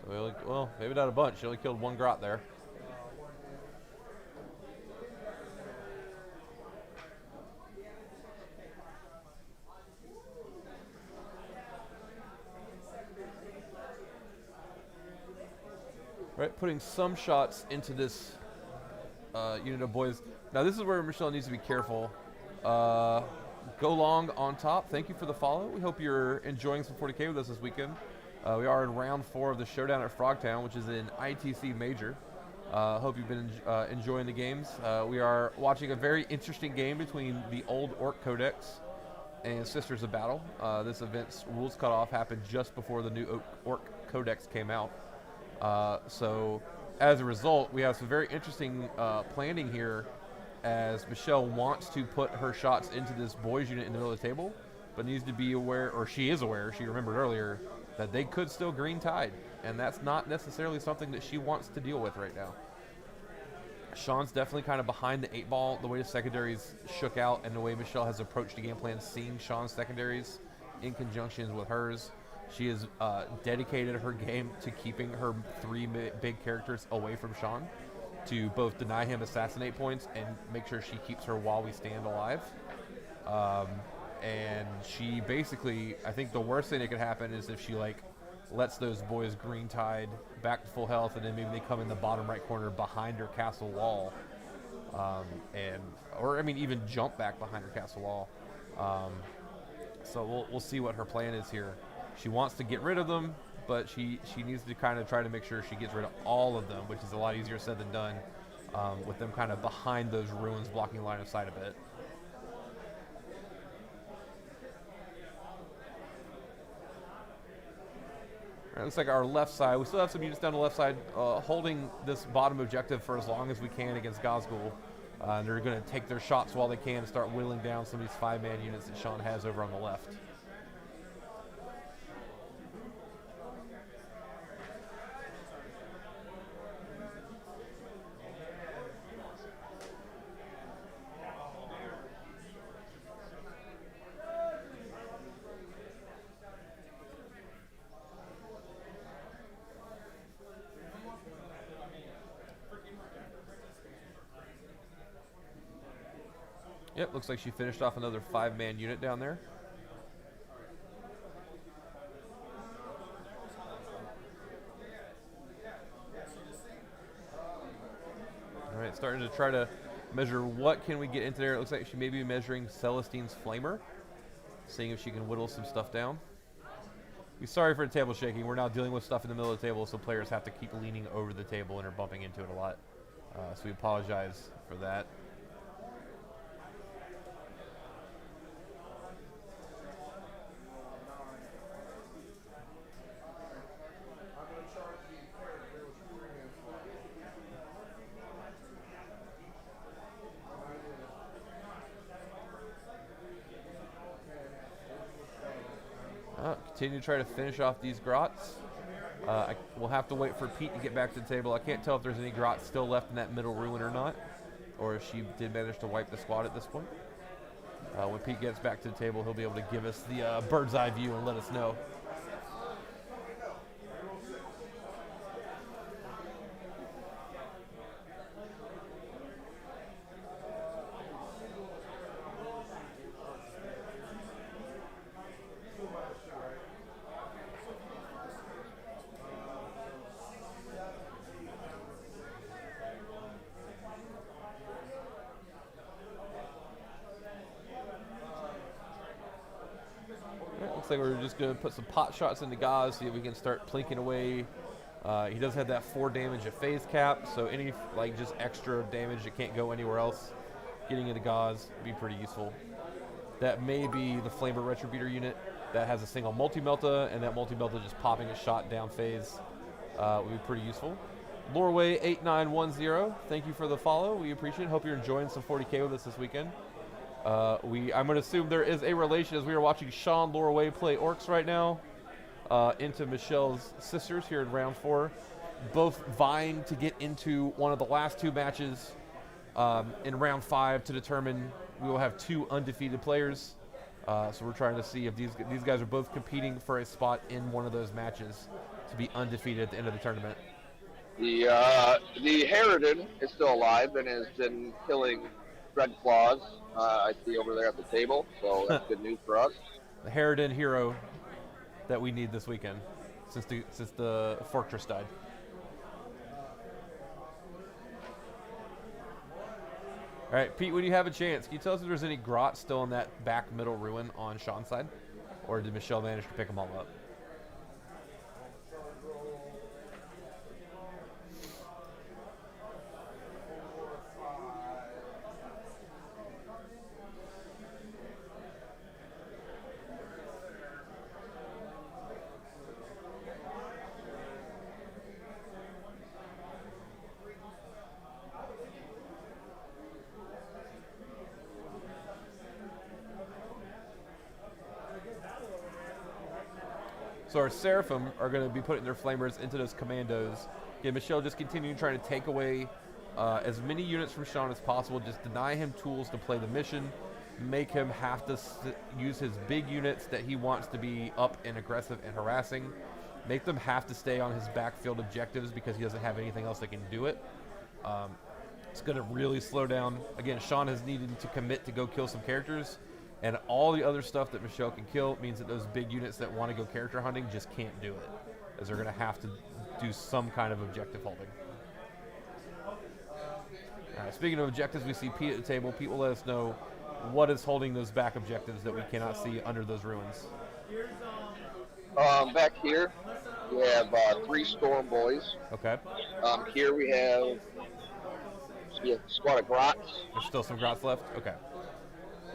So well, maybe not a bunch. She only killed one Grot there. Right, putting some shots into this unit of boys. Now this is where Michelle needs to be careful. Go long on top. Thank you for the follow. We hope you're enjoying some 40K with us this weekend. We are in round 4 of the Showdown at Frogtown, which is in ITC Major. Hope you've been enjoying the games. We are watching a very interesting game between the old Orc Codex and Sisters of Battle. This event's rules cutoff happened just before the new Orc Codex came out. So as a result, we have some very interesting planning here as Michelle wants to put her shots into this boys unit in the middle of the table, but needs to be aware, or she is aware, she remembered earlier, that they could still green tide, and that's not necessarily something that she wants to deal with right now. Sean's definitely kind of behind the 8-ball, the way the secondaries shook out and the way Michelle has approached the game plan, seeing Sean's secondaries in conjunction with hers. She has dedicated her game to keeping her 3 big characters away from Sean, to both deny him assassinate points and make sure she keeps her while we stand alive. And she basically, I think the worst thing that could happen is if she lets those boys green tide back to full health, and then maybe they come in the bottom right corner behind her castle wall, or even jump back behind her castle wall. So we'll see what her plan is here. She wants to get rid of them, but she needs to kind of try to make sure she gets rid of all of them, which is a lot easier said than done, with them kind of behind those ruins blocking line of sight a bit. All right, looks like our left side, we still have some units down the left side holding this bottom objective for as long as we can against Gazgul. And they're going to take their shots while they can and start whittling down some of these 5-man units that Sean has over on the left. Yep, looks like she finished off another 5-man unit down there. All right, starting to try to Measure what can we get into there? It looks like she may be measuring Celestine's Flamer, seeing if she can whittle some stuff down. We're sorry for the table shaking. We're now dealing with stuff in the middle of the table, so players have to keep leaning over the table and are bumping into it a lot. So we apologize for that. Continue to try to finish off these grots. We'll have to wait for Pete to get back to the table. I can't tell if there's any grots still left in that middle ruin or not, or if she did manage to wipe the squad at this point. When Pete gets back to the table, he'll be able to give us the bird's eye view and let us know. Looks like we're just going to put some pot shots into Gaz, see if we can start plinking away. He does have that 4 damage at phase cap, so any like just extra damage that can't go anywhere else, getting into Gaz would be pretty useful. That may be the Flamer Retributor unit that has a single multi-melta, and that multi-melta just popping a shot down phase would be pretty useful. Lorway8910, thank you for the follow. We appreciate it. Hope you're enjoying some 40K with us this weekend. I'm going to assume there is a relation as we are watching Sean Lorway play Orks right now into Michelle's sisters here in round 4, both vying to get into one of the last 2 matches in round 5 to determine we will have 2 undefeated players. So we're trying to see if these guys are both competing for a spot in one of those matches to be undefeated at the end of the tournament. The Harridan is still alive and has been killing Dread Claws. I see over there at the table, so that's good news for us. The Harridan hero that we need this weekend, since the Fortress died. All right, Pete, when you have a chance, can you tell us if there's any grot still in that back middle ruin on Sean's side, or did Michelle manage to pick them all up? So our Seraphim are going to be putting their Flamers into those Commandos. Again, Michelle just continuing trying to take away as many units from Sean as possible, just deny him tools to play the mission, make him have to use his big units that he wants to be up and aggressive and harassing, make them have to stay on his backfield objectives because he doesn't have anything else that can do it. It's going to really slow down. Again, Sean has needed to commit to go kill some characters, and all the other stuff that Michelle can kill means that those big units that want to go character hunting just can't do it, as they're going to have to do some kind of objective holding. All right, speaking of objectives, we see Pete at the table. Pete will let us know what is holding those back objectives that we cannot see under those ruins. Back here, we have 3 Storm Boys. Okay. Here we have a squad of Grots. There's still some grots left? Okay.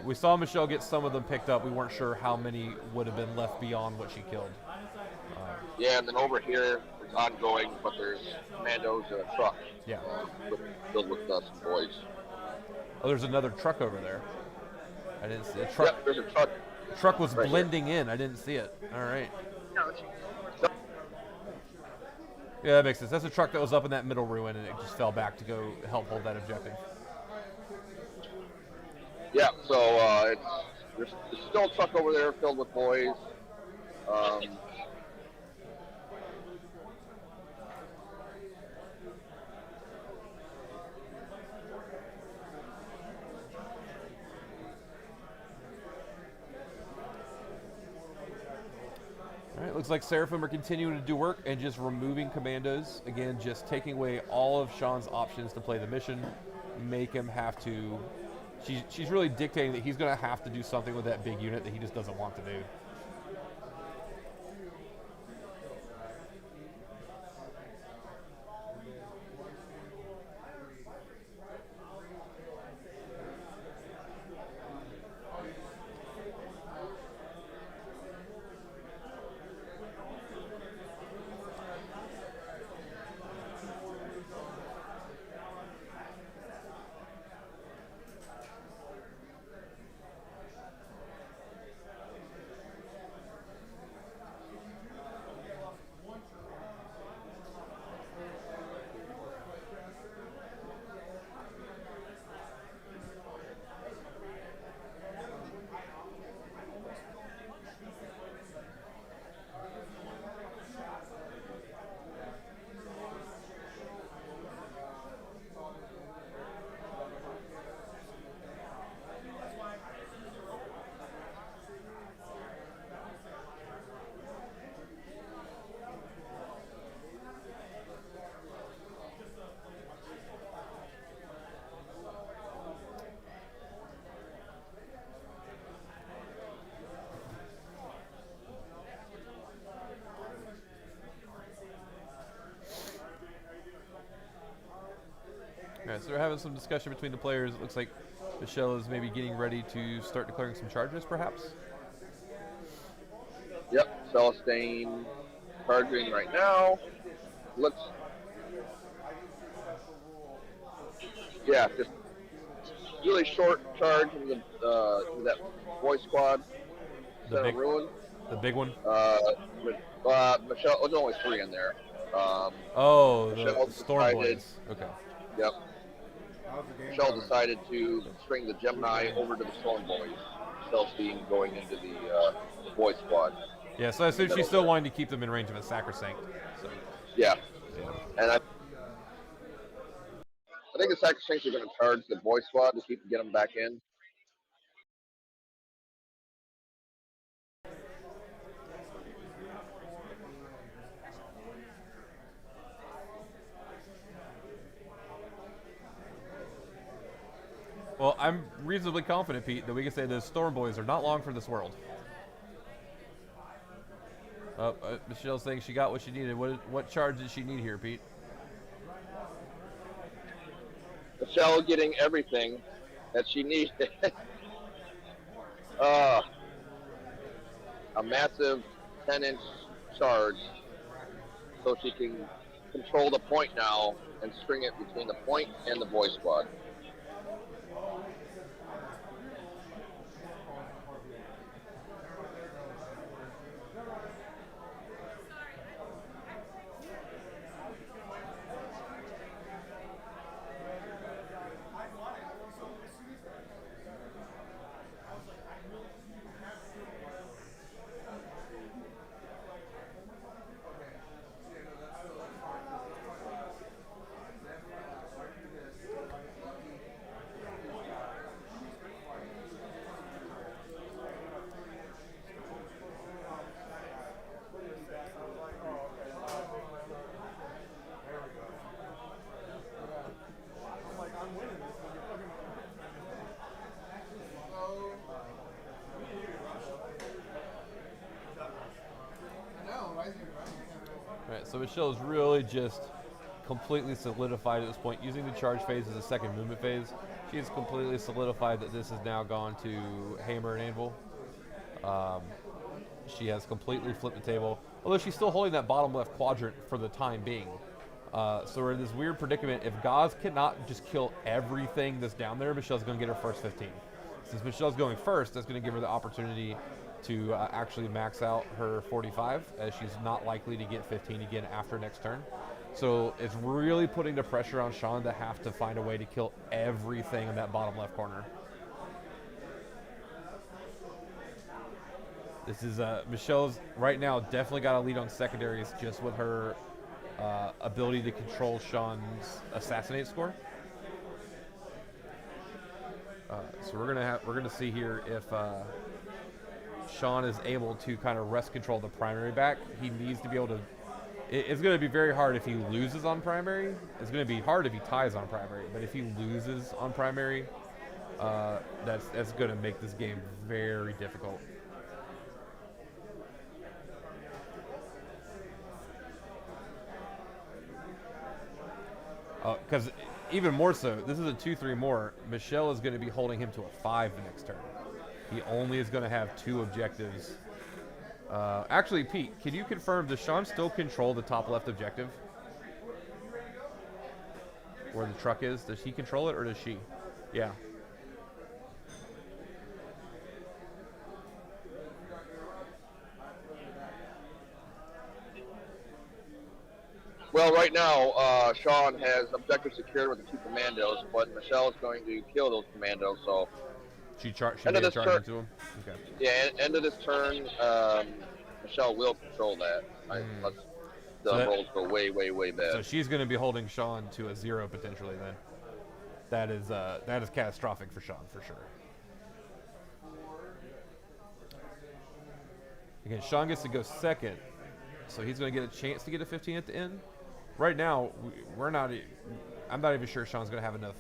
We saw Michelle get some of them picked up. We weren't sure how many would have been left beyond what she killed. Yeah, and then over here, it's ongoing, but there's Commandos and a truck. Yeah. Filled with some boys. Oh, there's another truck over there. I didn't see a truck. Yep, there's a truck. The truck was right blending in. I didn't see it. All right. Yeah, that makes sense. That's a truck that was up in that middle ruin, and it just fell back to go help hold that objective. Yeah, so there's still a truck over there filled with boys. All right, looks like Seraphim are continuing to do work and just removing Commandos. Again, just taking away all of Sean's options to play the mission, make him have to. She's really dictating that he's going to have to do something with that big unit that he just doesn't want to do. All right, so we're having some discussion between the players. It looks like Michelle is maybe getting ready to start declaring some charges, perhaps. Yep, Celestine charging right now. Looks, yeah, just really short charge into that boy squad. The Ruin. The big one. Michelle, there's only 3 in there. The Storm Boys. Okay. Yep. Michelle decided to string the Gemini over to the Storm Boys. Celestine going into the boy squad. Yeah, so I assume she's still wanting to keep them in range of a Sacrosanct. So. Yeah. And I think the Sacrosancts are going to charge the boy squad to get them back in. Well, I'm reasonably confident, Pete, that we can say the Storm Boys are not long for this world. Michelle's saying she got what she needed. What charge did she need here, Pete? Michelle getting everything that she needed. A massive 10-inch charge so she can control the point now and string it between the point and the boy squad. So Michelle's really just completely solidified at this point. Using the charge phase as a second movement phase, she has completely solidified that this has now gone to Hammer and Anvil. She has completely flipped the table, although she's still holding that bottom left quadrant for the time being. So we're in this weird predicament. If Gauze cannot just kill everything that's down there, Michelle's going to get her first 15. Since Michelle's going first, that's going to give her the opportunity to actually max out her 45, as she's not likely to get 15 again after next turn. So it's really putting the pressure on Sean to have to find a way to kill everything in that bottom left corner. This is Michelle's right now definitely got a lead on secondaries just with her ability to control Sean's assassinate score. So we're gonna see here if Sean is able to kind of wrest control the primary back. He needs to be able to, It's going to be very hard if he loses on primary. It's going to be hard if he ties on primary. But if he loses on primary, that's going to make this game very difficult. Because even more so, this is a 2-3 more. Michelle is going to be holding him to a 5 the next turn. He only is going to have 2 objectives. Actually, Pete, can you confirm, does Sean still control the top left objective? Where the truck is? Does he control it or does she? Yeah. Well, right now, Sean has objective secured with the 2 commandos, but Michelle is going to kill those commandos, so... She made a charge into him? Okay. Yeah, end of this turn, Michelle will control that. Unless the rolls go way, way, way bad. So she's going to be holding Sean to a 0 potentially then. That is catastrophic for Sean, for sure. Again, Sean gets to go second, so he's going to get a chance to get a 15 at the end. Right now, I'm not even sure Sean's going to have enough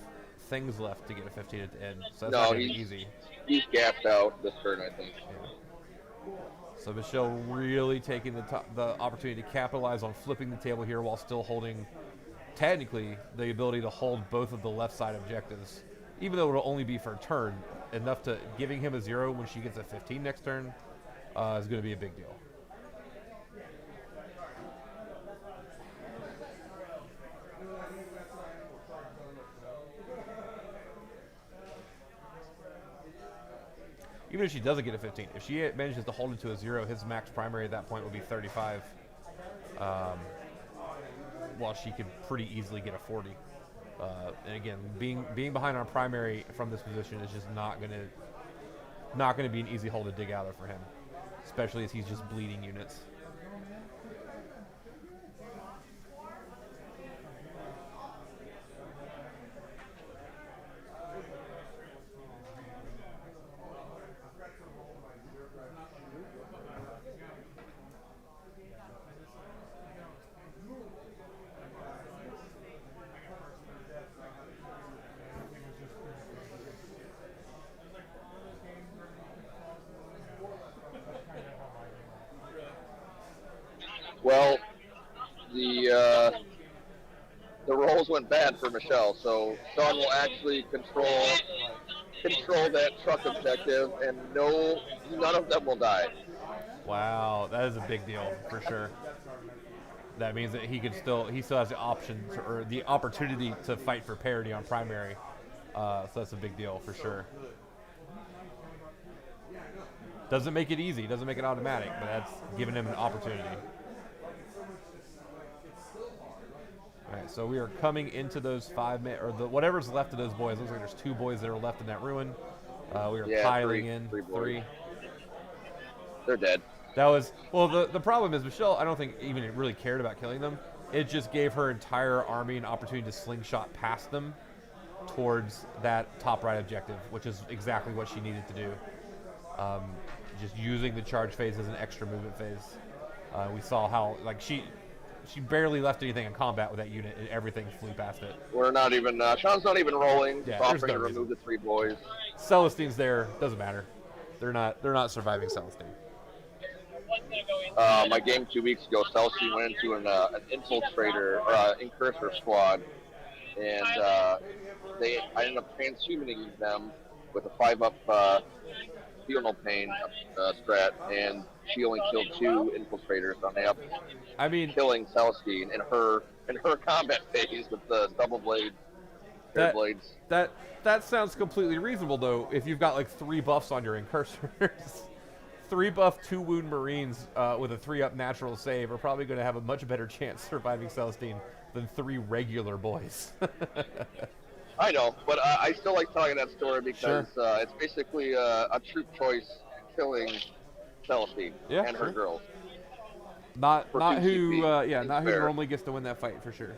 things left to get a 15 at the end, so that's not going to be easy. He's gapped out this turn, I think. Yeah. So Michelle really taking the opportunity to capitalize on flipping the table here while still holding, technically, the ability to hold both of the left side objectives. Even though it'll only be for a turn, enough to giving him a 0 when she gets a 15 next turn is going to be a big deal. Even if she doesn't get a 15, if she manages to hold it to a 0, his max primary at that point would be 35. While she could pretty easily get a 40. And again, being behind on primary from this position is just not gonna be an easy hole to dig out of for him, especially as he's just bleeding units. Well, the rolls went bad for Michelle, so Sean will actually control that truck objective, and none of them will die. Wow, that is a big deal for sure. That means that he still has the option or the opportunity to fight for parity on primary. So that's a big deal for sure. Doesn't make it easy, doesn't make it automatic, but that's giving him an opportunity. All right, so we are coming into those 5 minutes, or whatever's left of those boys. Looks like there's 2 boys that are left in that ruin. We are piling in 3. They're dead. That was, well, the problem is Michelle, I don't think even really cared about killing them. It just gave her entire army an opportunity to slingshot past them towards that top right objective, which is exactly what she needed to do. Just using the charge phase as an extra movement phase. We saw how, like, she barely left anything in combat with that unit, and everything flew past it. We're not even, Sean's not even rolling. Yeah, offering to remove the 3 boys. Celestine's there, doesn't matter. They're not surviving Celestine. My game 2 weeks ago, Celestine went into an infiltrator, incursor squad, and I ended up transhumaning them with a 5-up feel no pain strat, and she only killed 2 infiltrators on the up. I mean, killing Celestine in her combat phase with the double blades. Blades. That sounds completely reasonable though. If you've got like 3 buffs on your incursors, 3 buff 2 wound Marines with a 3-up natural save are probably going to have a much better chance surviving Celestine than 3 regular boys. I know, but I still like telling that story because it's basically a troop choice killing Celestine and her girls. Not who normally gets to win that fight for sure.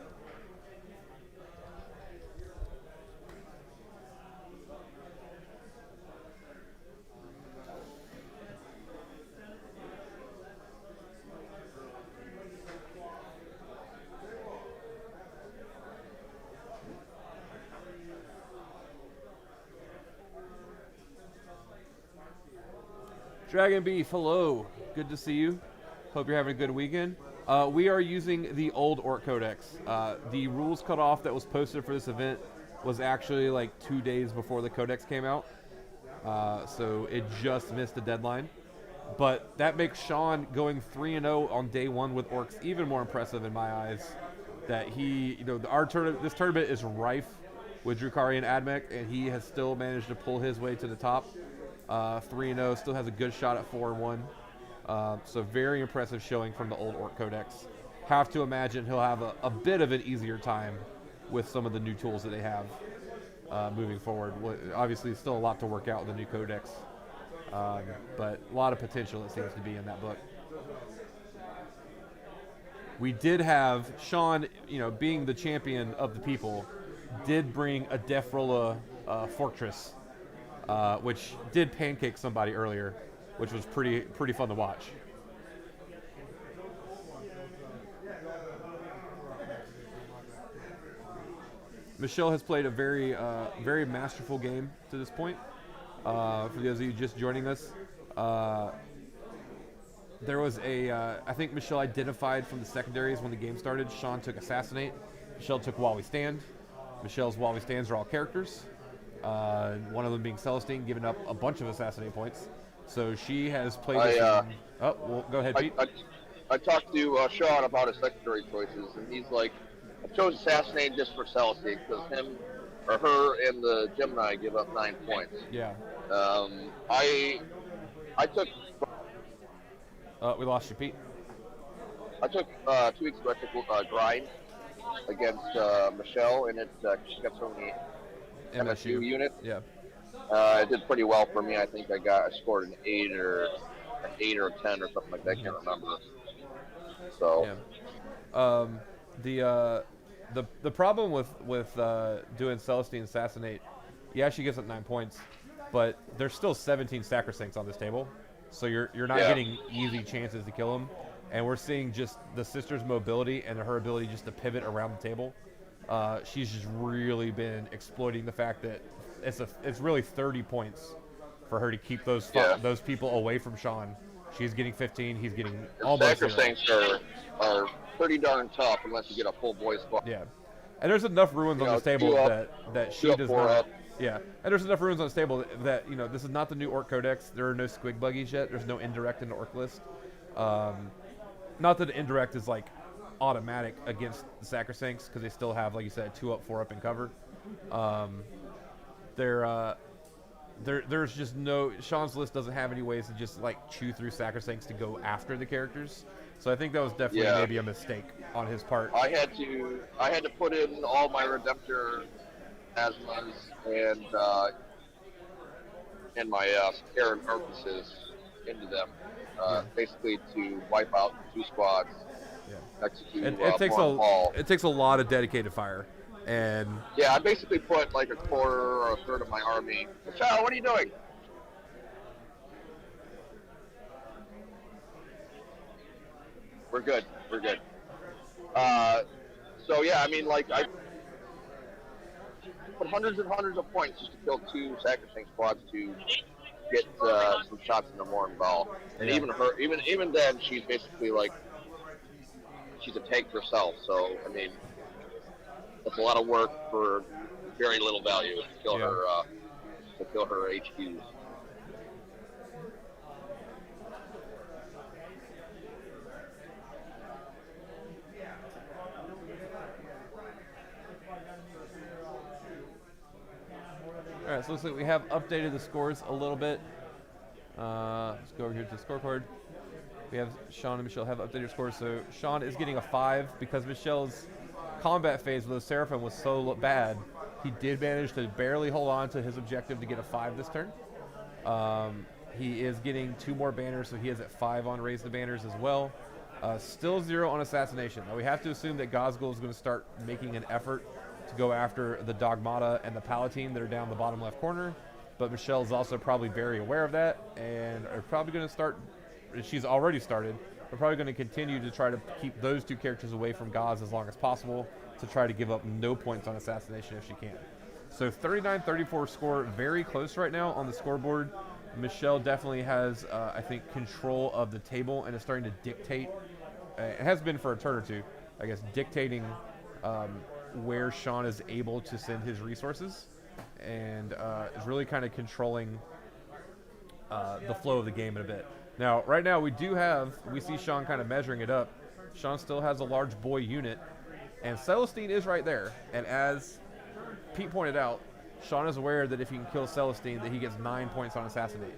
Dragon Beef, hello. Good to see you. Hope you're having a good weekend. We are using the old Orc Codex. The rules cutoff that was posted for this event was actually like 2 days before the Codex came out. So it just missed the deadline. But that makes Sean going 3-0 on day one with Orcs even more impressive in my eyes. That he, this tournament is rife with Drukari and Admech, and he has still managed to pull his way to the top. 3-0, still has a good shot at 4-1. So very impressive showing from the old Orc Codex. Have to imagine he'll have a bit of an easier time with some of the new tools that they have moving forward. Obviously, still a lot to work out with the new Codex, but a lot of potential it seems to be in that book. We did have Sean, being the champion of the people, did bring a Defrola Fortress, which did pancake somebody earlier, which was pretty fun to watch. Michelle has played a very masterful game to this point. For those of you just joining us, there was I think Michelle identified from the secondaries when the game started. Sean took Assassinate. Michelle took While We Stand. Michelle's While We Stands are all characters. One of them being Celestine, giving up a bunch of Assassinate points. So she has played well, go ahead, Pete. I talked to Sean about his secondary choices, and he's like, I chose Assassinate just for Celestine because him or her and the Gemini give up 9 points. Yeah. I took. We lost you, Pete. I took 2 weeks ago. I took Grind against Michelle, and she got so many MSU units. Yeah. It did pretty well for me. I think I scored an 8 or a 10 or something like that. I can't remember. So. Yeah. The problem with doing Celestine Assassinate, yeah, she gives up 9 points, but there's still 17 Sacrosancts on this table, so you're not getting easy chances to kill them, and we're seeing just the sister's mobility and her ability just to pivot around the table. She's just really been exploiting the fact that it's really 30 points for her to keep those people away from Sean. She's getting 15. He's getting almost 0. Sacrosancts are pretty darn tough unless you get a full boy squad. Yeah, and there's enough ruins on this table that she does not. Up. Yeah, and there's enough ruins on this table that this is not the new Orc Codex. There are no squig buggies yet. There's no indirect in the Orc list. Not that the indirect is like automatic against the Sacrosancts because they still have, like you said, 2 up, 4 up in cover. There's just no. Sean's list doesn't have any ways to just like chew through Sacrosancts to go after the characters. So I think that was definitely maybe a mistake on his part. I had to put in all my Redemptor Asmas and my Aaron Arcuses into them, basically to wipe out 2 squads. Yeah. Execute. It takes a lot of dedicated fire, and I basically put like a quarter or a third of my army. Michelle, what are you doing? We're good. So yeah, I mean, like I put hundreds and hundreds of points just to kill 2 Sacrosanct squads to get some shots in the Morn Ball. And even then, she's basically like she's a tank herself. So I mean, it's a lot of work for very little value to kill her HQs. All right, so it looks like we have updated the scores a little bit. Let's go over here to the scorecard. We have Sean and Michelle have updated scores. So Sean is getting a 5 because Michelle's combat phase with the Seraphim was so bad. He did manage to barely hold on to his objective to get a 5 this turn. He is getting 2 more banners, so he is at 5 on Raise the Banners as well. Still 0 on Assassination. Now we have to assume that Gosgul is going to start making an effort to go after the Dogmata and the Palatine that are down the bottom left corner, but Michelle is also probably very aware of that and are probably going to start, she's already started, but probably going to continue to try to keep those 2 characters away from Gaz as long as possible to try to give up no points on Assassination if she can. So 39-34 score, very close right now on the scoreboard. Michelle definitely has, I think, control of the table and is starting to dictate. It has been for a turn or two, I guess, dictating where Sean is able to send his resources, and is really kind of controlling the flow of the game in a bit. Now, right now, we see Sean kind of measuring it up. Sean still has a large boy unit, and Celestine is right there. And as Pete pointed out, Sean is aware that if he can kill Celestine, that he gets 9 points on Assassinate.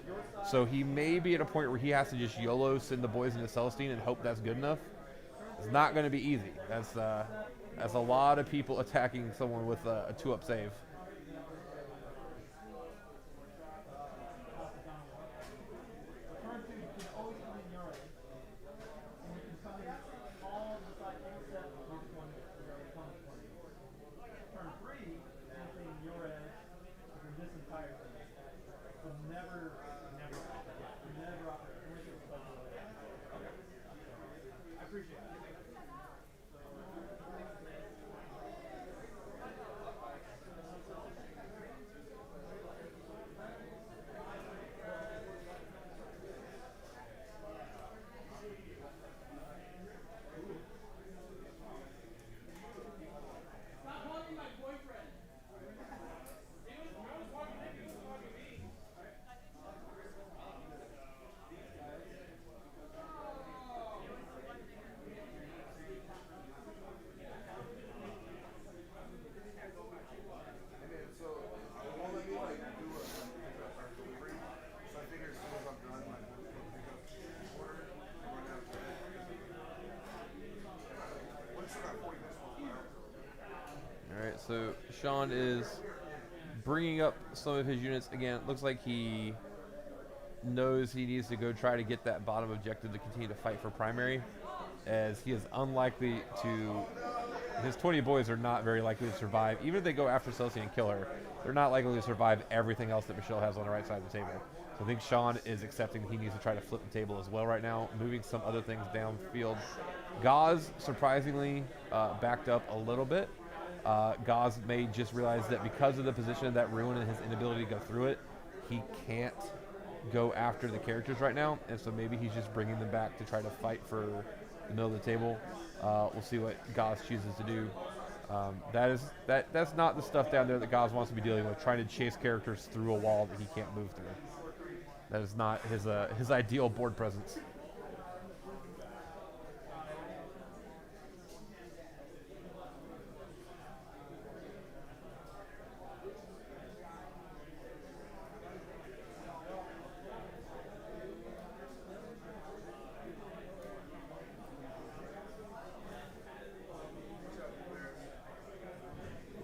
So he may be at a point where he has to just YOLO send the boys into Celestine and hope that's good enough. It's not going to be easy. That's a lot of people attacking someone with a 2-up save. So Sean is bringing up some of his units again. It looks like he knows he needs to go try to get that bottom objective to continue to fight for primary, as he is unlikely to. His 20 boys are not very likely to survive. Even if they go after Celestine and kill her, they're not likely to survive everything else that Michelle has on the right side of the table. So I think Sean is accepting he needs to try to flip the table as well right now, moving some other things downfield. Gauze, surprisingly, backed up a little bit. Gauze may just realize that because of the position of that ruin and his inability to go through it, he can't go after the characters right now, and so maybe he's just bringing them back to try to fight for the middle of the table. We'll see what Gauze chooses to do. That's not the stuff down there that Gauze wants to be dealing with, trying to chase characters through a wall that he can't move through. That is not his ideal board presence.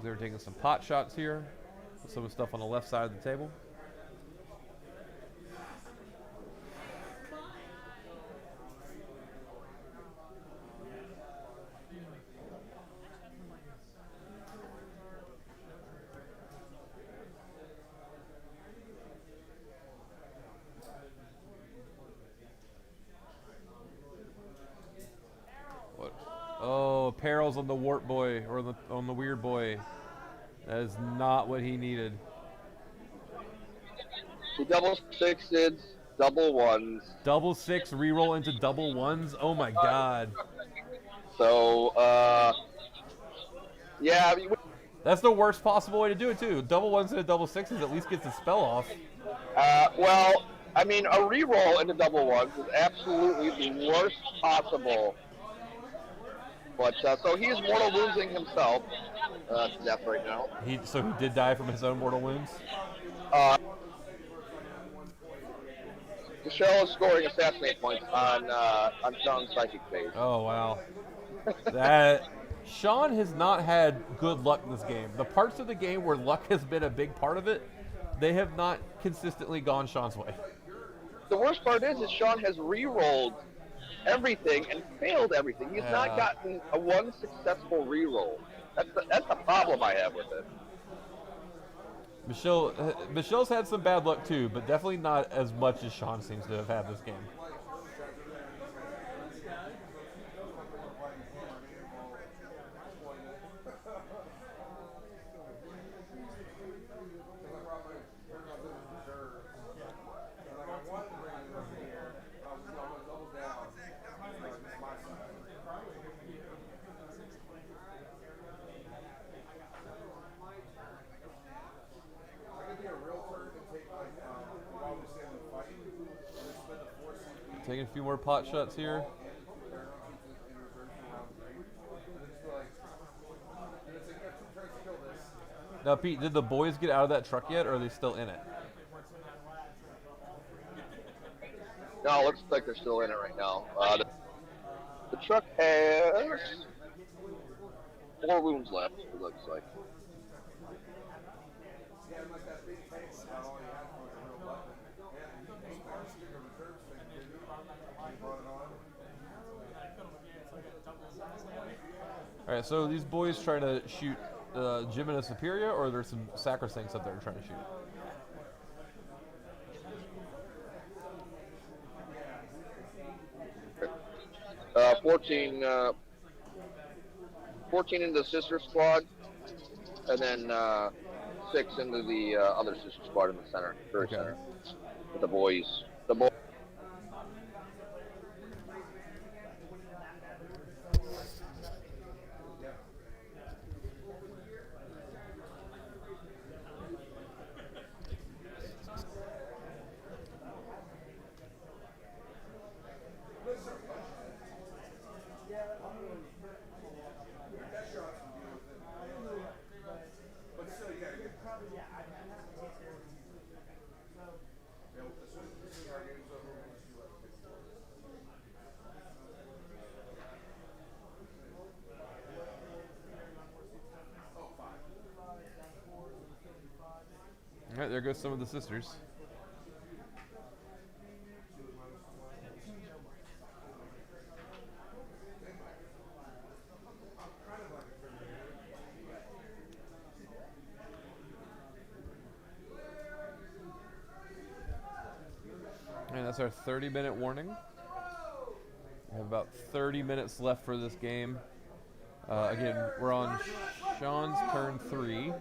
They're taking some pot shots here. Some stuff on the left side of the table. What? Oh, Perils on the Warp Boy, or on the Weird Boy. That is not what he needed. He double sixes, double ones. Double six, reroll into double ones? Oh my god. So, yeah. I mean, that's the worst possible way to do it, too. Double ones into double sixes at least gets the spell off. Well, I mean, a reroll into double ones is absolutely the worst possible. But, so he's mortal losing himself to death right now. So he did die from his own mortal wounds? Michelle is scoring assassinate points on Sean's psychic phase. Oh, wow. Sean has not had good luck this game. The parts of the game where luck has been a big part of it, they have not consistently gone Sean's way. The worst part is Sean has re-rolled everything and failed everything. He's not gotten a one successful re-roll. That's the problem I have with it. Michelle's had some bad luck too, but definitely not as much as Sean seems to have had this game. Getting a few more pot shots here. Now, Pete, did the boys get out of that truck yet, or are they still in it? No, it looks like they're still in it right now. The truck has 4 wounds left, it looks like. All right, so these boys trying to shoot Jim and a Superior, or there's some sacrosancts up there trying to shoot? 14 into the sister squad, and then 6 into the other sister squad in the center, very center, with the boys. All right, there goes some of the sisters. And that's our 30-minute warning. We have about 30 minutes left for this game. Again, we're on Sean's turn 3.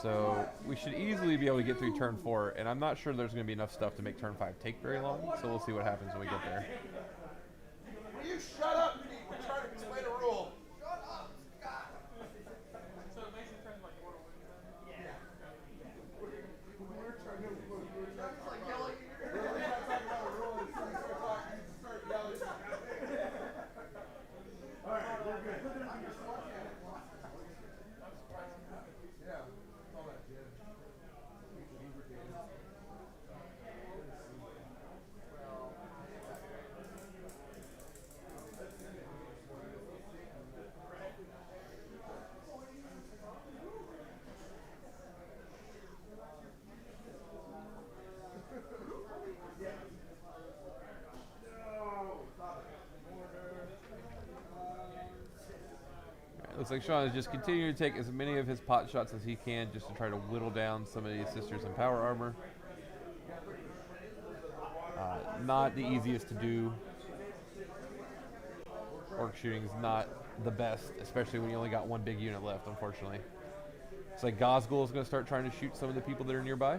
So we should easily be able to get through turn 4, and I'm not sure there's going to be enough stuff to make turn 5 take very long, so we'll see what happens when we get there. Will you shut up, Pete? We're trying to explain a rule. Shut up, Scott. So it makes it turn like Mortal Kombat. Yeah. We're trying to. It's like yelling. All right, we're good. Looks like Sean is just continuing to take as many of his pot shots as he can just to try to whittle down some of these sisters in power armor. Not the easiest to do. Orc shooting is not the best, especially when you only got one big unit left, unfortunately. It's like Gosgul is going to start trying to shoot some of the people that are nearby.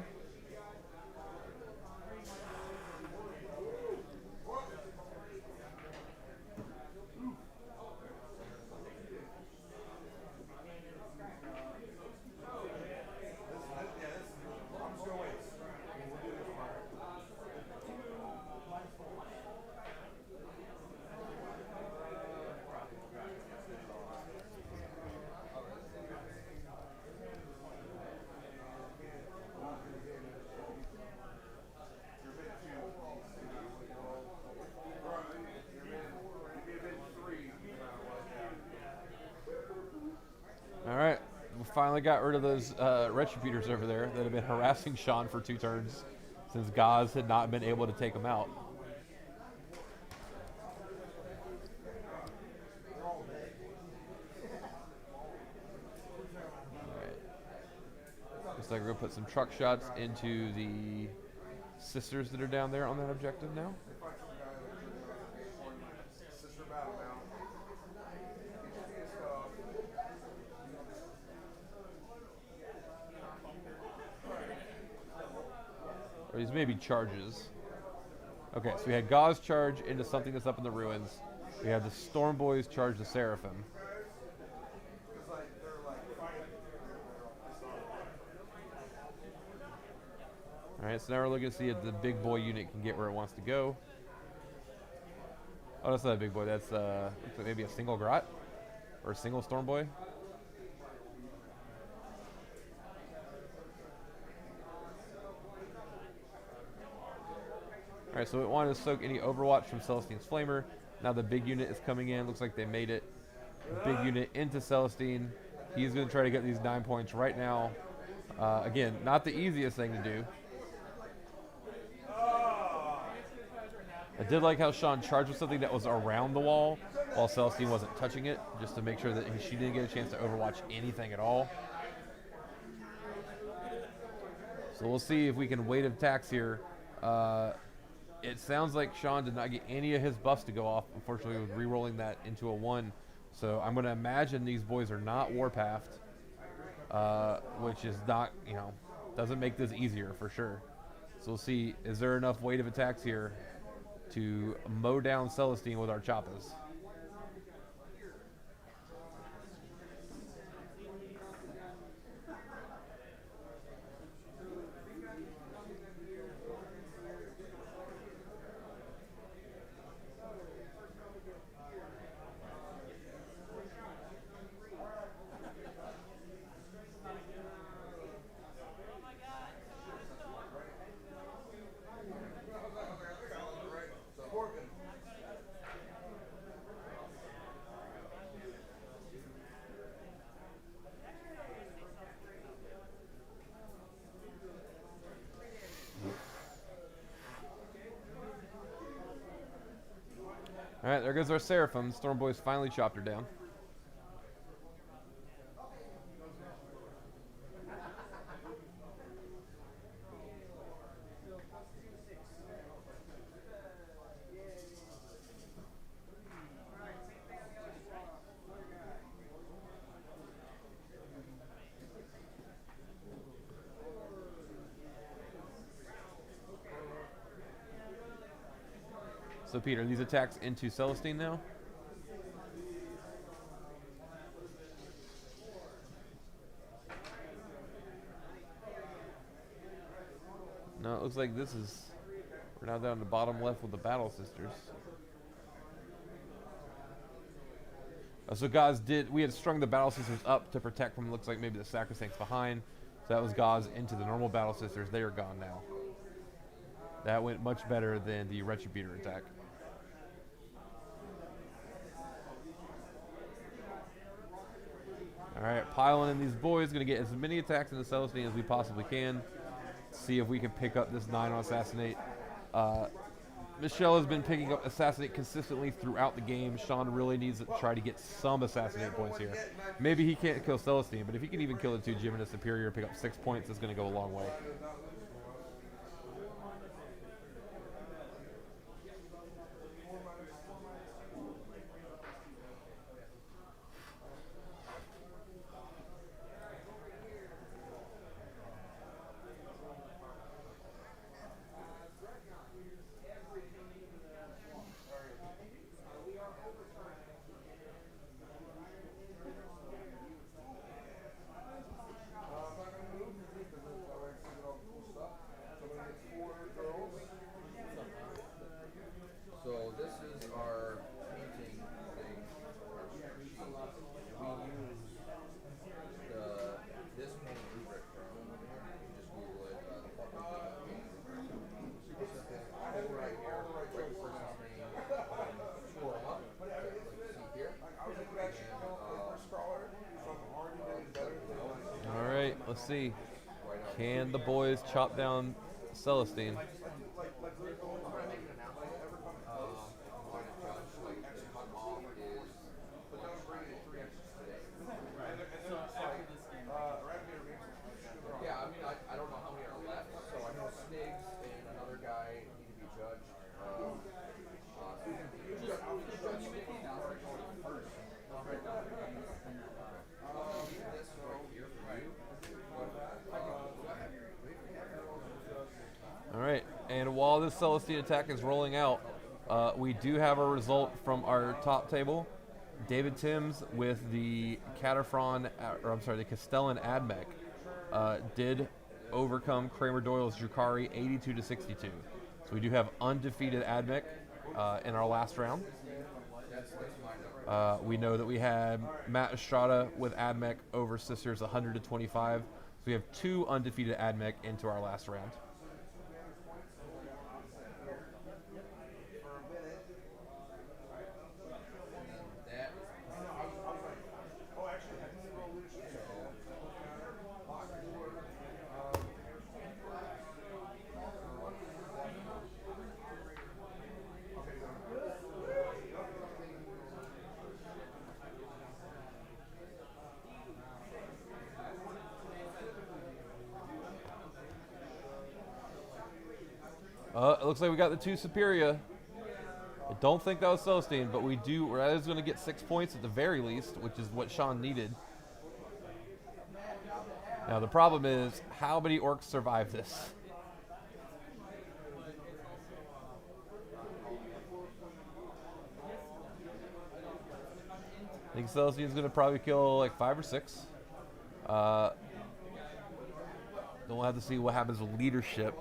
Alright, we finally got rid of those Retributors over there that have been harassing Sean for 2 turns since Gaz had not been able to take them out. Alright. Looks like we're going to put some truck shots into the sisters that are down there on that objective now. Or these may be charges. Okay, so we had Gauze charge into something that's up in the ruins. We had the Storm Boys charge the Seraphim. All right, so now we're looking to see if the big boy unit can get where it wants to go. Oh, that's not a big boy. That's looks like maybe a single grot or a single storm boy. All right, so it wanted to soak any Overwatch from Celestine's Flamer. Now the big unit is coming in. Looks like they made it. Big unit into Celestine. He's going to try to get these 9 points right now. Again, not the easiest thing to do. I did like how Sean charged with something that was around the wall while Celestine wasn't touching it, just to make sure that she didn't get a chance to Overwatch anything at all. So we'll see if we can wait attacks here. It sounds like Sean did not get any of his buffs to go off, unfortunately, with re-rolling that into a 1. So I'm going to imagine these boys are not warpathed, which is not, doesn't make this easier for sure. So we'll see, is there enough wave of attacks here to mow down Celestine with our Choppas? All right, there goes our Seraphim. Storm Boys finally chopped her down. So Peter, these attacks into Celestine now? No, it looks like this is, we're now down to bottom left with the Battle Sisters. So Gauze we had strung the Battle Sisters up to protect from, looks like maybe the Sacrosancts behind. So that was Gauze into the normal Battle Sisters. They are gone now. That went much better than the Retributor attack. Alright, piling in these boys. Going to get as many attacks into Celestine as we possibly can. See if we can pick up this 9 on Assassinate. Michelle has been picking up Assassinate consistently throughout the game. Sean really needs to try to get some Assassinate points here. Maybe he can't kill Celestine, but if he can even kill the 2 Gym and a Superior and pick up 6 points, it's going to go a long way. So this is our painting thing. We use this painting rubric from, you just Google it, super simple. Right here, right person's name, scroll up, like see here. All right, let's see. Can the boys chop down Celestine? Yeah, I mean, I don't know how many are left, so I know Snigs and another guy need to be judged. All right, and while this Celestine attack is rolling out, we do have a result from our top table. David Timms with the Castellan Admech did overcome Kramer Doyle's Drukari 82-62. So we do have undefeated Admech in our last round. That's my number. We know that we had Matt Estrada with Admech over Sisters 100-25. So we have 2 undefeated Admech into our last round. It looks like we got the 2 Superior. I don't think that was Celestine, but that is going to get 6 points at the very least, which is what Sean needed. Now the problem is, how many Orks survive this? I think Celestine's going to probably kill like 5 or 6. Then we'll have to see what happens with leadership,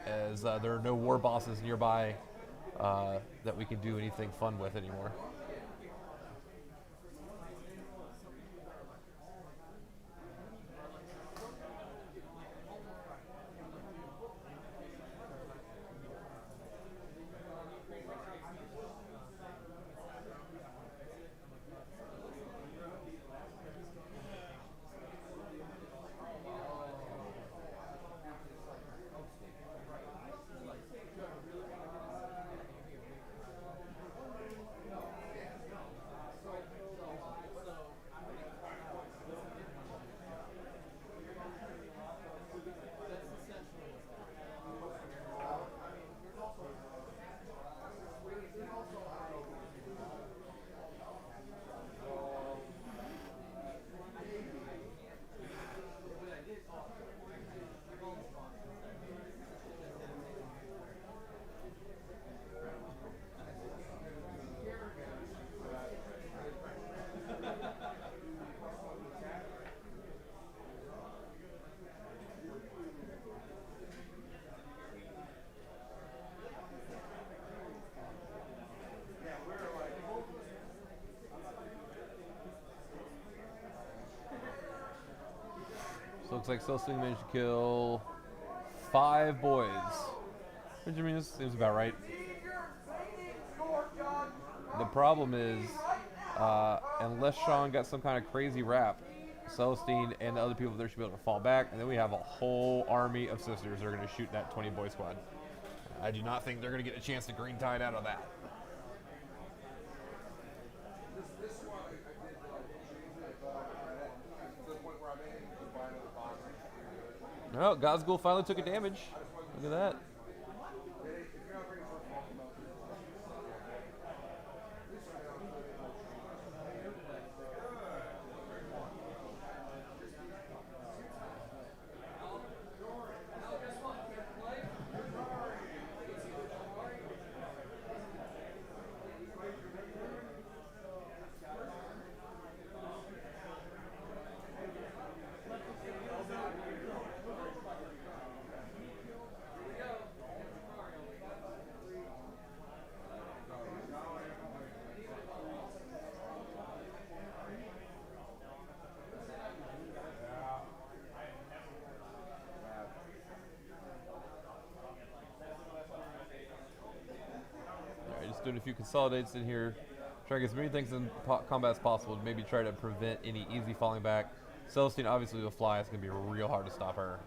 as there are no war bosses nearby that we can do anything fun with anymore. So looks like Celestine managed to kill 5 boys. Which I mean, seems about right. The problem is, unless Sean got some kind of crazy rap, Celestine and the other people there should be able to fall back, and then we have a whole army of sisters that are going to shoot that 20-boy squad. I do not think they're going to get a chance to green tide out of that. Oh, Gazgul finally took a damage. Look at that. Doing a few consolidates in here, trying to get as many things in combat as possible to maybe try to prevent any easy falling back. Celestine obviously will fly. It's going to be real hard to stop her.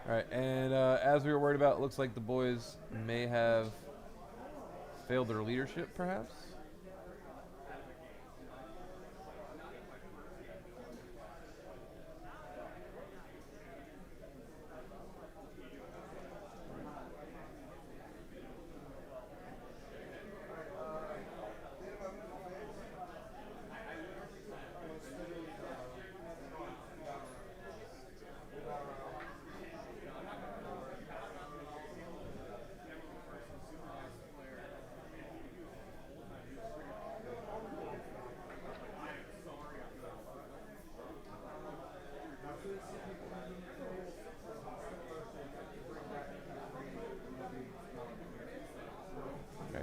Alright, and as we were worried about, it looks like the boys may have failed their leadership, perhaps?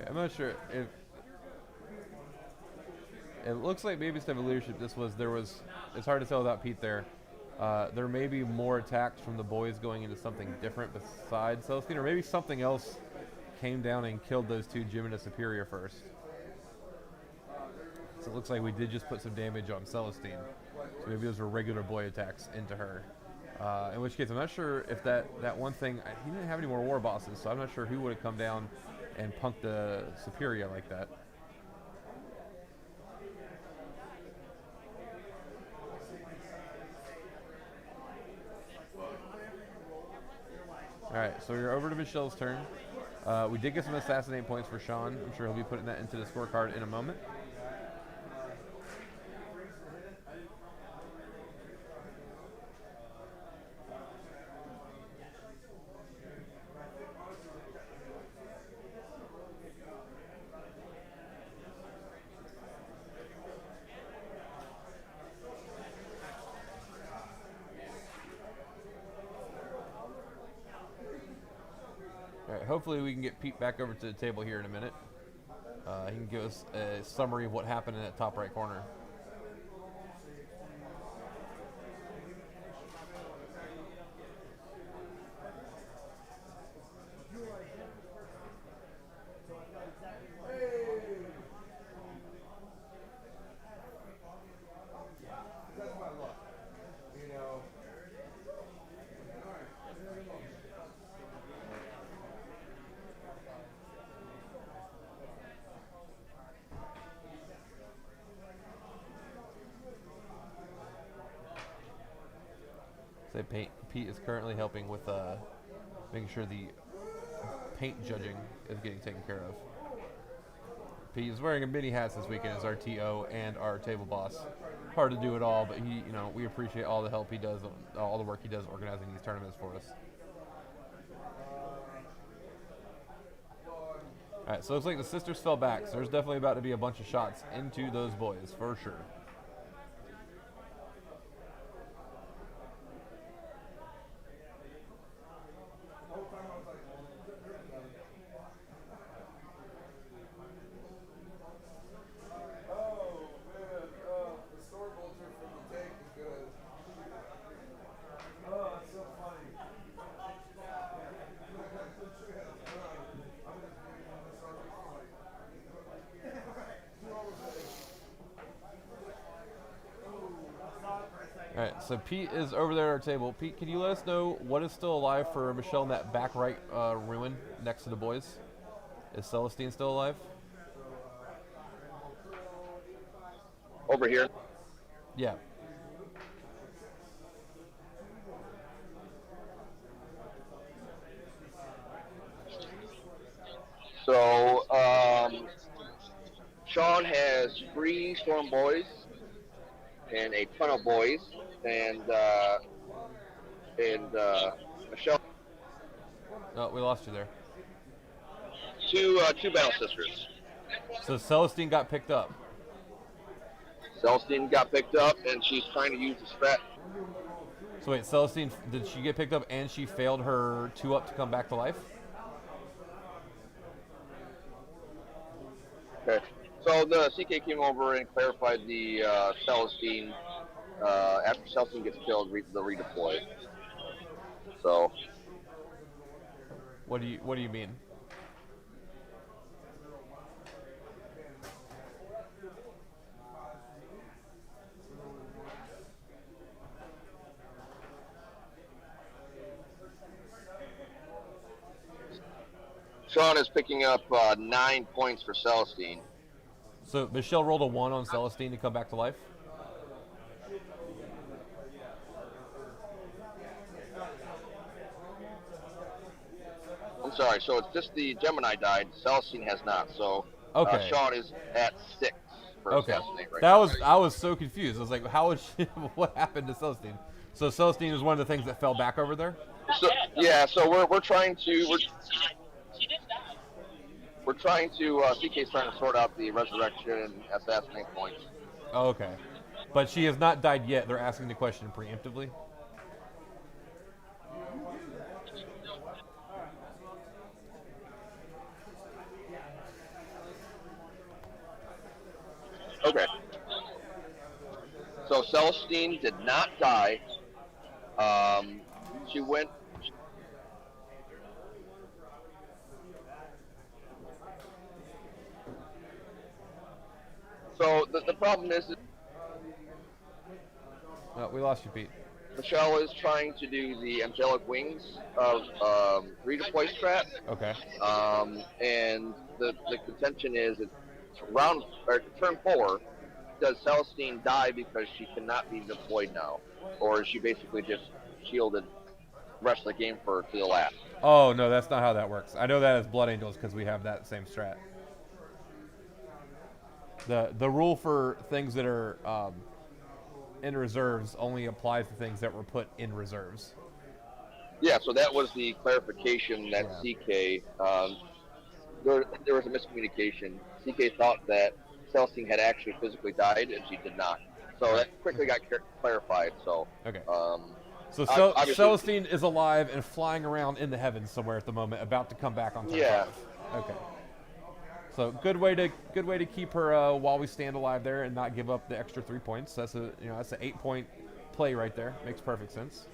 I'm not sure if it looks like maybe instead of leadership, there was. It's hard to tell without Pete there. There may be more attacks from the boys going into something different besides Celestine, or maybe something else came down and killed those two Jimina Superior first. So it looks like we did just put some damage on Celestine. So maybe those were regular boy attacks into her. In which case, I'm not sure if that one thing, he didn't have any more war bosses, so I'm not sure who would have come down and punked the Superior like that. Alright, so we're over to Michelle's turn. We did get some assassinate points for Sean. I'm sure he'll be putting that into the scorecard in a moment. Alright, hopefully we can get Pete back over to the table here in a minute. He can give us a summary of what happened in that top right corner. Pete is currently helping with making sure the paint judging is getting taken care of. Pete is wearing a mini hat this weekend as our TO and our table boss. Hard to do it all, but we appreciate all the help he does, all the work he does organizing these tournaments for us. All right, so it looks like the sisters fell back, so there's definitely about to be a bunch of shots into those boys for sure. Alright, so Pete is over there at our table. Pete, can you let us know what is still alive for Michelle in that back right ruin next to the boys? Is Celestine still alive? Over here. Yeah. So, Sean has 3 storm boys and a ton of boys, and Michelle. Oh, we lost you there. Two battle sisters. So Celestine got picked up. Celestine got picked up, and she's trying to use the strat. So wait, Celestine, did she get picked up and she failed her 2-up to come back to life? Okay. So the CK came over and clarified the Celestine. After Celestine gets killed, they'll redeploy. So. What do you mean? Sean is picking up 9 points for Celestine. So Michelle rolled a 1 on Celestine to come back to life? I'm sorry, so it's just the Gemini died. Celestine has not. So okay. Sean is at 6 for assassinate right now. That I was so confused. I was like, how would what happened to Celestine? So Celestine was one of the things that fell back over there? So yeah, so we're trying to CK's trying to sort out the resurrection and assassinate points. Oh, okay. But she has not died yet. They're asking the question preemptively. Okay. So Celestine did not die. She went. So the problem is We lost you, Pete. Michelle is trying to do the angelic wings of redeploy strat. Okay. And the contention is it's round or turn 4. Does Celestine die because she cannot be deployed now, or is she basically just shielded the rest of the game for to the last? Oh no, that's not how that works. I know that as Blood Angels because we have that same strat. The rule for things that are in reserves only applies to things that were put in reserves. Yeah, so that was the clarification that CK. There was a miscommunication. CK thought that Celestine had actually physically died, and she did not. So that quickly got clarified. So Okay. So obviously- Celestine is alive and flying around in the heavens somewhere at the moment, about to come back on turn 5. Okay. So good way to keep her while we stand alive there and not give up the extra 3 points. That's an 8-point play right there. Makes perfect sense.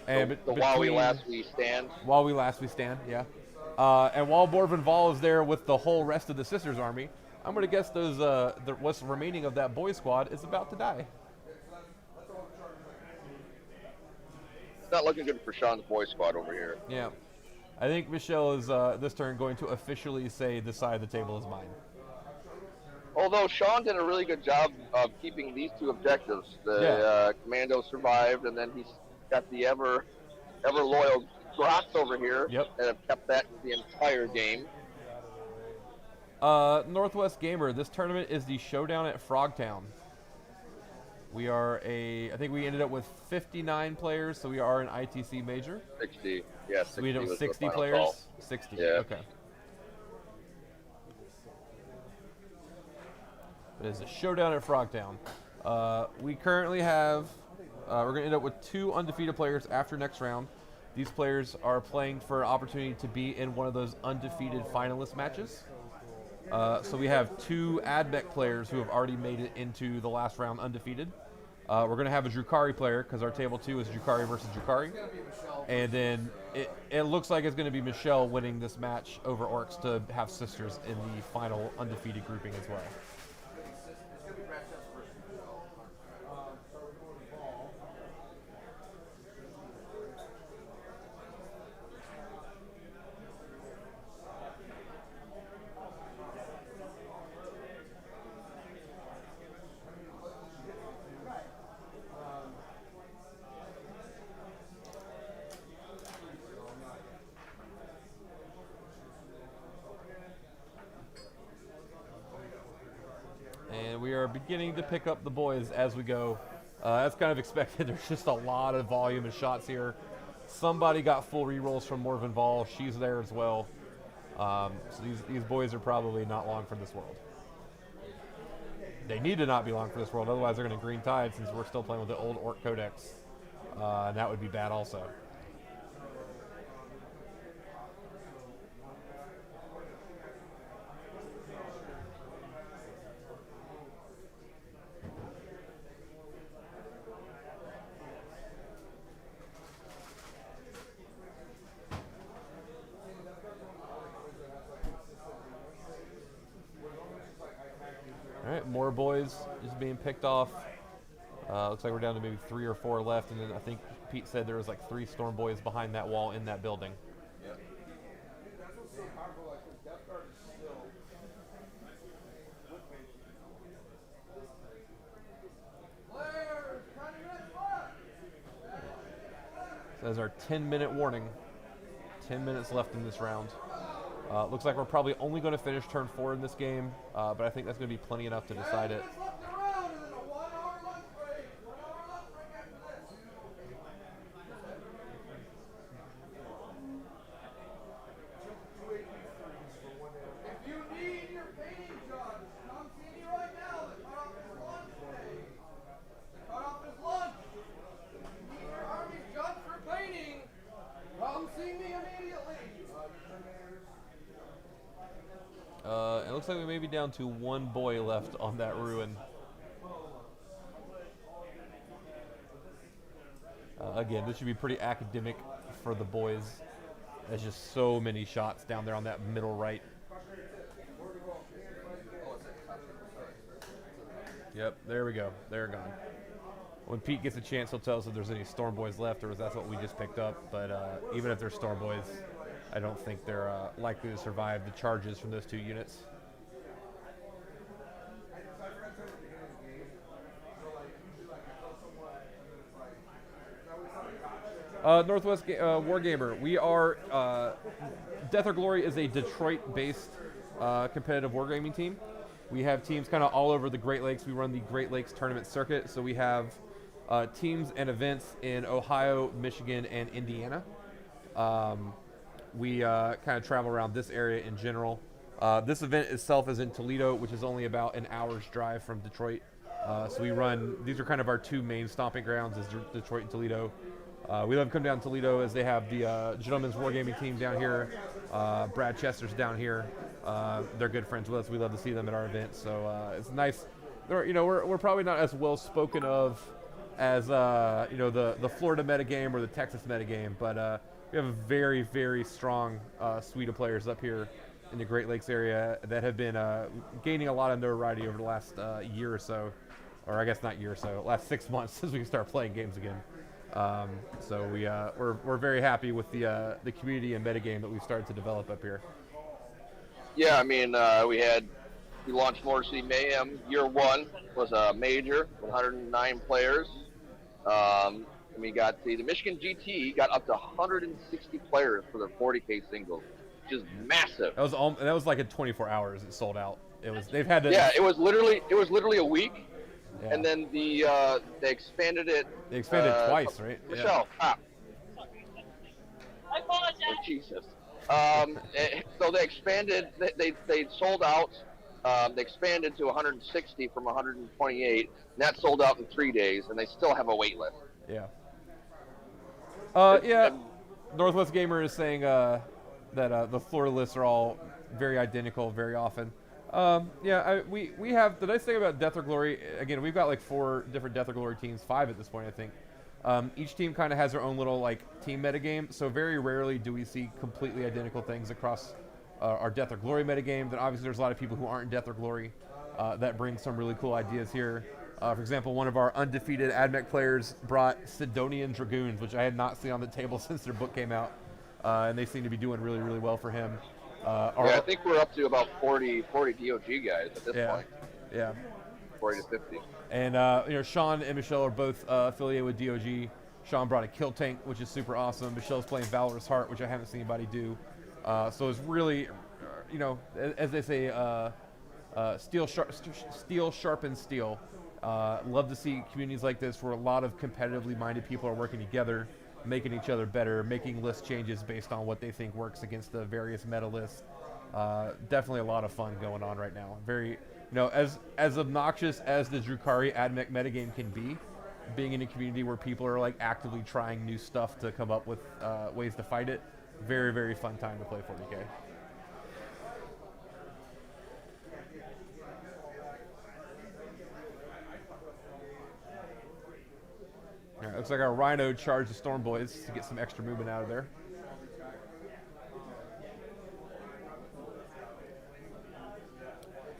And while we last we stand. While we last we stand, yeah. And while Morven Vol is there with the whole rest of the Sisters Army, I'm gonna guess those what's remaining of that boy squad is about to die. It's not looking good for Sean's boy squad over here. Yeah. I think Michelle is this turn going to officially say the side of the table is mine. Although Sean did a really good job of keeping these 2 objectives. The Commando survived, and then he's got the ever loyal Grots over here that have kept that the entire game. Northwest Gamer, this tournament is the Showdown at Frogtown. We are I think we ended up with 59 players, so we are an ITC major. 60, yeah, 60. So we ended up with 60 players? Call. 60, yeah. Okay. It is a Showdown at Frogtown. We currently have, we're going to end up with 2 undefeated players after next round. These players are playing for an opportunity to be in one of those undefeated finalist matches. So we have 2 AdMech players who have already made it into the last round undefeated. We're going to have a Drukhari player because our table 2 is Drukhari versus Drukhari. And then it looks like it's going to be Michelle winning this match over Orks to have Sisters in the final undefeated grouping as well. We are beginning to pick up the boys as we go. That's kind of expected. There's just a lot of volume of shots here. Somebody got full rerolls from Morven Vol. She's there as well. So these boys are probably not long for this world. They need to not be long for this world, otherwise they're going to green tide since we're still playing with the old Orc Codex. And that would be bad also. Alright, more boys just being picked off. Looks like we're down to maybe 3 or 4 left, and then I think Pete said there was like 3 Storm boys behind that wall in that building. So that's our 10-minute warning. 10 minutes left in this round. Looks like we're probably only going to finish turn 4 in this game, but I think that's going to be plenty enough to decide it. looks like we may be down to one boy left on that ruin. Again, this should be pretty academic for the boys. There's just so many shots down there on that middle right. Yep, there we go. They're gone. When Pete gets a chance, he'll tell us if there's any Storm Boys left, or if that's what we just picked up. But even if they're Storm Boys, I don't think they're likely to survive the charges from those two units. Northwest Wargamer, we are, Death or Glory is a Detroit-based competitive wargaming team. We have teams kind of all over the Great Lakes. We run the Great Lakes tournament circuit, so we have teams and events in Ohio, Michigan, and Indiana. We kind of travel around this area in general. This event itself is in Toledo, which is only about an hour's drive from Detroit. So we run, these are kind of our two main stomping grounds, is Detroit and Toledo. We love to come down to Toledo as they have the Gentlemen's Wargaming team down here. Brad Chester's down here. They're good friends with us. We love to see them at our events. So it's nice. We're probably not as well spoken of as the Florida metagame or the Texas metagame, but we have a very, very strong suite of players up here in the Great Lakes area that have been gaining a lot of notoriety over the last year or so, or I guess not year or so, last 6 months since we can start playing games again. So we're very happy with the community and metagame that we've started to develop up here. Yeah, I mean, we launched Motor City Mayhem. Year one was a major, 109 players. And we got the Michigan GT got up to 160 players for their 40K singles, which is massive. That was like in 24 hours. It sold out. They've had to. Yeah, it was literally a week. Yeah. And then they expanded it. They expanded twice, right? Michelle, yeah. I apologize. Oh, Jesus. So they expanded. They sold out. They expanded to 160 from 128. And that sold out in 3 days, and they still have a wait list. Yeah. Northwest Gamer is saying that the floor lists are all very identical very often. We have the nice thing about Death or Glory. Again, we've got like 4 different Death or Glory teams, 5 at this point, I think. Each team kind of has their own little like team metagame, so very rarely do we see completely identical things across our Death or Glory metagame. Then obviously there's a lot of people who aren't in Death or Glory that bring some really cool ideas here. For example, one of our undefeated AdMech players brought Sidonian Dragoons, which I had not seen on the table since their book came out, and they seem to be doing really, really well for him. I think we're up to about 40 DOG guys at this point. Yeah. 40 to 50. And Sean and Michelle are both affiliated with DOG. Sean brought a kill tank, which is super awesome. Michelle's playing Valorous Heart, which I haven't seen anybody do. So it's really, as they say, steel sharpens steel. Love to see communities like this where a lot of competitively minded people are working together, making each other better, making list changes based on what they think works against the various meta lists. Definitely a lot of fun going on right now. Very, as obnoxious as the Drukari AdMech metagame can be, being in a community where people are like actively trying new stuff to come up with ways to fight it, very, very fun time to play 40K. All right, looks like our Rhino charged the Storm Boys to get some extra movement out of there.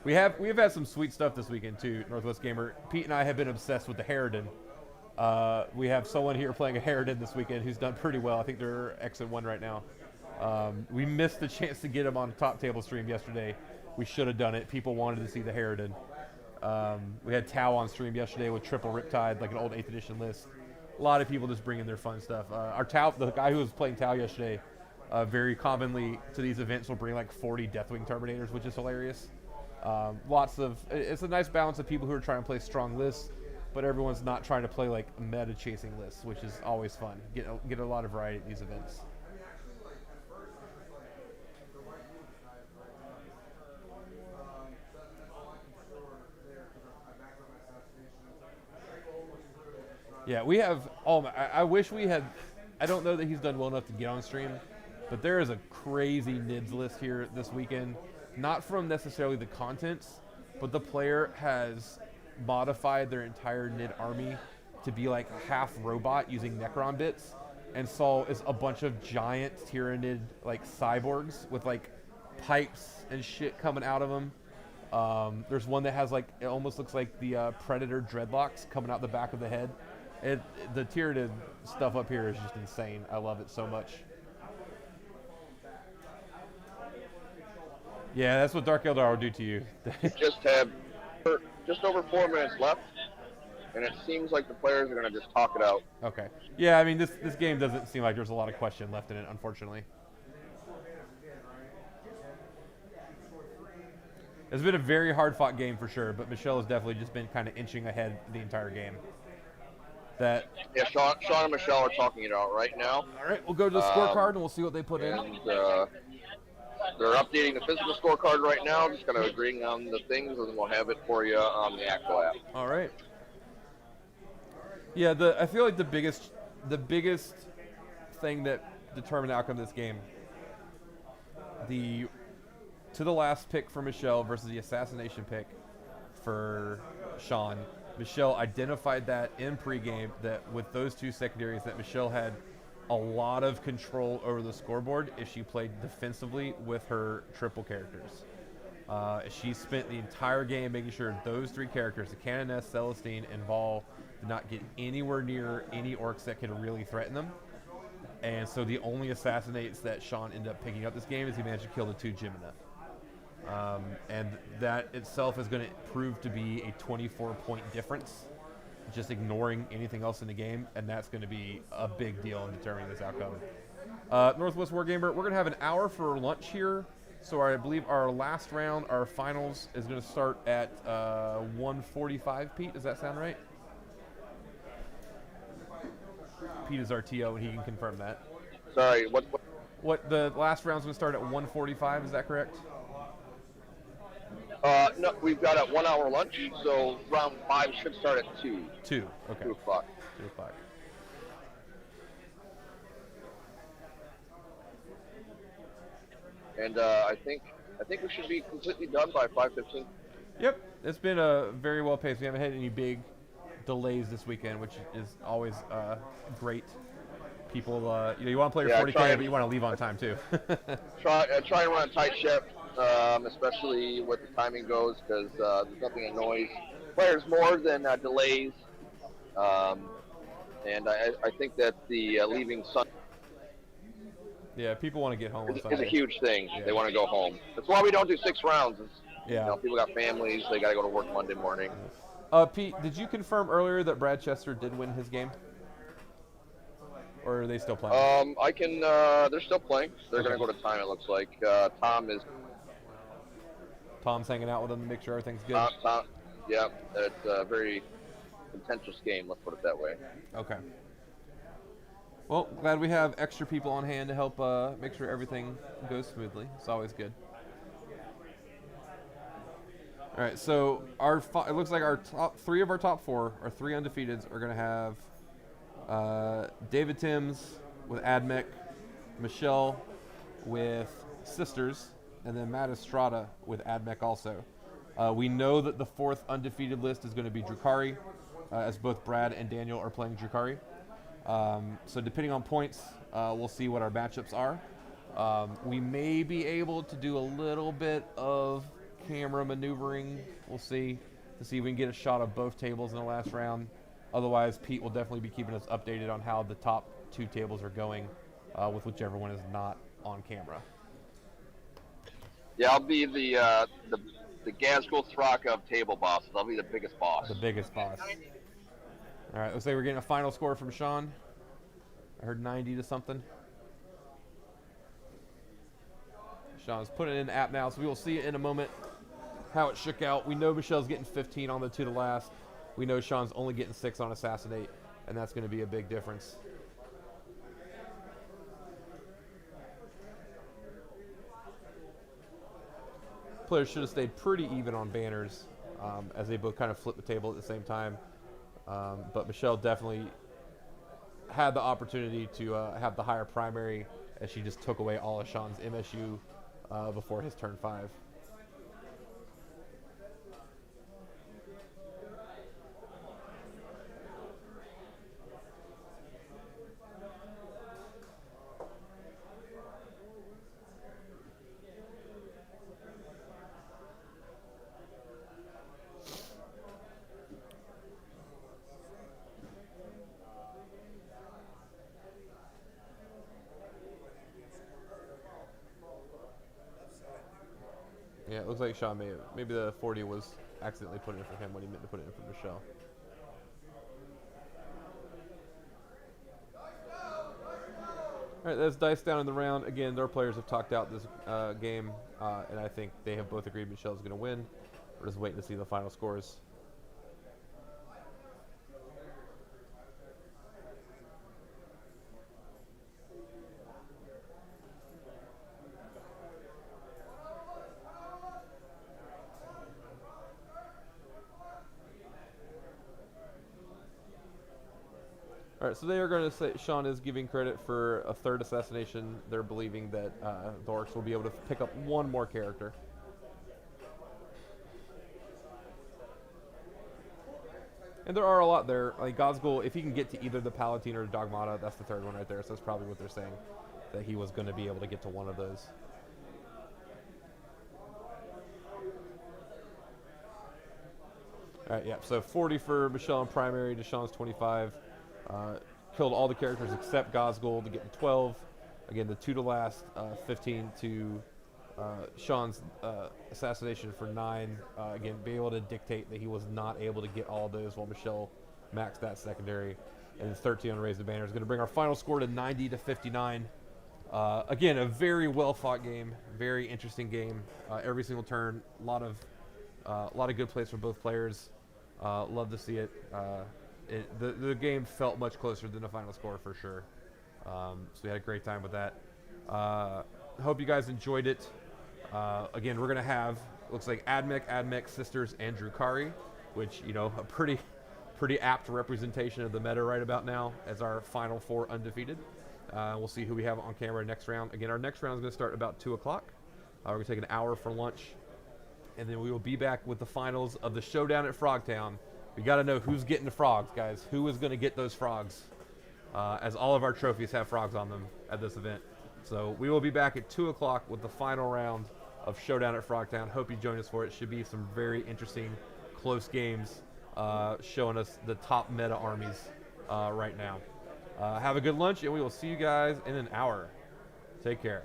We've had some sweet stuff this weekend too, Northwest Gamer. Pete and I have been obsessed with the Harridan. We have someone here playing a Harridan this weekend who's done pretty well. I think they're X1 right now. We missed the chance to get him on a top table stream yesterday. We should have done it. People wanted to see the Harridan. We had Tau on stream yesterday with triple Riptide, like an old 8th edition list. A lot of people just bringing their fun stuff. Our Tau, the guy who was playing Tau yesterday, very commonly to these events will bring like 40 Deathwing Terminators, which is hilarious. It's a nice balance of people who are trying to play strong lists, but everyone's not trying to play like meta chasing lists, which is always fun. Get a lot of variety at these events. Yeah, we have. I wish we had. I don't know that he's done well enough to get on stream, but there is a crazy NIDS list here this weekend. not from necessarily the contents, but the player has modified their entire Nid army to be like half robot using Necron bits, and Saul is a bunch of giant Tyranid like cyborgs with like pipes and shit coming out of them. There's one that has like, it almost looks like the Predator dreadlocks coming out the back of the head. The Tyranid stuff up here is just insane. I love it so much. Yeah, that's what Dark Eldar will do to you. Just have just over 4 minutes left, and it seems like the players are going to just talk it out. Okay. Yeah, I mean, this game doesn't seem like there's a lot of question left in it, unfortunately. It's been a very hard-fought game for sure, but Michelle has definitely just been kind of inching ahead the entire game. Yeah, Sean and Michelle are talking it out right now. All right, we'll go to the scorecard and we'll see what they put in. And they're updating the physical scorecard right now, just kind of agreeing on the things, and then we'll have it for you on the actual app. All right. Yeah, I feel like the biggest thing that determined the outcome of this game, to the last pick for Michelle versus the assassination pick for Sean. Michelle identified that in pregame that with those two secondaries that Michelle had a lot of control over the scoreboard if she played defensively with her triple characters. She spent the entire game making sure those three characters, the Canoness, Celestine, and Vol, did not get anywhere near any orcs that could really threaten them. And so the only assassinates that Sean ended up picking up this game is he managed to kill the two Jimina. And that itself is going to prove to be a 24-point difference, just ignoring anything else in the game, and that's going to be a big deal in determining this outcome. Northwest Wargamer, we're going to have an hour for lunch here, so I believe our last round, our finals, is going to start at 1:45. Pete, does that sound right? Pete is our TO, and he can confirm that. Sorry, What the last round's going to start at 1:45, is that correct? No, we've got a 1 hour lunch, so round 5 should start at 2. 2, okay. 2 o'clock. 2 o'clock. And I think we should be completely done by 5:15. Yep, it's been a very well paced. We haven't had any big delays this weekend, which is always great. People, you want to play your 40K, but you want to leave on time too. try and run a tight ship, especially with the timing goes, because there's nothing annoys players more than delays. And I think that the leaving Sunday Yeah, people want to get home on is Sunday. a huge thing. Yeah. They want to go home. That's why we don't do 6 rounds. Yeah. You know, people got families. They got to go to work Monday morning. Pete, did you confirm earlier that Brad Chester did win his game? Or are they still playing? I can. They're still playing. They're going to go to time. It looks like Tom's hanging out with them to make sure everything's good. Tom, yeah, it's a very contentious game. Let's put it that way. Okay. Well, glad we have extra people on hand to help make sure everything goes smoothly. It's always good. All right, so it looks like our top 3 of our top 4, our 3 undefeateds, are going to have David Timms with Admech, Michelle with Sisters, and then Matt Estrada with Admech also. We know that the 4th undefeated list is going to be Drukhari, as both Brad and Daniel are playing Drukhari. So depending on points, we'll see what our matchups are. We may be able to do a little bit of camera maneuvering. We'll see, to see if we can get a shot of both tables in the last round. Otherwise, Pete will definitely be keeping us updated on how the top 2 tables are going, with whichever one is not on camera. Yeah, I'll be the Gazgul Throck of table bosses. I'll be the biggest boss. The biggest boss. All right, let's say we're getting a final score from Sean. I heard 90 to something. Sean's putting it in the app now, so we will see it in a moment how it shook out. We know Michelle's getting 15 on the 2 to last. We know Sean's only getting 6 on Assassinate, and that's going to be a big difference. Players should have stayed pretty even on banners, as they both kind of flipped the table at the same time. But Michelle definitely had the opportunity to have the higher primary, as she just took away all of Sean's MSU before his turn 5. Yeah, it looks like Sean maybe the 40 was accidentally put in for him when he meant to put it in for Michelle. All right, that's dice down in the round. Again, their players have talked out this game, and I think they have both agreed Michelle's going to win. We're just waiting to see the final scores. All right, so they are going to say Sean is giving credit for a third assassination. They're believing that the Orks will be able to pick up one more character. And there are a lot there. Like Gosgul, if he can get to either the Palatine or the Dogmata, that's the third one right there. So that's probably what they're saying, that he was going to be able to get to one of those. All right, yeah. So 40 for Michelle in primary. Deshaun's 25. Killed all the characters except Gosgul to get to 12. Again, the 2 to last, 15 to Sean's assassination for 9. Again, be able to dictate that he was not able to get all of those while Michelle maxed that secondary. And then 13 on Raise the Banner is going to bring our final score to 90 to 59. Again, a very well fought game, very interesting game. Every single turn, a lot of good plays from both players. Love to see it. The game felt much closer than the final score for sure. So we had a great time with that. Hope you guys enjoyed it. Again, we're gonna have, looks like Admech Sisters, and Drukari, which, you know, a pretty apt representation of the meta right about now as our final 4 undefeated. We'll see who we have on camera next round. Again, our next round is gonna start about 2 o'clock. We're gonna take an hour for lunch, and then we will be back with the finals of the Showdown at Frogtown. We got to know who's getting the frogs, guys. Who is going to get those frogs? As all of our trophies have frogs on them at this event. So we will be back at 2 o'clock with the final round of Showdown at Frogtown. Hope you join us for it. Should be some very interesting, close games showing us the top meta armies right now. Have a good lunch, and we will see you guys in an hour. Take care.